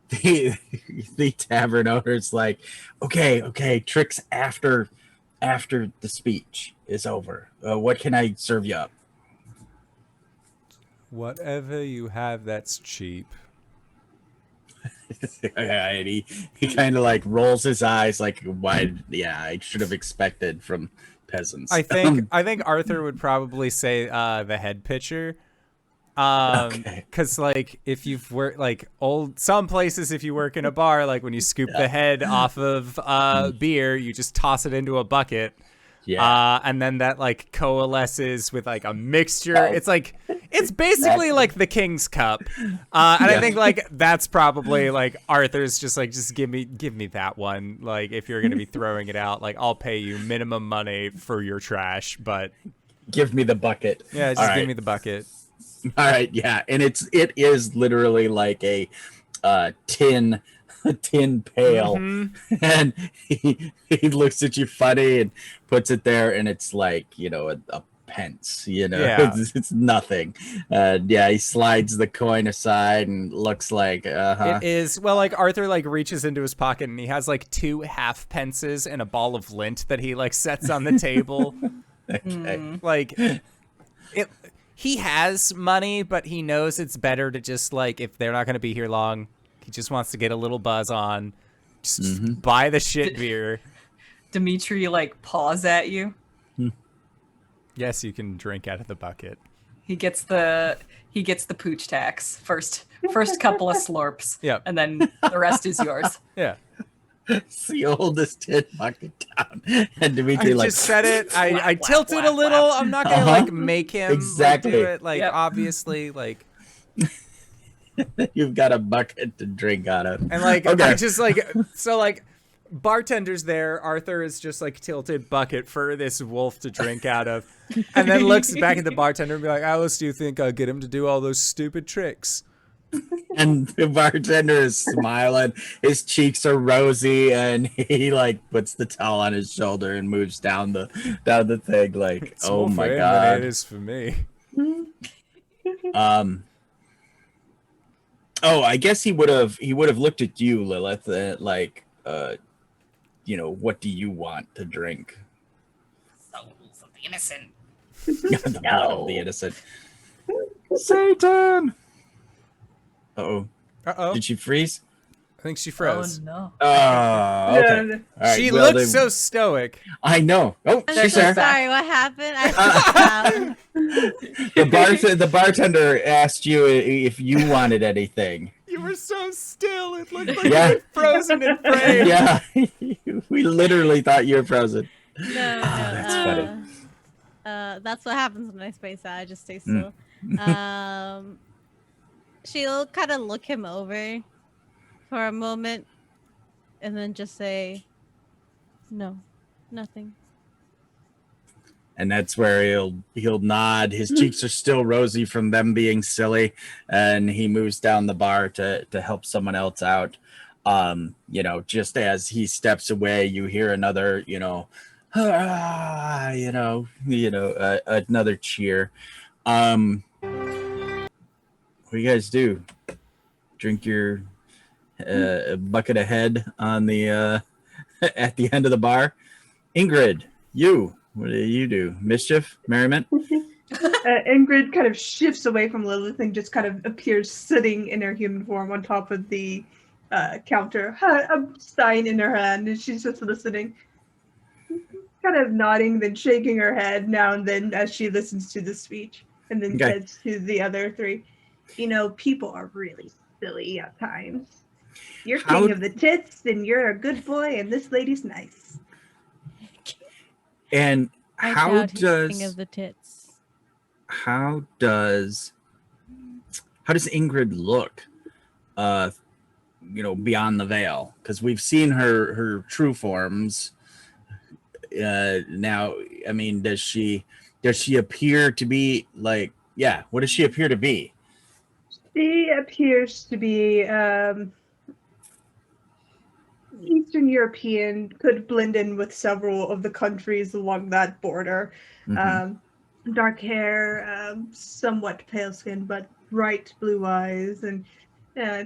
The tavern owner's like, okay, tricks after the speech is over. What can I serve you up? whatever you have that's cheap. And he kind of like rolls his eyes like, why? Yeah, I should have expected from peasants. I think Arthur would probably say the head pitcher. Because like if you've worked like some places, if you work in a bar, like when you scoop the head off of beer, you just toss it into a bucket. Yeah. And then that like coalesces with like a mixture. It's basically like the King's Cup. And I think like that's probably like Arthur's just give me that one. Like if you're gonna be throwing it out, like I'll pay you minimum money for your trash, but give me the bucket. Yeah, just give me the bucket. All right, yeah, and it is literally like a tin pail, and he looks at you funny and puts it there, and it's like a pence, Yeah. it's nothing. He slides the coin aside and looks like It is like Arthur like reaches into his pocket and he has like 2 half pences and a ball of lint that he like sets on the table. Okay. Like he has money, but he knows it's better to just like, if they're not going to be here long, he just wants to get a little buzz on, just buy the shit beer. Dimitri like paws at you. Yes, you can drink out of the bucket. He gets the pooch tax first couple of slurps. Yep. And then the rest is yours. Yeah. It's the oldest tin bucket down, and Dimitri I just said it. I tilted a little. I'm not gonna like make him exactly do it. Like obviously, like you've got a bucket to drink out of, and like I just like so like bartender's there. Arthur is just like tilted bucket for this wolf to drink out of, and then looks back at the bartender and be like, "How else do you think I'll get him to do all those stupid tricks?" And the bartender is smiling. His cheeks are rosy, and he like puts the towel on his shoulder and moves down the thing. Like, it's oh my for god, him than it is for me. Oh, I guess he would have looked at you, Lilith, like, what do you want to drink? Souls of the innocent. The blood of the innocent. Satan. Uh-oh. Did she freeze? I think she froze. Oh no. Oh, okay. No. All right, She well, looks so stoic. I know. Oh, I'm she's so there. sorry, what happened? I The bartender asked you if you wanted anything. You were so still. It looked like you were frozen in frame. Yeah, we literally thought you were frozen. No, that's funny. That's what happens when I space out. I just stay still. She'll kind of look him over for a moment and then just say, "No, nothing." And that's where he'll nod. His cheeks are still rosy from them being silly, and he moves down the bar to help someone else out. Just as he steps away, you hear another, another cheer. What do you guys do? Drink your bucket of head on the at the end of the bar? Ingrid, what do you do? Mischief? Merriment? Ingrid kind of shifts away from Lilith and just kind of appears sitting in her human form on top of the counter, a stein in her hand, and she's just listening, kind of nodding, then shaking her head now and then as she listens to the speech, and then says to the other 3, people are really silly at times. You're king of the tits, and you're a good boy, and this lady's nice. And how does king of the tits? How does Ingrid look? Beyond the veil, because we've seen her true forms. Now, I mean, does she appear to be like? Yeah, what does she appear to be? She appears to be Eastern European, could blend in with several of the countries along that border. Dark hair, somewhat pale skin, but bright blue eyes, and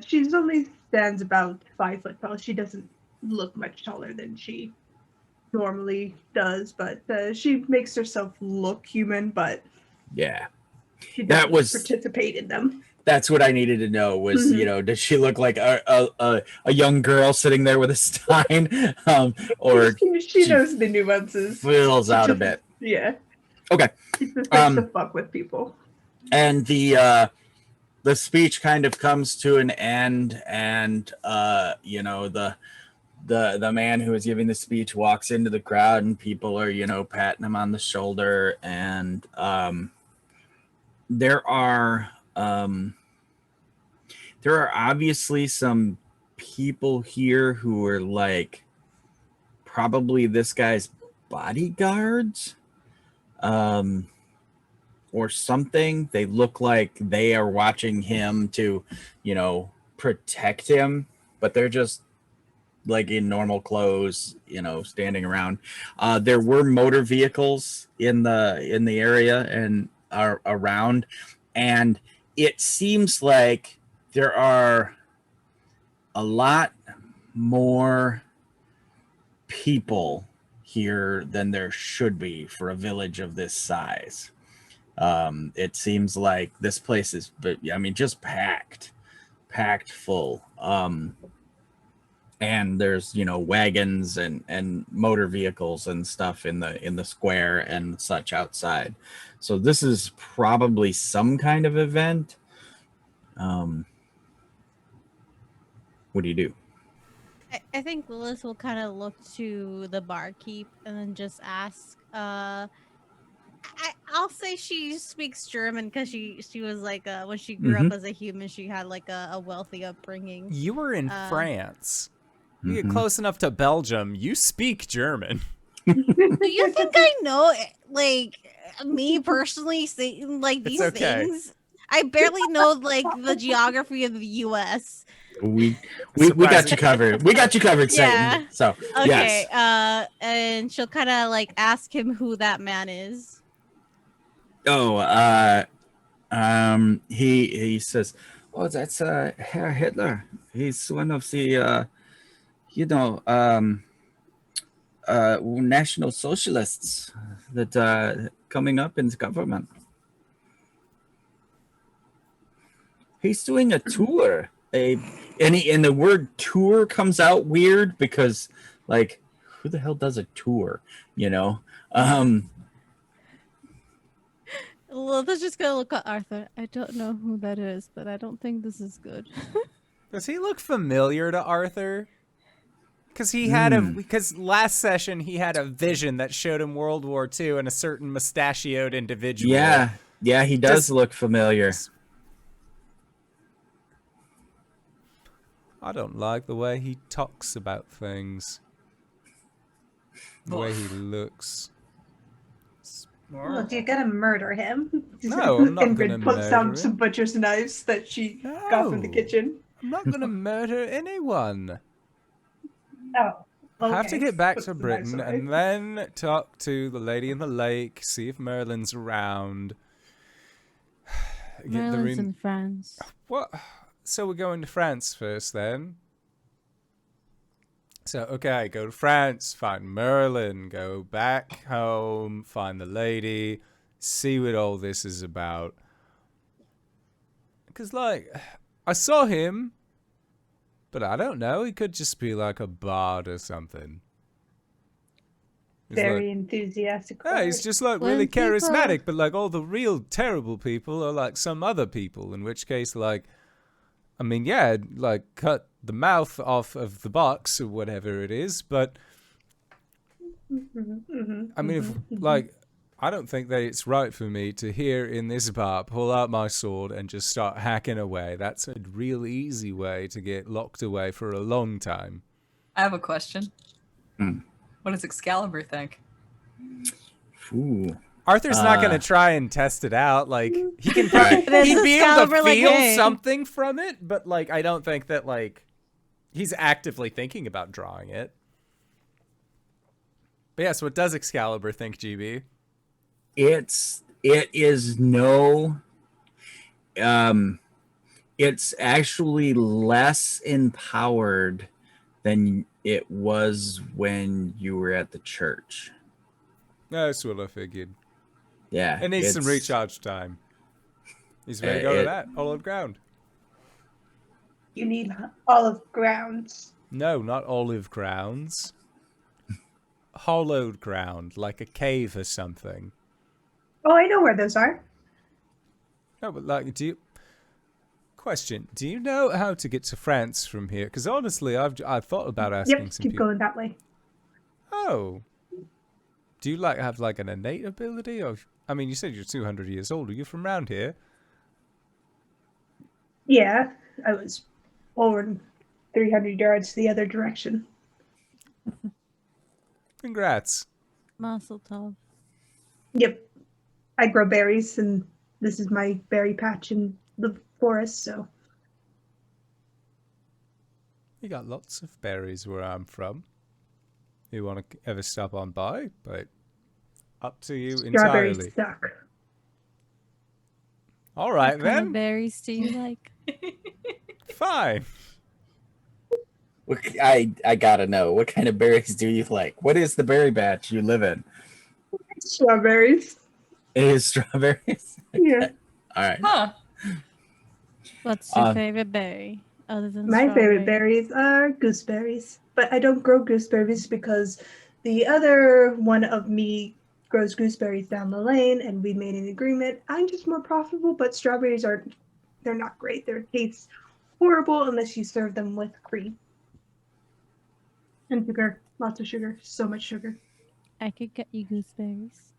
she's only stands about 5 foot tall. She doesn't look much taller than she normally does, but she makes herself look human, but she doesn't participate in them. That's what I needed to know was, does she look like a young girl sitting there with a stein? Or she knows the nuances. Fills out a bit. Yeah. Okay. She's just to fuck with people. And the speech kind of comes to an end, and the the man who is giving the speech walks into the crowd, and people are, patting him on the shoulder, and there are obviously some people here who are like probably this guy's bodyguards, or something. They look like they are watching him to, protect him, but they're just like in normal clothes, standing around. There were motor vehicles in the area and are around, and it seems like there are a lot more people here than there should be for a village of this size. It seems like this place is, just packed full. And there's, wagons and motor vehicles and stuff in the square and such outside. So this is probably some kind of event. What do you do? I think Lilith will kind of look to the barkeep and then just ask. I'll say she speaks German because she was like when she grew up as a human, she had like a wealthy upbringing. You were in France. You get close enough to Belgium, you speak German. Do you think I know, like, me personally saying like these things? I barely know like the geography of the U.S. We got you covered. We got you covered, Yeah. Satan. So Okay. yes. And she'll kind of like ask him who that man is. Oh, he says, "Oh, that's Herr Hitler. He's one of the National Socialists that coming up in the government. He's doing a tour. And the word tour comes out weird because, like, who the hell does a tour? Let's just go look at Arthur. I don't know who that is, but I don't think this is good. Does he look familiar to Arthur? Because because last session he had a vision that showed him World War II and a certain mustachioed individual. Yeah, he does look familiar. I don't like the way he talks about things. The way he looks. Look, you're gonna murder him. No, I'm not Ingrid gonna puts murder down him. some butcher's knives that she got from the No. kitchen. I'm not going to murder anyone. Oh, okay. I have to get back Puts to the knives Britain away. and then talk to the lady in the lake, see if Merlin's around. Merlin's in France. What? So we're going to France first then? So, okay, go to France, find Merlin, go back home, find the lady, see what all this is about. Because, like, I saw him, but I don't know. He could just be like a bard or something. He's Very like, enthusiastic. yeah, he's just like When really people- charismatic, but like all the real terrible people are like some other people, in which case, like, I mean, yeah, like cut the mouth off of the box or whatever it is, but I mean, if like, I don't think that it's right for me to here in this bar pull out my sword and just start hacking away. That's a real easy way to get locked away for a long time. I have a question. Hmm. What does Excalibur think? Ooh. Arthur's not going to try and test it out. Like, he can Right. he'd be able to Excalibur, like, feel hey. something from it, but like, I don't think that like he's actively thinking about drawing it. But yeah, so what does Excalibur think, GB? It's actually less empowered than it was when you were at the church. That's what I figured. Yeah. It needs some it's- recharge time. He's ready to go to that. Olive ground. You need olive grounds. No, not olive grounds. Hollowed ground, like a cave or something. Oh, I know where those are. No, but like, do you... Question: do you know how to get to France from here? Because honestly, I've thought about asking Yep, some keep people. going that way. Oh, do you have like an innate ability? Or I mean, you said you're 200 years old. Are you from around here? Yeah, I was born 300 yards the other direction. Congrats. Mazel tov. Yep, I grow berries, and this is my berry patch in the forest, so. You got lots of berries where I'm from. You want to ever stop on by? But up to you Strawberries entirely. suck. All right What kind of then. berries do you like? Fine. I gotta know, what kind of berries do you like? What is the berry batch you live in? Strawberries. It is strawberries. Yeah. All right. Huh. What's your favorite berry other than My favorite strawberry? berries are gooseberries, but I don't grow gooseberries because the other one of me grows gooseberries down the lane, and we made an agreement. I'm just more profitable, but strawberries they're not great. Their taste horrible unless you serve them with cream and sugar. Lots of sugar. So much sugar. I could get you gooseberries.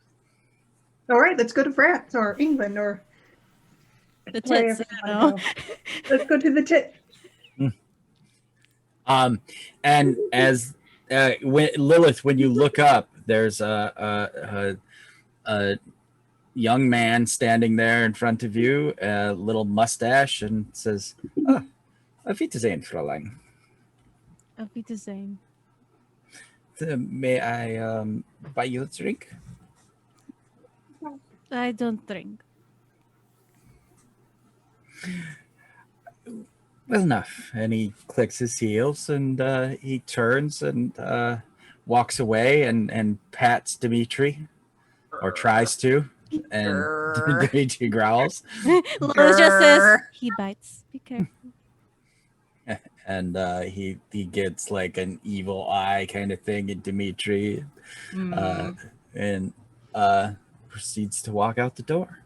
All right, let's go to France or England or The wherever tits, you I wanna know. go. Let's go to the tip. And as when Lilith, when you look up, there's a young man standing there in front of you, a little mustache, and says, "Ah, auf Wiedersehen, Fräulein. Auf Wiedersehen. May I buy you a drink?" I don't drink. Well enough. And he clicks his heels, and he turns and walks away and pats Dimitri, or tries to, and Grr. Dimitri growls, Lois just says, he bites. Be careful. and he gets like an evil eye kind of thing at Dimitri, and proceeds to walk out the door.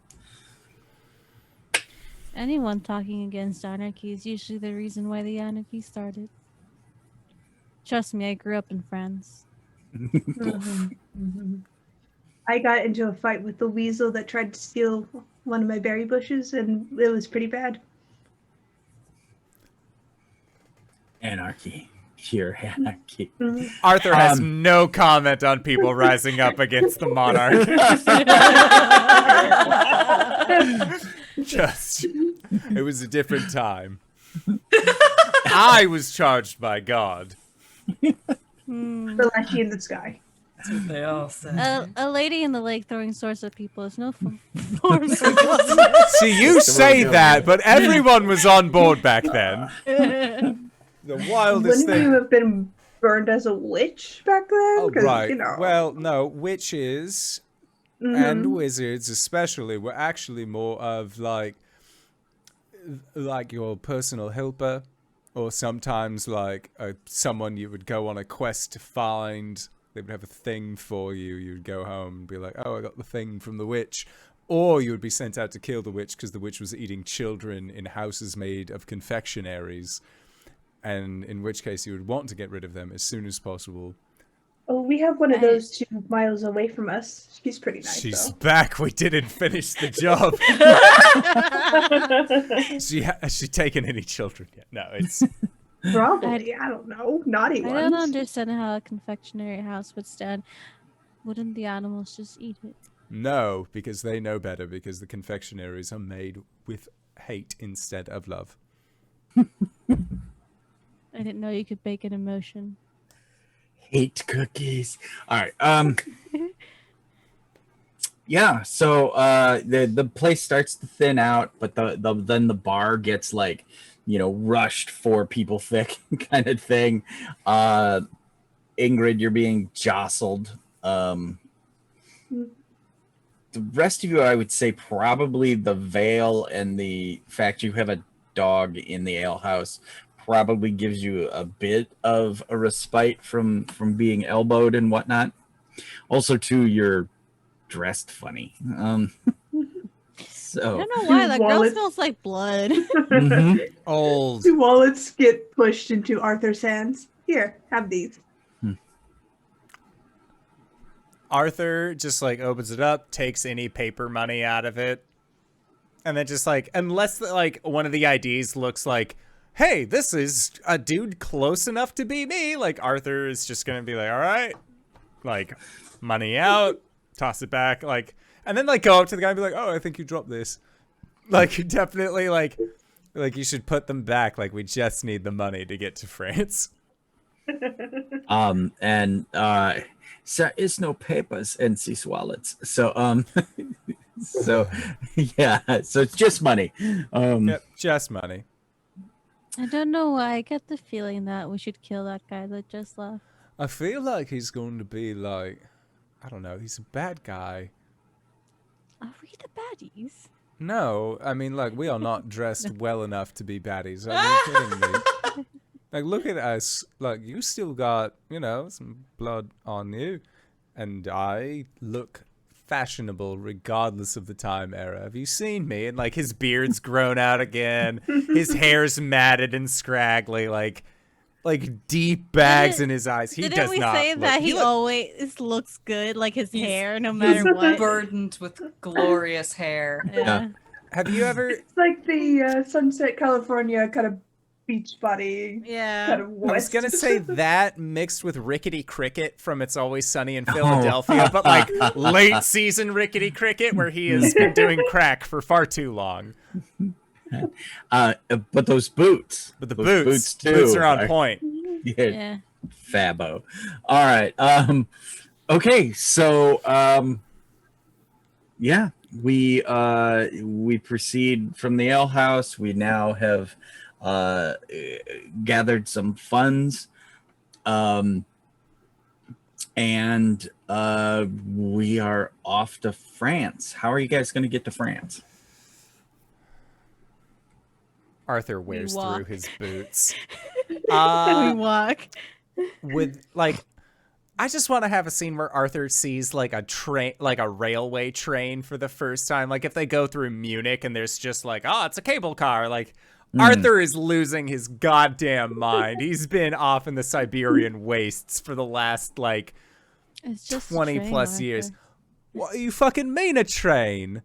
Anyone talking against anarchy is usually the reason why the anarchy started. Trust me, I grew up in France. I got into a fight with the weasel that tried to steal one of my berry bushes, and it was pretty bad. Anarchy. Pure anarchy. Arthur has no comment on people rising up against the monarch. Just, it was a different time. I was charged by God. The lashy in the sky. That's what they all said. A lady in the lake throwing swords at people is no form of God. See, you say that, but everyone was on board back then. The wildest Wouldn't you thing. have been burned as a witch back then? Oh, 'Cause, right. You know. Well, no, witches and wizards especially were actually more of like your personal helper, or sometimes like someone you would go on a quest to find. They would have a thing for you. You'd go home and be like, oh, I got the thing from the witch. Or you would be sent out to kill the witch because the witch was eating children in houses made of confectionaries. And in which case you would want to get rid of them as soon as possible. Oh, we have one of those 2 miles away from us. She's pretty nice, She's though. back. We didn't finish the job. Has she taken any children yet? No, it's... Probably. I don't know. Naughty I ones. don't understand how a confectionery house would stand. Wouldn't the animals just eat it? No, because they know better, because the confectionaries are made with hate instead of love. I didn't know you could bake an emotion. Hate cookies. All right. Yeah. So the place starts to thin out, but then the bar gets like, rushed 4 people thick kind of thing. Ingrid, you're being jostled. The rest of you, I would say, probably the veil and the fact you have a dog in the alehouse probably gives you a bit of a respite from being elbowed and whatnot. Also, too, you're dressed funny. So don't know why that girl Wallets. smells like blood. mhm. Old. 2 wallets get pushed into Arthur's hands. Here, have these. Arthur just like opens it up, takes any paper money out of it, and then just like, unless like one of the IDs looks like, hey, this is a dude close enough to be me, like Arthur is just gonna be like, all right, like money out, toss it back, like, and then like go up to the guy and be like, oh, I think you dropped this. Like definitely like you should put them back. Like we just need the money to get to France. And there is no papers in these wallets. So so yeah, so it's just money. Yep, just money. I don't know why. I get the feeling that we should kill that guy that just left. I feel like he's going to be like, I don't know, he's a bad guy. Are we the baddies? No, I mean, like, we are not dressed well enough to be baddies. Are you kidding me? Like, look at us. Like, you still got, you know, some blood on you. And I look fashionable regardless of the time era. Have you seen me? And, like, his beard's grown out again. His hair's matted and scraggly, like deep bags in his eyes. He Didn't does we not say look- that he look- always looks good, like his He's- hair, no He's matter what? burdened with glorious hair. Yeah. Have you ever... It's like the Sunset California kind of beach body Yeah. kind of I west. was gonna say that mixed with Rickety Cricket from It's Always Sunny in Philadelphia, but like late season Rickety Cricket where he has been doing crack for far too long. But those boots. But the those boots too are on point. Yeah, Yeah. fabo. All right. Okay. So yeah, we proceed from the ale house. We now have gathered some funds, and we are off to France. How are you guys going to get to France? Arthur wears walk. through his boots. We walk. With like, I just want to have a scene where Arthur sees like a train, like a railway train for the first time. Like if they go through Munich and there's just like, oh, it's a cable car. Like Arthur is losing his goddamn mind. He's been off in the Siberian wastes for the last like It's just a 20 train, plus Arthur. years. What you fucking mean a train?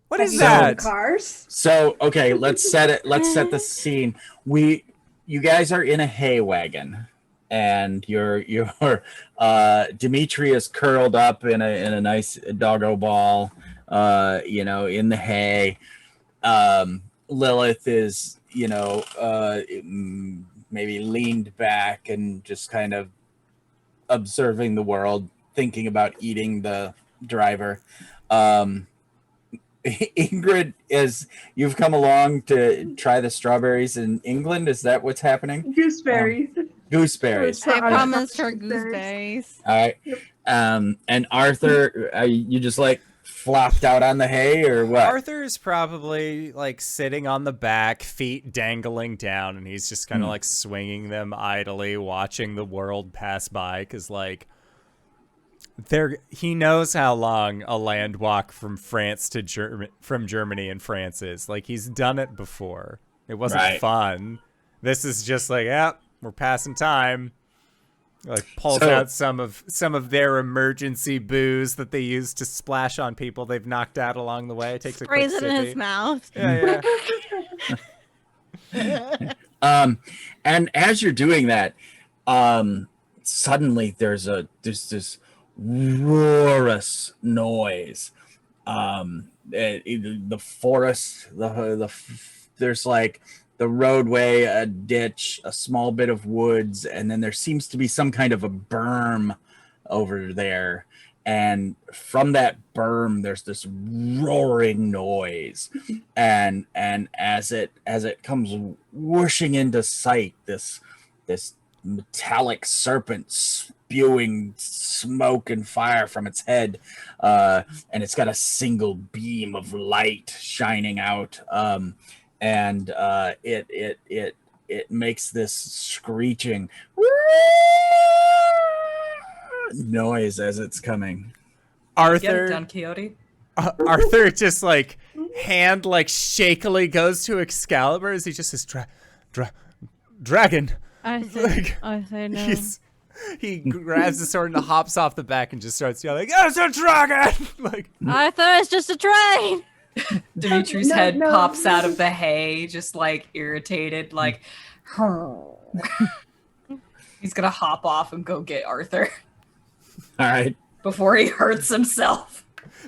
What Have is you seen that? Cars? So okay, let's set the scene. You guys are in a hay wagon, and you're Dimitri is curled up in a nice doggo ball, in the hay. Lilith is maybe leaned back and just kind of observing the world, thinking about eating the driver. Ingrid, you've come along to try the strawberries in England. Is that what's happening? Gooseberries. Gooseberries. I Sorry. promised her Gooseberries. gooseberries. All right. And Arthur, you just like flopped out on the hay or what? Arthur's probably like sitting on the back, feet dangling down, and he's just kind of like swinging them idly, watching the world pass by. Because like, he knows how long a land walk from France to from Germany and France is. Like he's done it before. It wasn't fun. This is just like, we're passing time. Like pulls out some of their emergency booze that they use to splash on people they've knocked out along the way. Takes a quick Sprays it in his sippy. mouth. Yeah. And as you're doing that, suddenly there's this roarous noise. The forest, there's like the roadway, a ditch, a small bit of woods, and then there seems to be some kind of a berm over there. And from that berm, there's this roaring noise, and as it comes whooshing into sight, this metallic serpent spewing smoke and fire from its head, and it's got a single beam of light shining out, and it makes this screeching noise as it's coming. Get it, Arthur Don Quixote. Arthur just like hand like shakily goes to Excalibur as he just says, dragon. Arthur, no. He grabs the sword and hops off the back and just starts yelling, "It's a dragon!" Like, Arthur, it's just a train! Dimitri's head pops out of the hay, just like irritated, like he's gonna hop off and go get Arthur All right. before he hurts himself.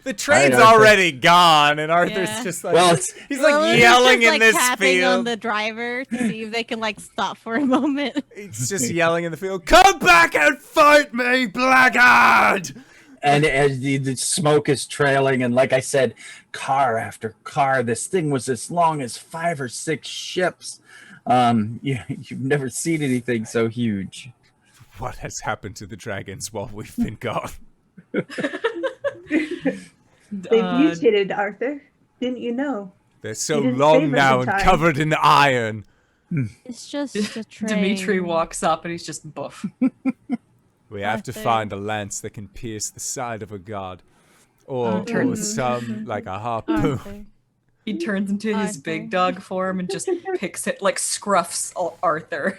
the train's Arthur. already gone, and Arthur's Yeah. just like, Well, he's like Lilith is yelling just, in this tapping on field. the driver to see if they can like stop for a moment. He's just yelling in the field, "Come back and fight me, blackguard!" and as the smoke is trailing, and like I said, car after car, this thing was as long as 5 or 6 ships. You've never seen anything so huge. What has happened to the dragons while we've been gone? They mutated, Arthur. Didn't you know? They're so You didn't long save us now in and time. covered in iron. It's just a train. Dimitri walks up and he's just buff. We have to Arthur. find a lance that can pierce the side of a god. Or Arthur. some, like a harpoon. Arthur. He turns into his Arthur. big dog form and just picks it, like scruffs Arthur,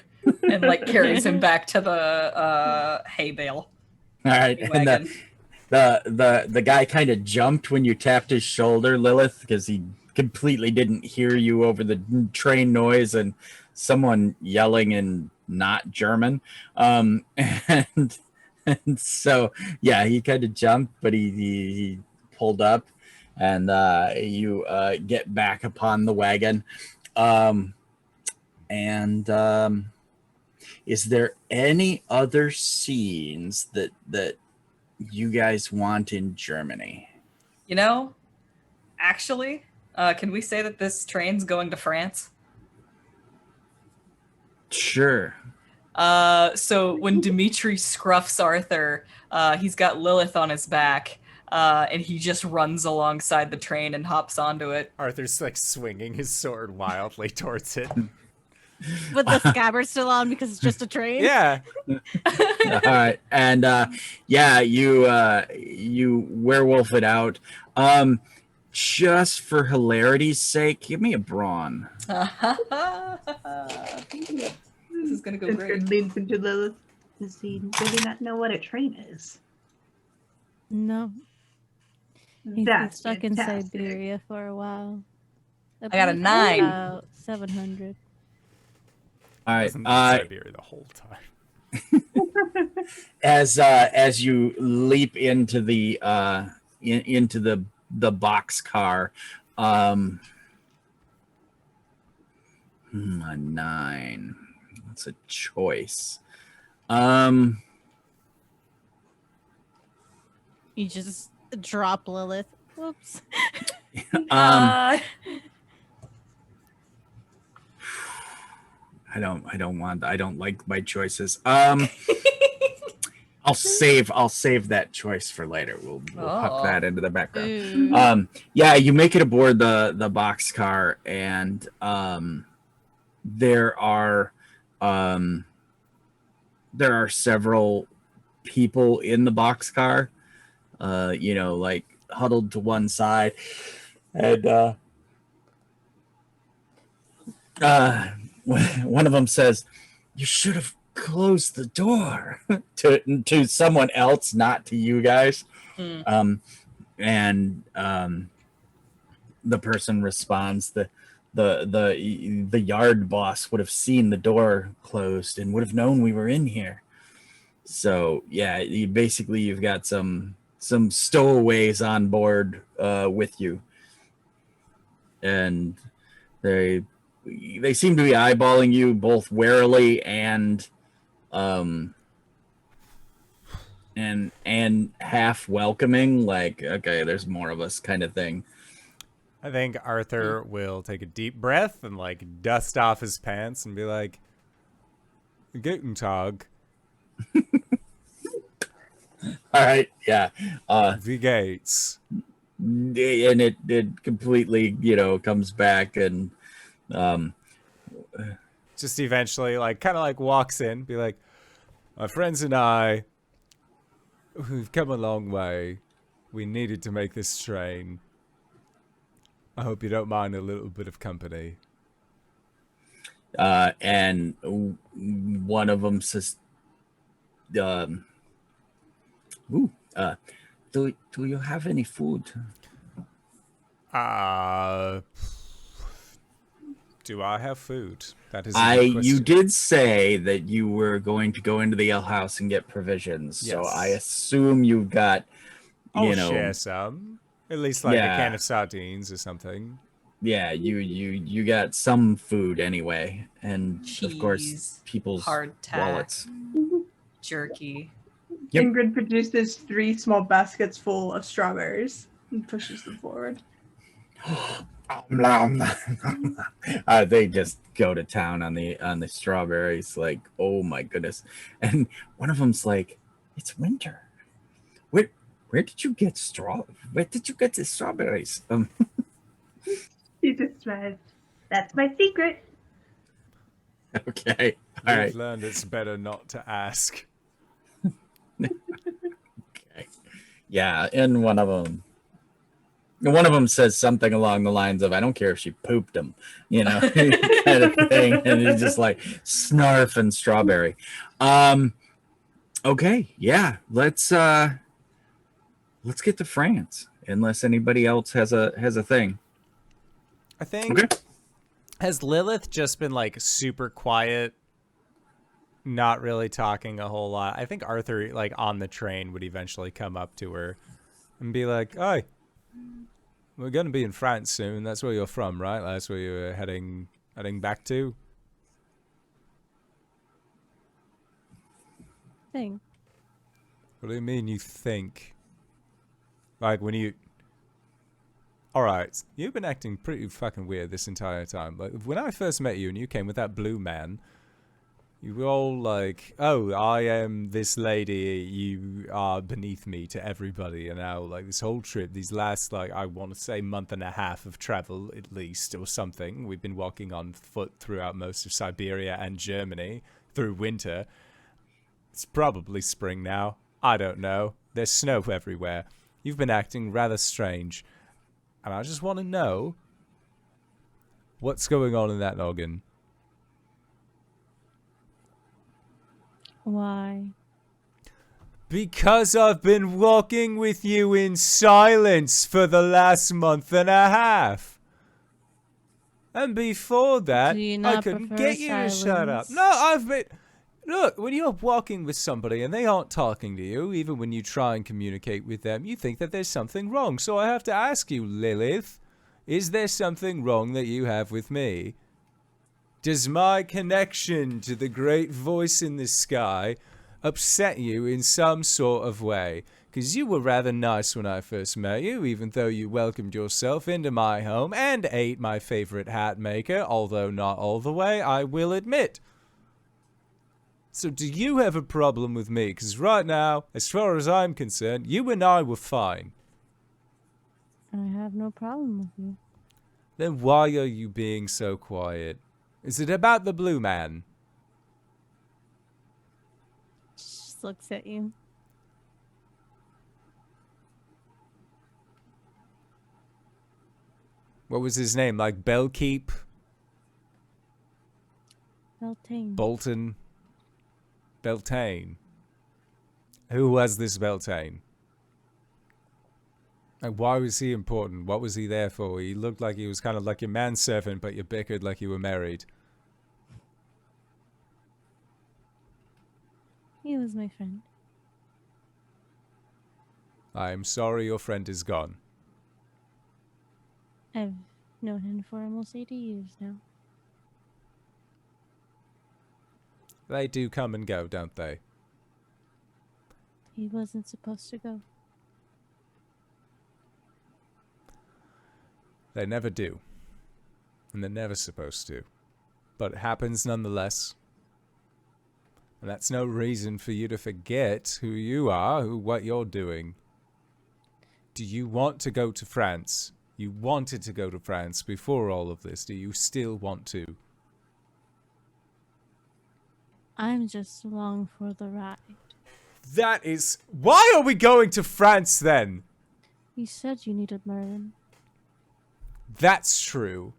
and like carries him back to the hay bale. All right, hay and wagon. the guy kind of jumped when you tapped his shoulder, Lilith, because he completely didn't hear you over the train noise and someone yelling in not German. And so yeah, he kind of jumped, but he pulled up, and you get back upon the wagon. Is there any other scenes that you guys want in Germany? You know, actually, can we say that this train's going to France? Sure. So when Dimitri scruffs Arthur, he's got Lilith on his back, and he just runs alongside the train and hops onto it. Arthur's like swinging his sword wildly towards it. With the scabbard still on because it's just a train. Yeah. All right, and yeah, you werewolf it out. Just for hilarity's sake, give me a brawn. This is gonna go Sister great. leans into Lilith. Does he really not know what a train is? No. He's been That's stuck in fantastic. Siberia for a while. I got a believe 9. About 700. All right, Wasn't in Siberia the whole time. as you leap into the into the box car, a 9. That's a choice. You just drop Lilith. Whoops. I don't like my choices. I'll save that choice for later. We'll huck that into the background. Ooh. Yeah, you make it aboard the boxcar, and there are several people in the boxcar, like huddled to one side, and one of them says, "You should have closed the door," to someone else, not to you guys. And the person responds, the yard boss would have seen the door closed and would have known we were in here. So yeah, you've got some stowaways on board with you, and they seem to be eyeballing you both warily and half welcoming, like, okay, there's more of us kind of thing. I think Arthur will take a deep breath and like dust off his pants and be like, "Guten Tag, All right, yeah. wie geht's?" And it completely, comes back, and Just eventually, like, kind of like walks in, be like, "My friends and I, we've come a long way. We needed to make this train. I hope you don't mind a little bit of company. And one of them says, "Ooh, do you have any food?" Do I have food? That is a good question. You did say that you were going to go into the ale house and get provisions, so Yes. I assume you've got, I'll share some. At least like a can of sardines or something. Yeah, you got some food anyway, and of course Cheese, people's hardtack, wallets. jerky. Yep. Ingrid produces 3 small baskets full of strawberries and pushes them forward. They just go to town on the strawberries, like, oh my goodness. And one of them's like, "It's winter. Where did you get the strawberries?" He just smiles. That's my secret. Okay. All We've right. learned it's better not to ask. Okay. Yeah, and one of them says something along the lines of, "I don't care if she pooped him," kind of thing, and he's just like snarfing strawberry. Okay, yeah, let's get to France, unless anybody else has a thing. I think. Okay. Has Lilith just been like super quiet, not really talking a whole lot? I think Arthur, like on the train, would eventually come up to her and be like, "Hey, we're gonna be in France soon. That's where you're from, right? That's where you're heading back to." Thing. What do you mean you think? Like when you... Alright, you've been acting pretty fucking weird this entire time. Like when I first met you and you came with that blue man, you were all like, "Oh, I am this lady, you are beneath me to everybody." And now, like, this whole trip, these last, like, I want to say month and a half of travel, at least, or something. We've been walking on foot throughout most of Siberia and Germany through winter. It's probably spring now. I don't know. There's snow everywhere. You've been acting rather strange. And I just want to know what's going on in that noggin. Why? Because I've been walking with you in silence for the last month and a half. And before that, Do you I not couldn't prefer get you to shut up. silence? No, I've been... Look, when you're walking with somebody and they aren't talking to you, even when you try and communicate with them, you think that there's something wrong. So I have to ask you, Lilith, is there something wrong that you have with me? Does my connection to the great voice in the sky upset you in some sort of way? Because you were rather nice when I first met you, even though you welcomed yourself into my home and ate my favorite hat maker, although not all the way, I will admit. So do you have a problem with me? Because right now, as far as I'm concerned, you and I were fine. I have no problem with you. Then why are you being so quiet? Is it about the blue man? She just looks at you. What was his name? Like Bellkeep? Beltane. Bolton? Beltane? Who was this Beltane? Like, why was he important? What was he there for? He looked like he was kind of like your manservant, but you bickered like you were married. He was my friend. I am sorry your friend is gone. I've known him for almost 80 years now. They do come and go, don't they? He wasn't supposed to go. They never do. And they're never supposed to. But it happens nonetheless. And that's no reason for you to forget who you are, what you're doing. Do you want to go to France? You wanted to go to France before all of this. Do you still want to? I'm just along for the ride. That is... Why are we going to France then? You said you needed Merlin. That's true.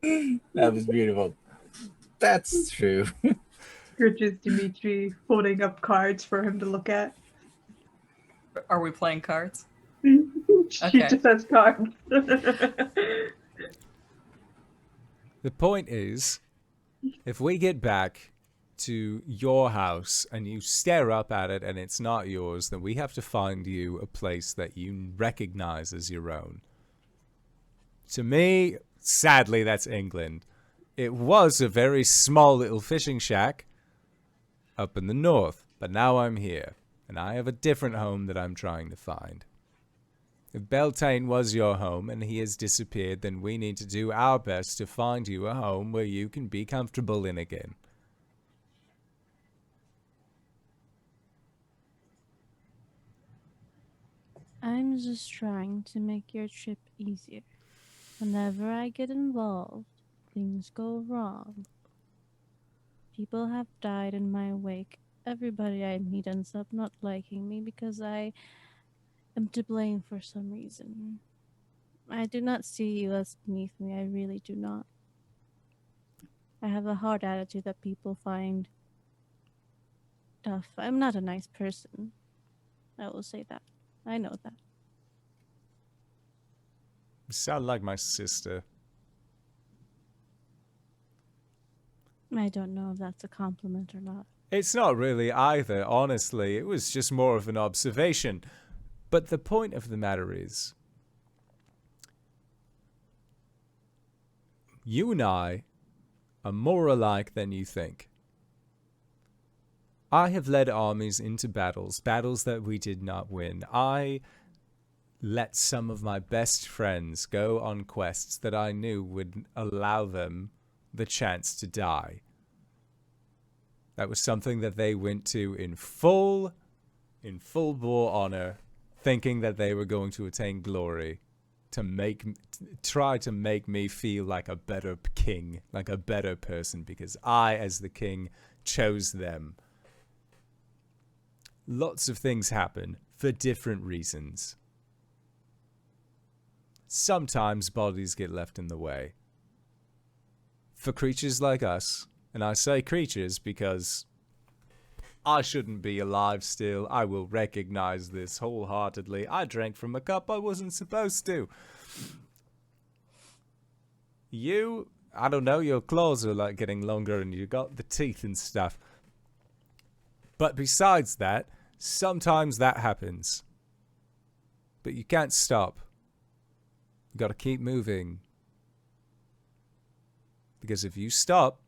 That was beautiful. That's true. Scritches Dimitri holding up cards for him to look at. Are we playing cards? She Okay. just has cards. The point is, if we get back to your house and you stare up at it and it's not yours, then we have to find you a place that you recognize as your own. To me, sadly, that's England. It was a very small little fishing shack up in the north, but now I'm here, and I have a different home that I'm trying to find. If Beltane was your home and he has disappeared, then we need to do our best to find you a home where you can be comfortable in again. I'm just trying to make your trip easier. Whenever I get involved, things go wrong. People have died in my wake. Everybody I meet ends up not liking me because I am to blame for some reason. I do not see you as beneath me, I really do not. I have a hard attitude that people find tough. I'm not a nice person. I will say that. I know that. You sound like my sister. I don't know if that's a compliment or not. It's not really either, honestly. It was just more of an observation. But the point of the matter is, you and I are more alike than you think. I have led armies into battles that we did not win. I let some of my best friends go on quests that I knew would allow them the chance to die. That was something that they went to in full bore honor, thinking that they were going to attain glory, to try to make me feel like a better king, like a better person, because I, as the king, chose them. Lots of things happen for different reasons. Sometimes bodies get left in the way. For creatures like us, and I say creatures because I shouldn't be alive still. I will recognize this wholeheartedly. I drank from a cup I wasn't supposed to. You, I don't know, your claws are like getting longer and you got the teeth and stuff. But besides that, sometimes that happens. But you can't stop. You gotta keep moving. Because if you stop,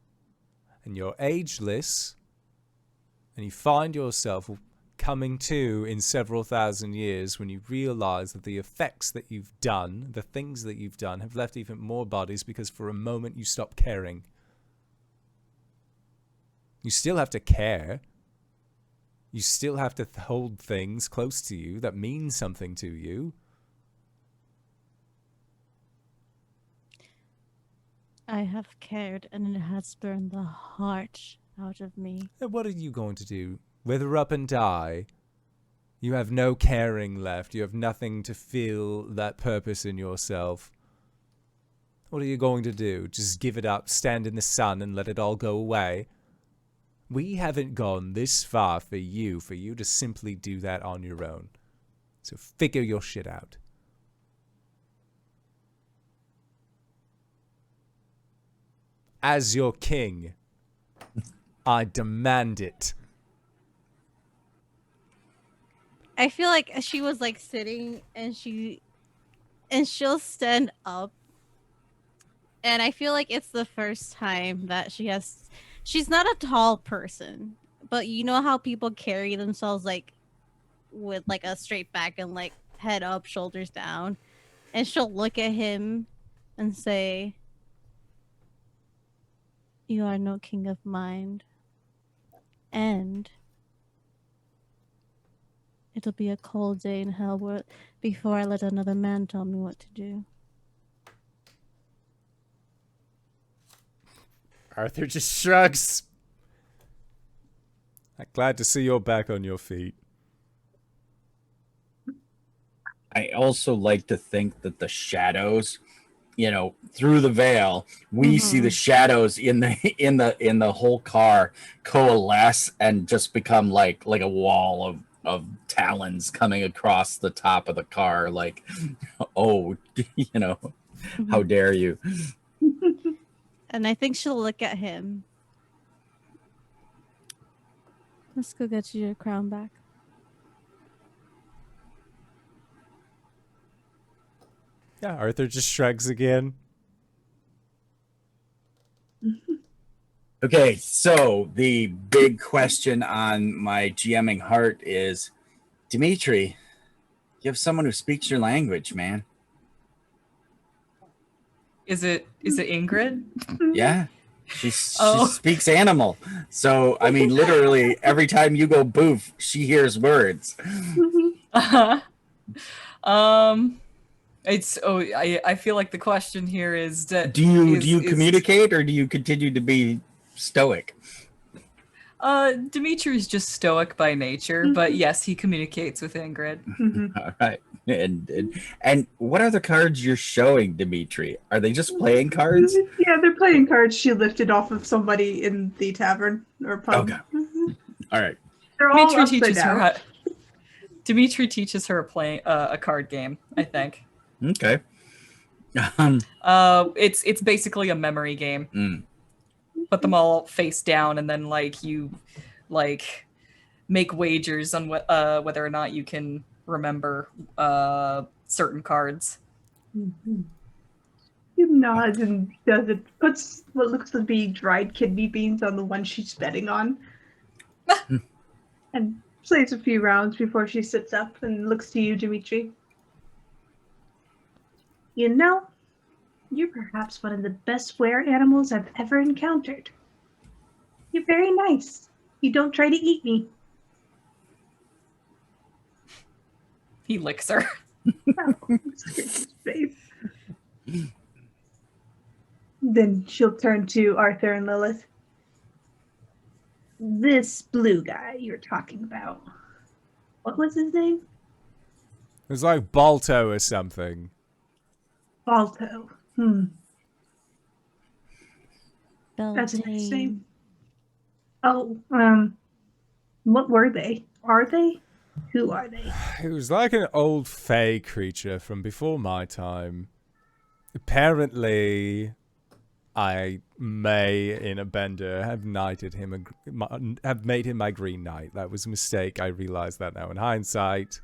and you're ageless, and you find yourself coming to in several thousand years when you realize that the effects that you've done, the things that you've done, have left even more bodies because for a moment you stop caring. You still have to care. You still have to hold things close to you that mean something to you. I have cared, and it has burned the heart out of me. And what are you going to do? Wither up and die? You have no caring left. You have nothing to feel that purpose in yourself. What are you going to do? Just give it up, stand in the sun, and let it all go away? We haven't gone this far for you to simply do that on your own. So figure your shit out. As your king, I demand it. I feel like she was like sitting and she'll stand up. And I feel like it's the first time that she's not a tall person, but you know how people carry themselves like with like a straight back and like head up, shoulders down. And she'll look at him and say, "You are no king of mind. And it'll be a cold day in hell before I let another man tell me what to do." Arthur just shrugs. I'm glad to see you're back on your feet. I also like to think that the shadows, through the veil, we see the shadows in the whole car coalesce and just become like a wall of talons coming across the top of the car. Like, oh, how dare you? And I think she'll look at him. Let's go get you your crown back. Yeah, Arthur just shrugs again. Okay, so the big question on my GMing heart is, Dimitri, you have someone who speaks your language, man. Is it Ingrid? Yeah. She speaks animal. So, I mean, literally, every time you go boof, she hears words. I feel like the question here is that do you communicate, or do you continue to be stoic? Dimitri's just stoic by nature, but yes, he communicates with Ingrid. All right. And what are the cards you're showing, Dimitri? Are they just playing cards? Yeah, they're playing cards she lifted off of somebody in the tavern or pub. Okay. All right. They're all upside down. Dimitri teaches her a card game, I think. Okay. It's basically a memory game. Put them all face down, and then you make wagers on whether or not you can remember certain cards. He nods and puts what looks to be dried kidney beans on the one she's betting on, and plays a few rounds before she sits up and looks to you, Dimitri. You're perhaps one of the best were animals I've ever encountered. You're very nice. You don't try to eat me. He licks her. Then she'll turn to Arthur and Lilith. This blue guy you're talking about. What was his name? It was like Balto or something. Balto. That's interesting. Oh, what were they? Are they? Who are they? It was like an old fey creature from before my time. Apparently, I may, in a bender, have knighted him, have made him my Green Knight. That was a mistake. I realize that now in hindsight.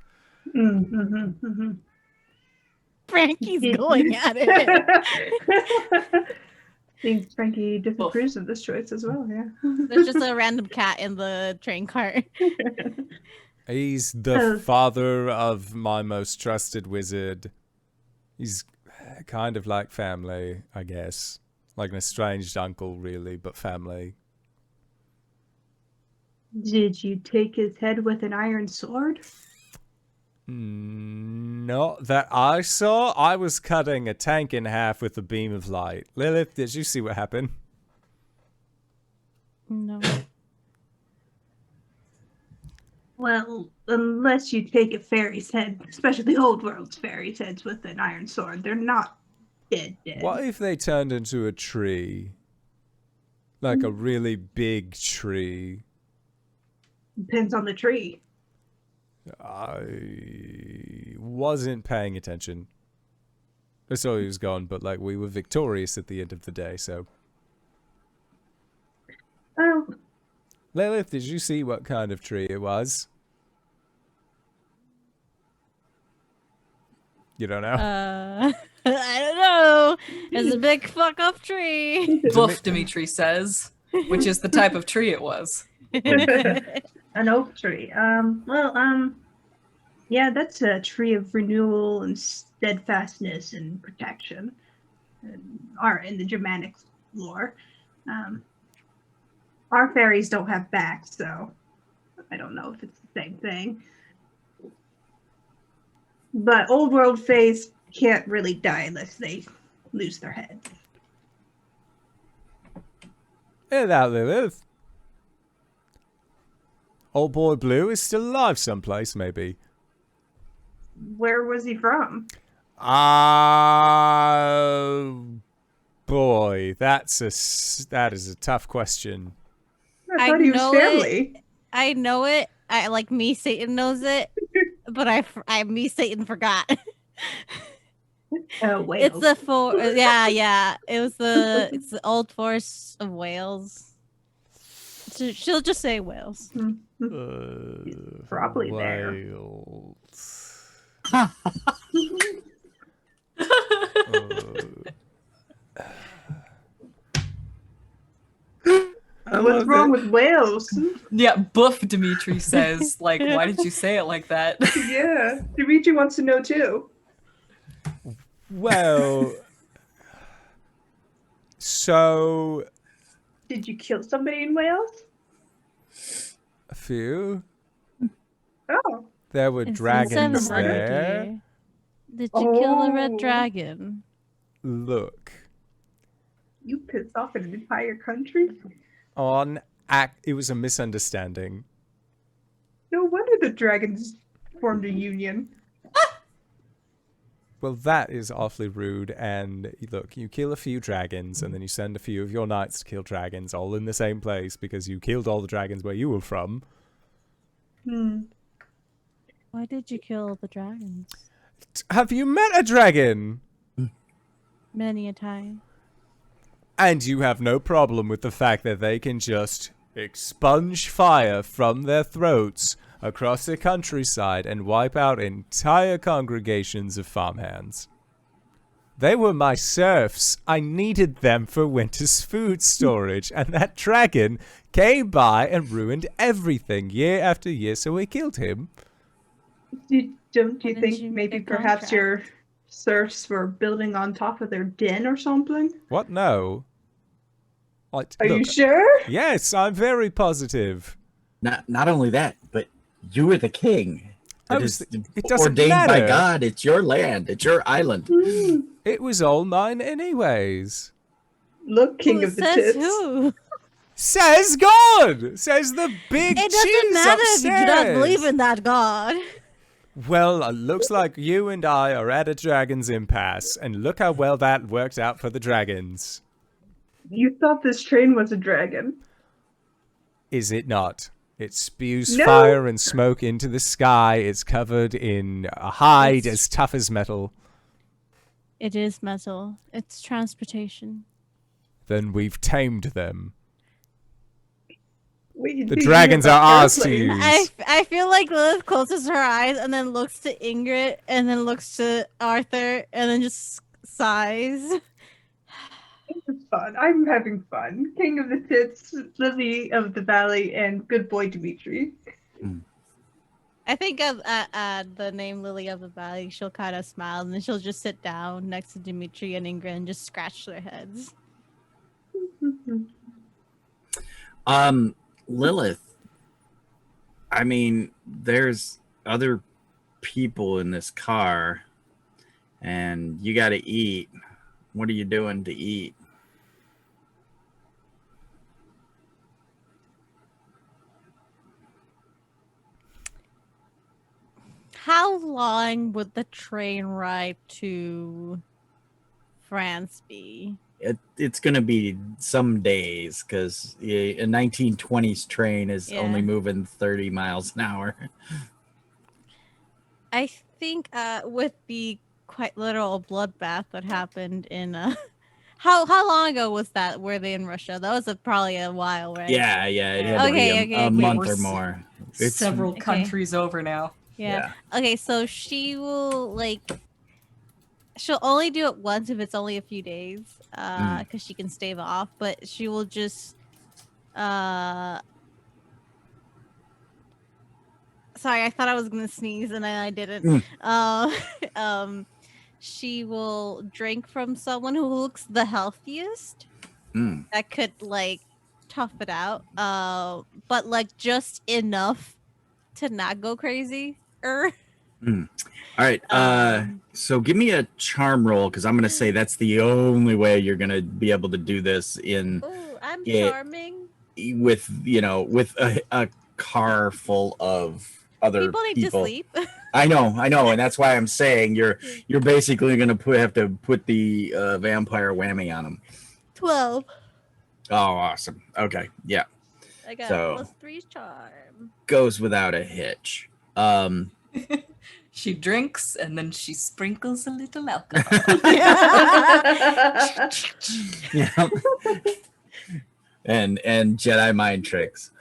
Frankie's going at it. I think Frankie disapproves of this choice as well, yeah. There's just a random cat in the train cart. He's the father of my most trusted wizard. He's kind of like family, I guess. Like an estranged uncle, really, but family. Did you take his head with an iron sword? Not that I saw. I was cutting a tank in half with a beam of light. Lilith, did you see what happened? No. Well, unless you take a fairy's head, especially old world's fairies' heads with an iron sword, they're not dead. What if they turned into a tree? Like a really big tree? Depends on the tree. I wasn't paying attention. I saw he was gone, but we were victorious at the end of the day, so. Oh. Lilith, did you see what kind of tree it was? You don't know? I don't know. It's a big fuck up tree. Bluff, Dimitri says, which is the type of tree it was. An oak tree. Yeah, that's a tree of renewal and steadfastness and protection. In the Germanic lore. Our fairies don't have backs, so I don't know if it's the same thing. But old world fays can't really die unless they lose their head. Hey there, Lilith. Old boy Blue is still alive someplace, maybe. Where was he from? Boy, that is a tough question. I thought he was know family. I know it. I like me, Satan knows it, but me, Satan forgot. Wales. It's the yeah. It's the old force of Wales. So she'll just say Wales. Probably there. Wales. What's wrong with Wales? Yeah, Boof Dimitri says, like, why did you say it like that? Yeah, Dimitri wants to know too. Well, so Did you kill somebody in Wales? a few. Oh, There were It's dragons 700 there. year. Did you kill the red Oh. dragon? Look, you pissed off an entire country? it was a misunderstanding. No wonder the dragons formed a union. Well, that is awfully rude. And look, you kill a few dragons, and then you send a few of your knights to kill dragons, all in the same place because you killed all the dragons where you were from. Why did you kill the dragons? Have you met a dragon? Many a time. And you have no problem with the fact that they can just expunge fire from their throats across the countryside and wipe out entire congregations of farmhands. They were my serfs. I needed them for winter's food storage, and that dragon came by and ruined everything year after year, so we killed him. Don't you Why didn't think you maybe make a perhaps contract? your serfs were building on top of their den or something? What? No. Are you sure? Yes, I'm very positive. Not only that, but you were the king. It is it doesn't ordained matter. by God. It's your land. It's your island. It was all mine anyways. Look, King Who of the says Tits. who? Says God! Says the big It doesn't cheese matter if you do not upstairs. believe in that god. Well, it looks like you and I are at a dragon's impasse, and look how well that worked out for the dragons. You thought this train was a dragon. Is it not? It spews No. fire and smoke into the sky. It's covered in a hide as tough as metal. It is metal. It's transportation. Then we've tamed them. Wait, The do you dragons mean are about ours to airplanes? use. I feel like Lilith closes her eyes and then looks to Ingrid and then looks to Arthur and then just sighs. It's fun. I'm having fun. King of the Tits, Lily of the Valley, and good boy Dimitri. I think of the name Lily of the Valley, she'll kind of smile and then she'll just sit down next to Dimitri and Ingrid and just scratch their heads. Lilith, I mean, there's other people in this car, and you got to eat. What are you doing to eat? How long would the train ride to France be? It's going to be some days because a 1920s train is only Yeah. moving 30 miles an hour. I think with the quite literal bloodbath that happened in how long ago was that? Were they in Russia? That was probably a while, right? Yeah, it had to Okay, be okay, a okay. month We're or more. It's Several Okay. countries over now. Yeah. Okay, so she will she'll only do it once if it's only a few days, because she can stave off. But she will just, sorry, I thought I was gonna sneeze and then I didn't. She will drink from someone who looks the healthiest. That could tough it out, but just enough to not go crazy. All right. So give me a charm roll because I'm gonna say that's the only way you're gonna be able to do this in Oh, I'm Yeah. charming. with a car full of other People need to sleep. I know, and that's why I'm saying you're basically gonna have to put the vampire whammy on him. 12. Oh, awesome. Okay, yeah. I got So +3 charm. goes without a hitch. She drinks and then she sprinkles a little alcohol. Yeah. and Jedi mind tricks.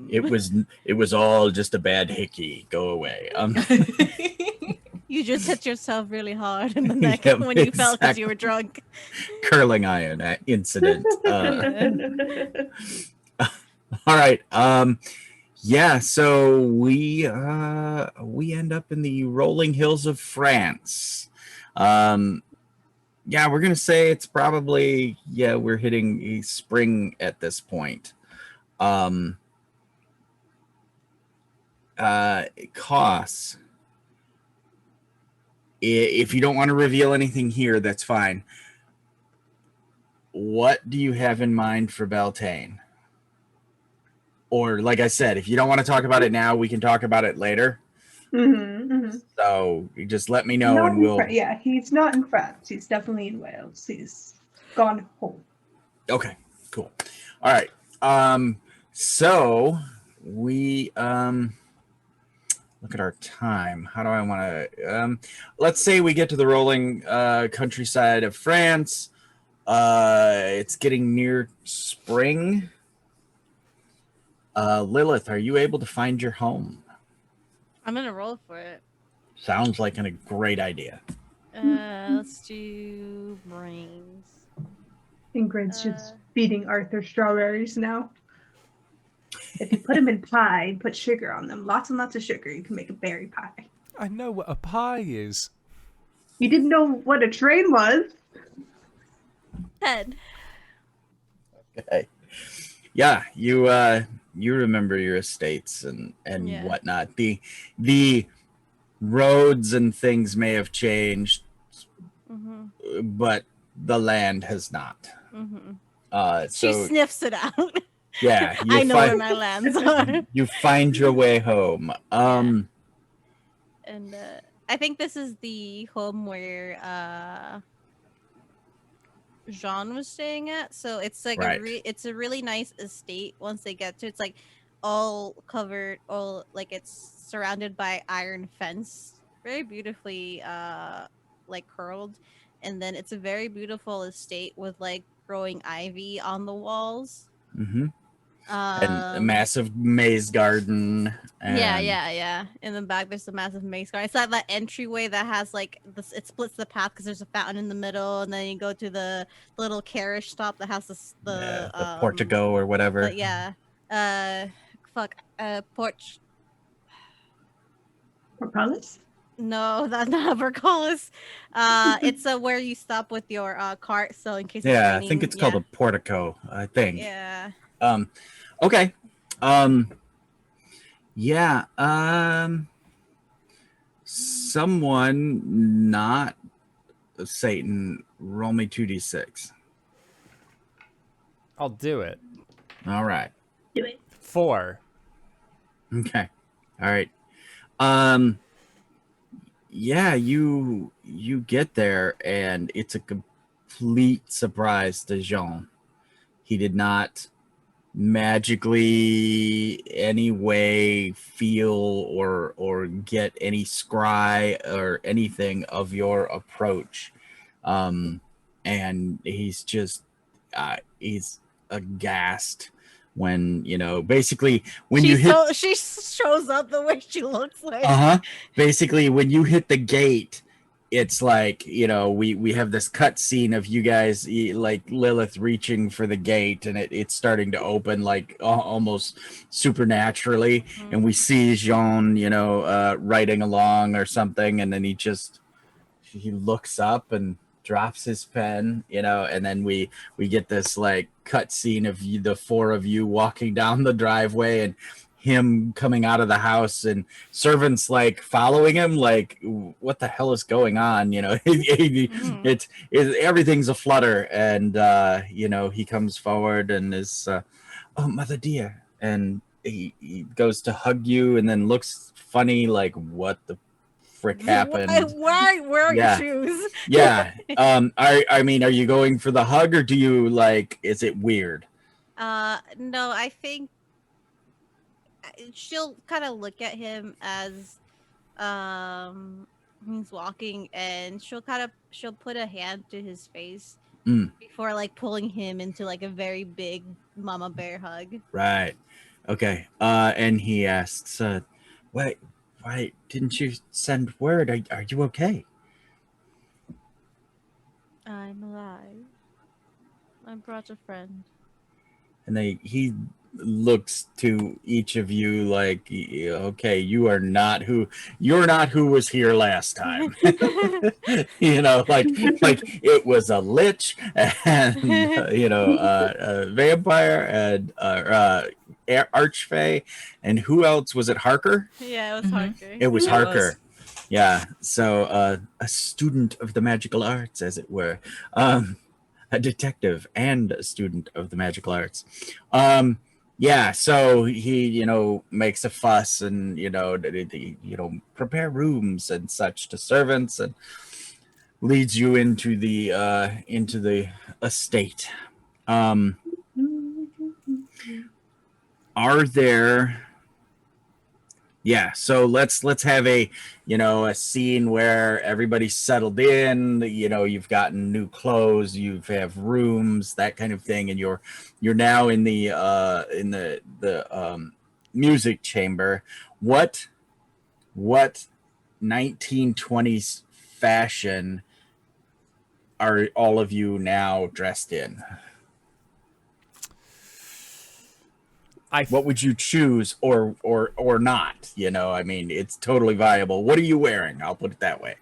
It was all just a bad hickey. Go away. You just hit yourself really hard in the neck Yep, when you fell because you exactly. were drunk. Curling iron incident. All right. Yeah, so we end up in the rolling hills of France. Yeah, we're gonna say it's probably, we're hitting a spring at this point. Costs. If you don't want to reveal anything here, that's fine. What do you have in mind for Beltane? Or, like I said, if you don't want to talk about it now, we can talk about it later. So you just let me know, and we'll. Yeah, he's not in France. He's definitely in Wales. He's gone home. Okay, cool. All right. So we look at our time. How do I want to? Let's say we get to the rolling countryside of France. It's getting near spring. Lilith, are you able to find your home? I'm gonna roll for it. Sounds like a great idea. Let's do brains. Ingrid's just feeding Arthur strawberries now. If you put them in pie and put sugar on them, lots and lots of sugar, you can make a berry pie. I know what a pie is. You didn't know what a train was? 10. Okay. Yeah, you remember your estates and Yeah. whatnot. The roads and things may have changed, but the land has not. She So sniffs it out. yeah, I know where my lands are. you find your way home. And I think this is the home where Jean was staying at. So it's like Right. it's a really nice estate. Once they get to, it's like all covered, all like it's surrounded by iron fence, very beautifully like curled, and then it's a very beautiful estate with like growing ivy on the walls. Mm-hmm. And a massive maze garden. And Yeah. In the back, there's a massive maze garden. It's like that entryway that has like this. It splits the path because there's a fountain in the middle, and then you go to the little carriage stop that has the Portico or whatever. Porch. Portcullis? No, that's not Portcullis. It's where you stop with your cart. So in case. Yeah, it's I raining, think it's called a portico. I think. Yeah. Okay. Yeah. Someone not Satan, roll me 2d6. I'll do it. All right. Do it. 4. Okay. All right. Yeah, you get there and it's a complete surprise to Jean. He did not magically any way feel or get any scry or anything of your approach. And he's just he's aghast when basically when she shows up the way she looks like. Basically when you hit the gate, it's like we have this cut scene of you guys like Lilith reaching for the gate and it's starting to open like almost supernaturally, and we see Jean riding along or something, and then he looks up and drops his pen, and then we get this like cut scene of the four of you walking down the driveway and him coming out of the house and servants like following him like what the hell is going on. It's everything's a flutter, and he comes forward and is oh mother dear, and he goes to hug you and then looks funny, like what the frick happened? Why? Where are Yeah. your shoes? Yeah. I mean, are you going for the hug or do you like? Is it weird? No, I think she'll kind of look at him as he's walking, and she'll put a hand to his face before like pulling him into like a very big mama bear hug. Right. Okay. And he asks, why didn't you send word? Are you okay? I'm alive. I brought a friend. And he looks to each of you like, okay, you're not who was here last time. Like it was a lich and a vampire and archfey, and who else was it? Harker? Yeah, it was Harker. It was It Harker. was. Yeah. So a student of the magical arts, as it were. A detective and a student of the magical arts. Yeah, so he, makes a fuss and, prepare rooms and such to servants and leads you into the estate. Are there... Yeah, so let's have a scene where everybody's settled in, you've gotten new clothes, you have rooms, that kind of thing, and you're now in the music chamber. What 1920s fashion are all of you now dressed in? What would you choose or not? I mean, it's totally viable. What are you wearing? I'll put it that way.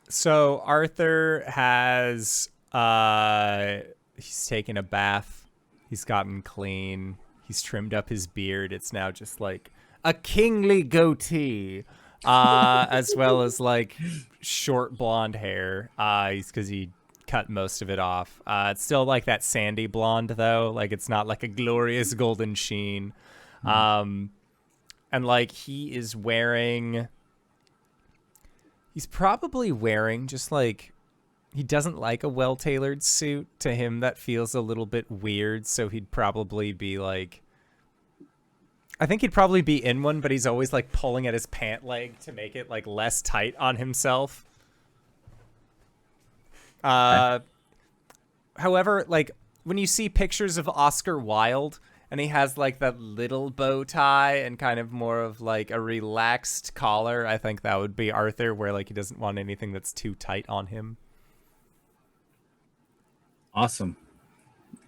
So Arthur has he's taken a bath. He's gotten clean. He's trimmed up his beard. It's now just like a kingly goatee, as well as like short blonde hair. Because he cut most of it off. It's still like that sandy blonde though. Like it's not like a glorious golden sheen. And like he's probably wearing just like, he doesn't like a well-tailored suit. To him that feels a little bit weird, so he'd probably be like, I think he'd probably be in one, but he's always like pulling at his pant leg to make it like less tight on himself. However, like when you see pictures of Oscar Wilde and he has like that little bow tie and kind of more of like a relaxed collar, I think that would be Arthur, where like he doesn't want anything that's too tight on him. Awesome.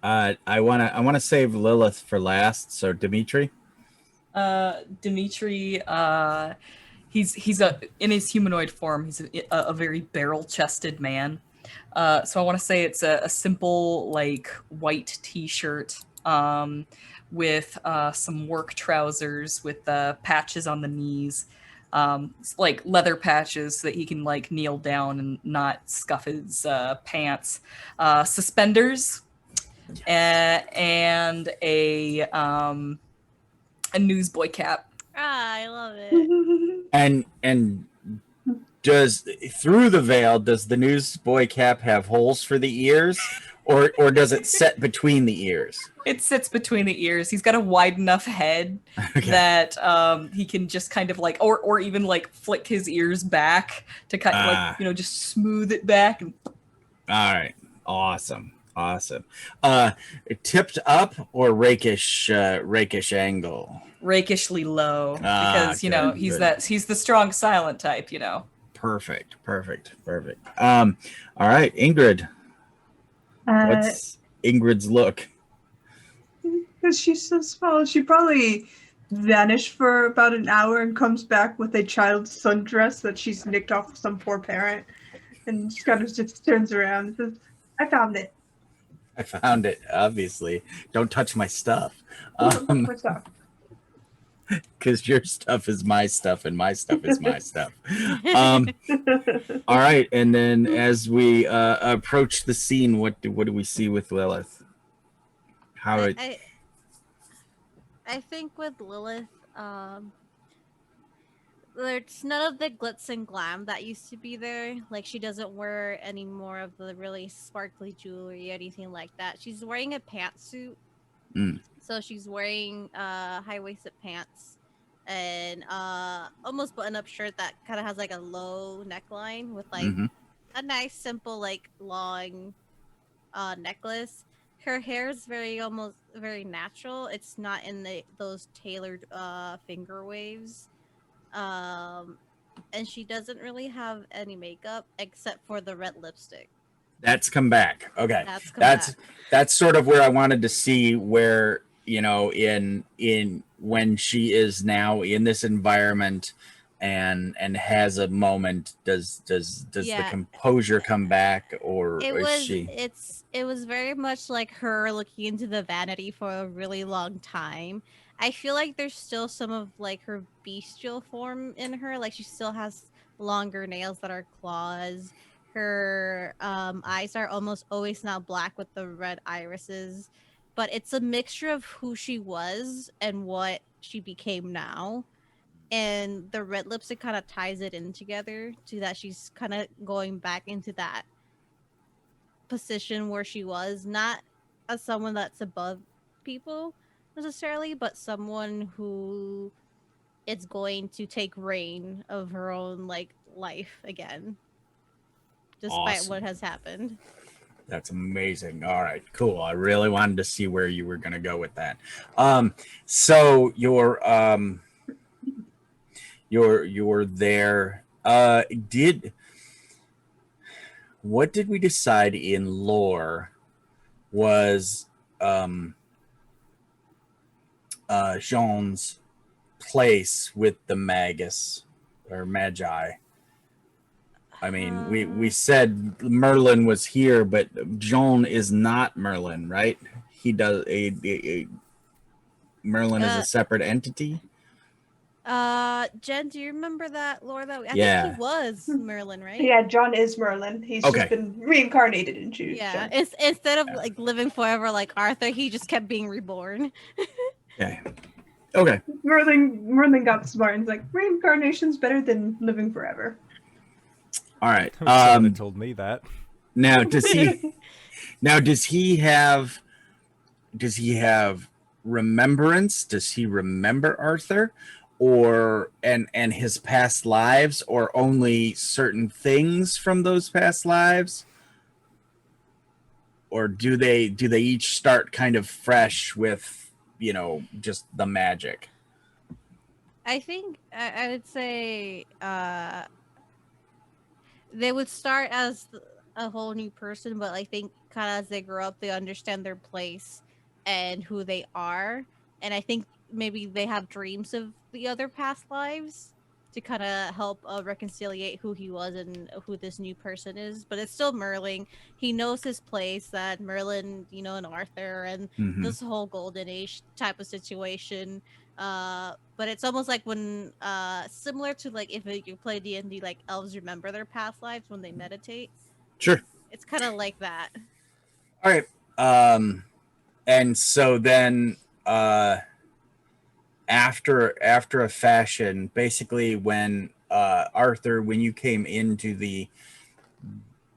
I want to save Lilith for last. So Dimitri. Dimitri, he's in his humanoid form. He's a very barrel-chested man. So I want to say it's a simple like white t-shirt with some work trousers with patches on the knees, like leather patches so that he can like kneel down and not scuff his pants, suspenders, and a newsboy cap. I love it. And does through the veil, does the newsboy cap have holes for the ears, or does it set between the ears? It sits between the ears. He's got a wide enough head that he can just kind of like, or even like flick his ears back to kind of like, just smooth it back. All right. Awesome. Tipped up or rakish angle? Rakishly low, because he's the strong silent type. Perfect. All right, Ingrid. What's Ingrid's look? Because she's so small, she probably vanished for about an hour and comes back with a child's sundress that she's nicked off some poor parent, and she kind of just turns around and says, "I found it." I found it. Obviously, don't touch my stuff. What's up? Because your stuff is my stuff and my stuff is my stuff. All right, and then as we approach the scene, what do we see with Lilith? I think with Lilith, there's none of the glitz and glam that used to be there. Like she doesn't wear any more of the really sparkly jewelry, anything like that. She's wearing a pantsuit. Mm. So she's wearing high-waisted pants and almost button-up shirt that kind of has like a low neckline with like Hmm. a nice simple like long necklace. Her hair is very almost very natural. It's not in those tailored finger waves. Um and she doesn't really have any makeup except for the red lipstick. That's come back. Okay, That's come that's back. that's sort of where I wanted to see where in when she is now in this environment and has a moment. Does the Yeah, composure come back, or it is was she? it was very much like her looking into the vanity for a really long time. I feel like there's still some of like her bestial form in her. Like she still has longer nails that are claws. Her eyes are almost always now black with the red irises. But it's a mixture of who she was and what she became now. And the red lipstick kind of ties it in together to that she's kind of going back into that position where she was, not as someone that's above people necessarily, but someone who is going to take reign of her own like life again, despite what Awesome. has happened. That's amazing. All right, cool. I really wanted to see where you were going to go with that. So you're there. Did What did we decide in lore was Jean's place with the magus or magi? I mean, we said Merlin was here, but Jean is not Merlin, right? He does Merlin is a Uh, separate entity. Jen, do you remember that lore that I think he Yeah. was Merlin, right? Yeah, John is Merlin. He's just Okay. been reincarnated into Yeah, Jen. it's instead of Yeah. like living forever like Arthur, he just kept being reborn. Okay. Okay. Merlin got smart and was like, reincarnation's better than living forever. All right. Someone had told me that. Now does he have remembrance? Does he remember Arthur, or and his past lives, or only certain things from those past lives? Or do they each start kind of fresh with just the magic? I think I would say they would start as a whole new person, but I think kind of as they grow up, they understand their place and who they are. And I think maybe they have dreams of the other past lives to kind of help reconciliate who he was and who this new person is. But it's still Merlin. He knows his place, that Merlin, and Arthur and Mm-hmm. this whole golden age type of situation. But it's almost like when similar to like if you play D&D, like elves remember their past lives when they meditate. Sure. It's kind of like that. All right. And so then after a fashion, basically when Arthur, when you came into the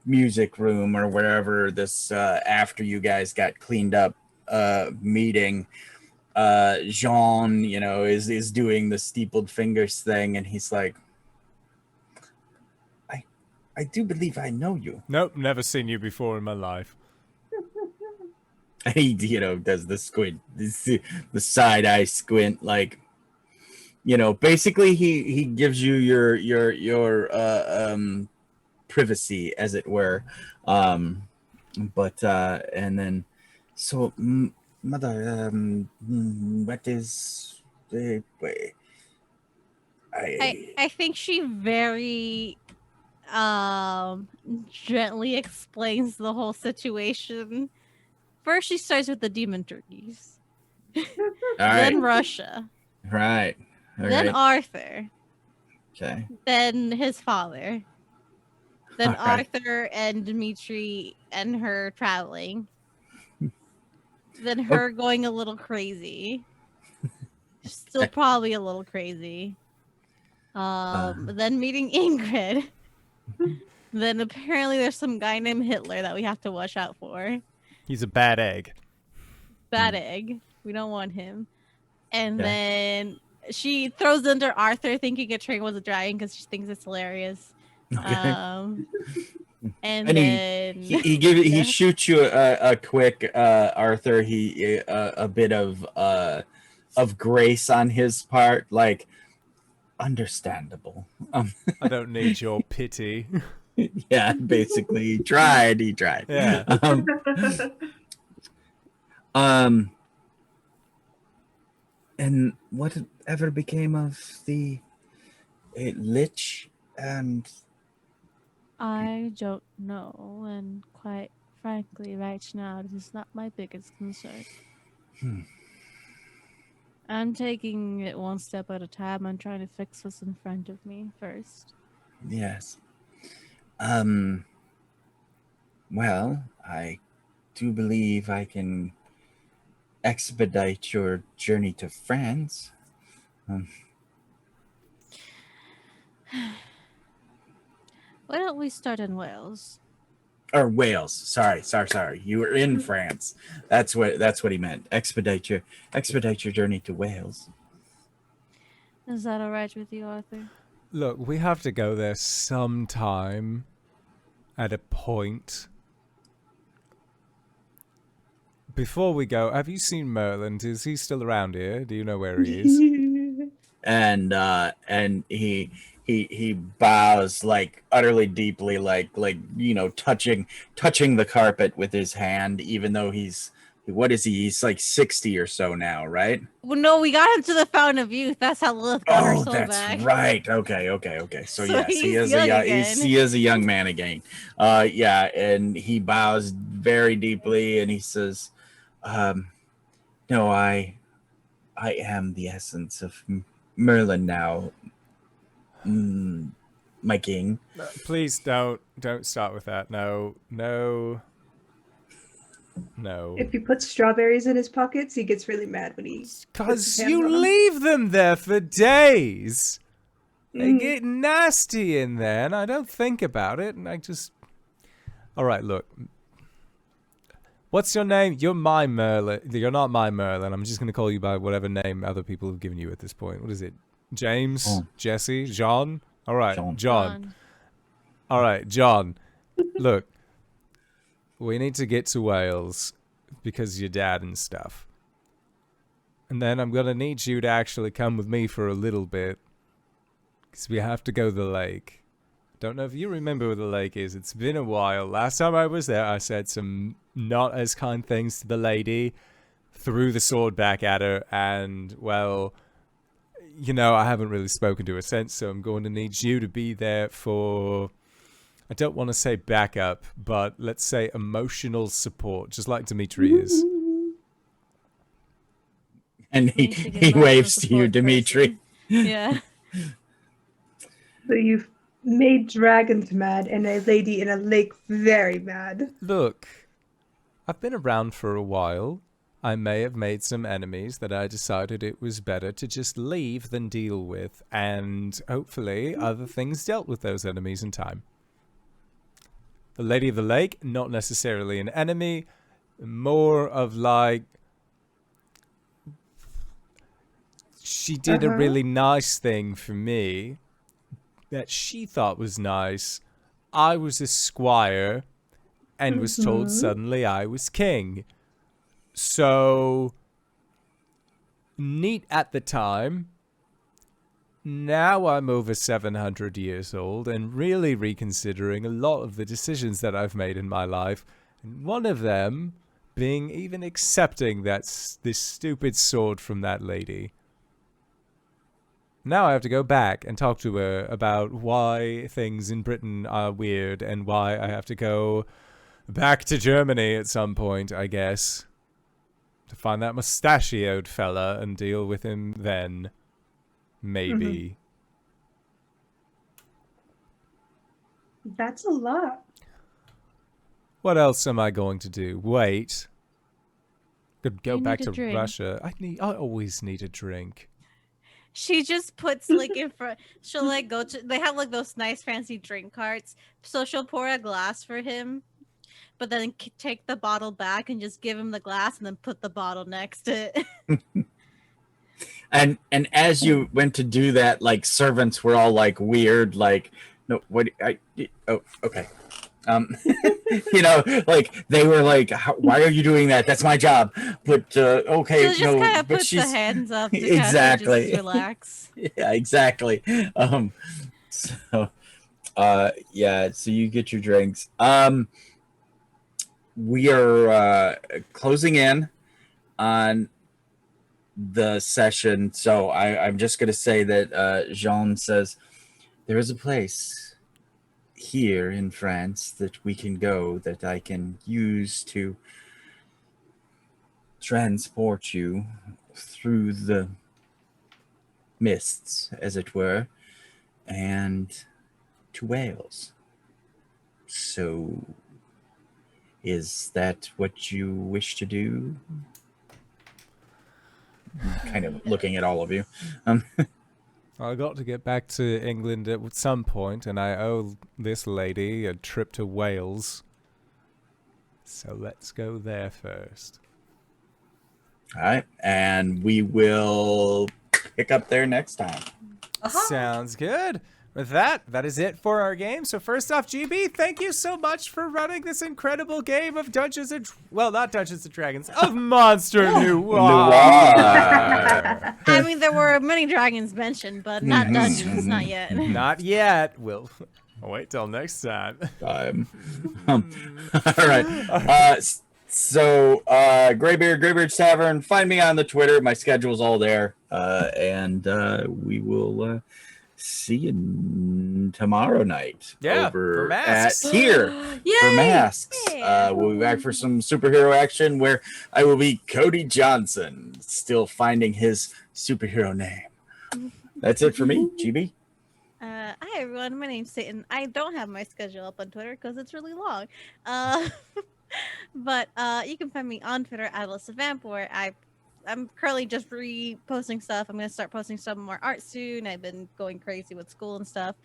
music room or wherever this after you guys got cleaned up meeting, Jean, is doing the steepled fingers thing, and he's like, I do believe I know you. Nope, never seen you before in my life. And he, does the squint, the side eye squint, like, basically he gives you your privacy, as it were. But and then, so mother, what is the way? I think she very gently explains the whole situation. First, she starts with the demon turkeys, All then right, Russia, right, all then right, Arthur, okay, then his father, then all right. Arthur and Dimitri and her traveling, then Oh. her going a little crazy, still probably a little crazy. Then meeting Ingrid. Then apparently there's some guy named Hitler that we have to watch out for. He's a bad egg. Bad egg. We don't want him. And Yeah. then she throws under Arthur thinking a train was a dragon because she thinks it's hilarious. Okay. And And then he shoots you a quick Arthur. A bit of grace on his part, like understandable. I don't need your pity. Yeah, basically he tried. Yeah. And whatever became of the Lich and I don't know, and quite frankly, right now, this is not my biggest concern. I'm taking it one step at a time. I'm trying to fix what's in front of me first. yes. Well, I do believe I can expedite your journey to France. Why don't we start in Wales? Or Wales. Sorry. You were in France. That's what he meant. Expedite your journey to Wales. Is that all right with you, Arthur? Look, we have to go there sometime at a point. Before we go, have you seen Merlin? Is he still around here? Do you know where he is? And he bows like utterly deeply, like touching the carpet with his hand, even though he's like 60 or so now, right? Well, no, we got him to the Fountain of Youth. That's how Lilith got her soul That's back. right. Okay. So yes, he he's is young he is a young man again. Yeah, and he bows very deeply and he says, "No, I am the essence of Merlin now, my king." Please don't start with that. No. If you put strawberries in his pockets, he gets really mad when he. Because you leave them there for days. They get nasty in there, and I don't think about it, and I just... All right, look. What's your name? You're my Merlin. You're not my Merlin. I'm just going to call you by whatever name other people have given you at this point. What is it? James? Oh. Jesse? John? All right, John. John. All right, John. Look. We need to get to Wales because of your dad and stuff. And then I'm going to need you to actually come with me for a little bit. Because we have to go to the lake. Don't know if you remember where the lake is. It's been a while. Last time I was there, I said some not as kind things to the lady. Threw the sword back at her. And, well, I haven't really spoken to her since. So I'm going to need you to be there for... I don't want to say backup, but let's say emotional support, just like Dimitri is. And he waves to you, Dimitri. Yeah. So you've made dragons mad and a lady in a lake very mad. Look, I've been around for a while. I may have made some enemies that I decided it was better to just leave than deal with, and hopefully other things dealt with those enemies in time. The Lady of the Lake, not necessarily an enemy, more of like... She did a really nice thing for me that she thought was nice. I was a squire and was told suddenly I was king. So, neat at the time. Now I'm over 700 years old and really reconsidering a lot of the decisions that I've made in my life. And one of them being even accepting this stupid sword from that lady. Now I have to go back and talk to her about why things in Britain are weird and why I have to go back to Germany at some point, I guess. To find that mustachioed fella and deal with him then. Maybe. That's a lot. What else am I going to do? Wait. Could go You back need to a drink. Russia. I always need a drink. She just puts like in front. She'll like go to. They have like those nice fancy drink carts, so she'll pour a glass for him, but then take the bottle back and just give him the glass, and then put the bottle next to it. And as you went to do that, like servants were all like weird, like no, what? Oh, okay. You know, like they were like, why are you doing that? That's my job. But okay, She'll just no, kind of but put she's the hands up to exactly kind of just relax. Yeah, exactly. So yeah, so you get your drinks. We are closing in on the session, so I'm just gonna say that Jean says there is a place here in France that we can go that I can use to transport you through the mists, as it were, and to Wales. So, is that what you wish to do? Kind of looking at all of you. I got to get back to England at some point, and I owe this lady a trip to Wales. So let's go there first. All right, and we will pick up there next time. Sounds good. With that is it for our game. So first off, GB, thank you so much for running this incredible game of Dungeons and... Well, not Dungeons and Dragons, of Monster Noire. I mean, there were many dragons mentioned, but not dungeons, not yet. Not yet. We'll wait till next time. All right. So, Graybeard's Tavern, find me on the Twitter. My schedule's all there. And we will see you tomorrow night over for masks. at here for masks. Yeah. We'll be back for some superhero action where I will be Cody Johnson, still finding his superhero name. That's it for me, GB. Hi everyone, my name's Satan. I don't have my schedule up on Twitter because it's really long. But you can find me on Twitter at AlysaVamp, where I'm currently just reposting stuff. I'm gonna start posting some more art soon. I've been going crazy with school and stuff,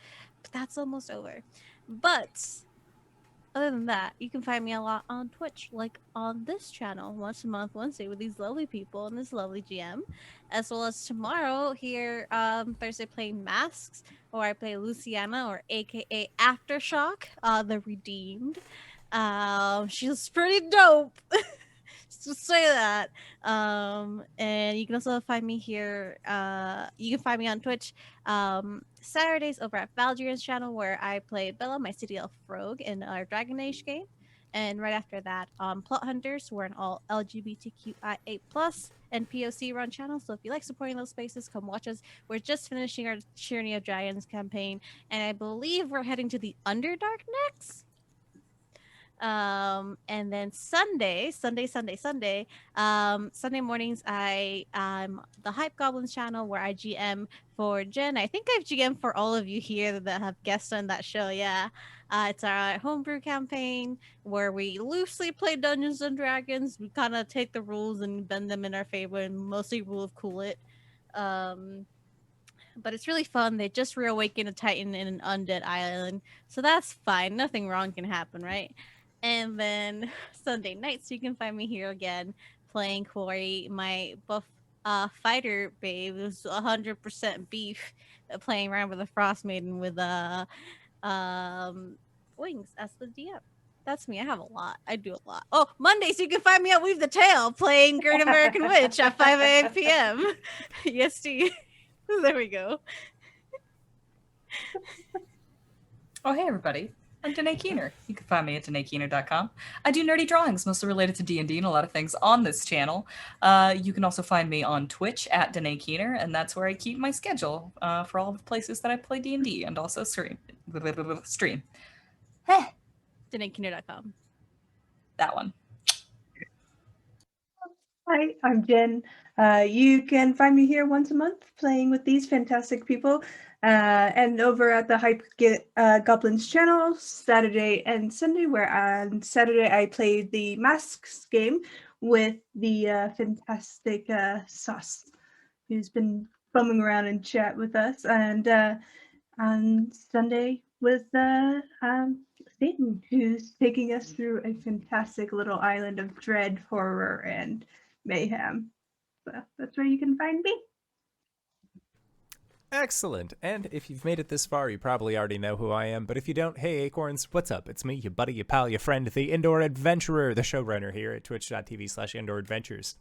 but that's almost over. But other than that, you can find me a lot on Twitch, like on this channel, once a month, Wednesday, with these lovely people and this lovely GM, as well as tomorrow here, Thursday, playing Masks, where I play Luciana, or AKA Aftershock, the Redeemed. She's pretty dope. Just say that. And you can also find me here. You can find me on Twitch Saturdays over at Valdrian's channel, where I play Bella, my city elf rogue, in our Dragon Age game. And right after that, Plot Hunters, we're an all LGBTQIA+ and POC run channel. So if you like supporting those spaces, come watch us. We're just finishing our Tyranny of Giants campaign, and I believe we're heading to the Underdark next. And then Sunday mornings, I'm the Hype Goblins channel, where I GM for Jen. I think I've GM for all of you here that have guests on that show. Yeah, it's our homebrew campaign where we loosely play Dungeons and Dragons. We kind of take the rules and bend them in our favor, and mostly rule of cool it. But it's really fun. They just reawakened a Titan in an undead island, so that's fine. Nothing wrong can happen, right? And then Sunday nights, you can find me here again playing Corey, my buff fighter babe. It was 100% beef, playing around with a Frost Maiden with wings as the DM. That's me. I have a lot. I do a lot. Oh, Mondays, you can find me at Weave the Tail playing Great American Witch at 5 p.m. EST. There we go. Oh, hey, everybody. I'm Danae Keener. You can find me at DanaeKeener.com. I do nerdy drawings, mostly related to D&D and a lot of things on this channel. You can also find me on Twitch at Danae Keener, and that's where I keep my schedule for all the places that I play D&D and also stream. DanaeKeener.com. That one. Hi, I'm Jen. You can find me here once a month playing with these fantastic people. And over at the Hype Goblins channel, Saturday and Sunday, where on Saturday I played the Masks game with the fantastic Sauce, who's been bumming around and chat with us. And on Sunday with Satan, who's taking us through a fantastic little island of dread, horror, and mayhem. So that's where you can find me. Excellent. And if you've made it this far, you probably already know who I am. But if you don't, hey, Acorns, what's up? It's me, your buddy, your pal, your friend, the Indoor Adventurer, the showrunner here at twitch.tv/Indoor Adventures.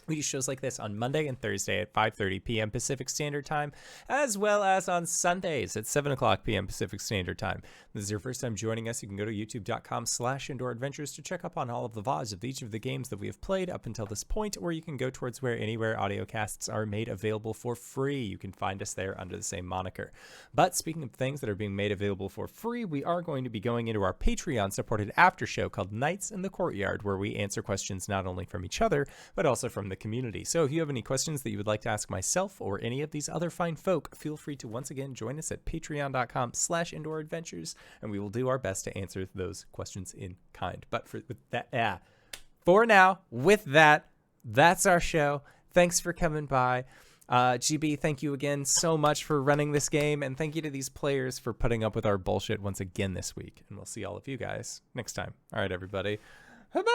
We do shows like this on Monday and Thursday at 5:30 p.m. Pacific Standard Time, as well as on Sundays at 7 o'clock p.m. Pacific Standard Time. If this is your first time joining us, you can go to youtube.com/Indoor Adventures to check up on all of the VODs of each of the games that we have played up until this point, or you can go towards where anywhere audio casts are made available for free. You can find us there under the same moniker. But speaking of things that are being made available for free, we are going to be going into our Patreon-supported after show called Nights in the Courtyard, where we answer questions not only from each other, but also from the community. So if you have any questions that you would like to ask myself or any of these other fine folk, feel free to once again join us at patreon.com/Indoor Adventures, and we will do our best to answer those questions in kind. But for now, with that, that's our show. Thanks for coming by. GB, thank you again so much for running this game, and thank you to these players for putting up with our bullshit once again this week. And we'll see all of you guys next time. All right, everybody. Bye-bye!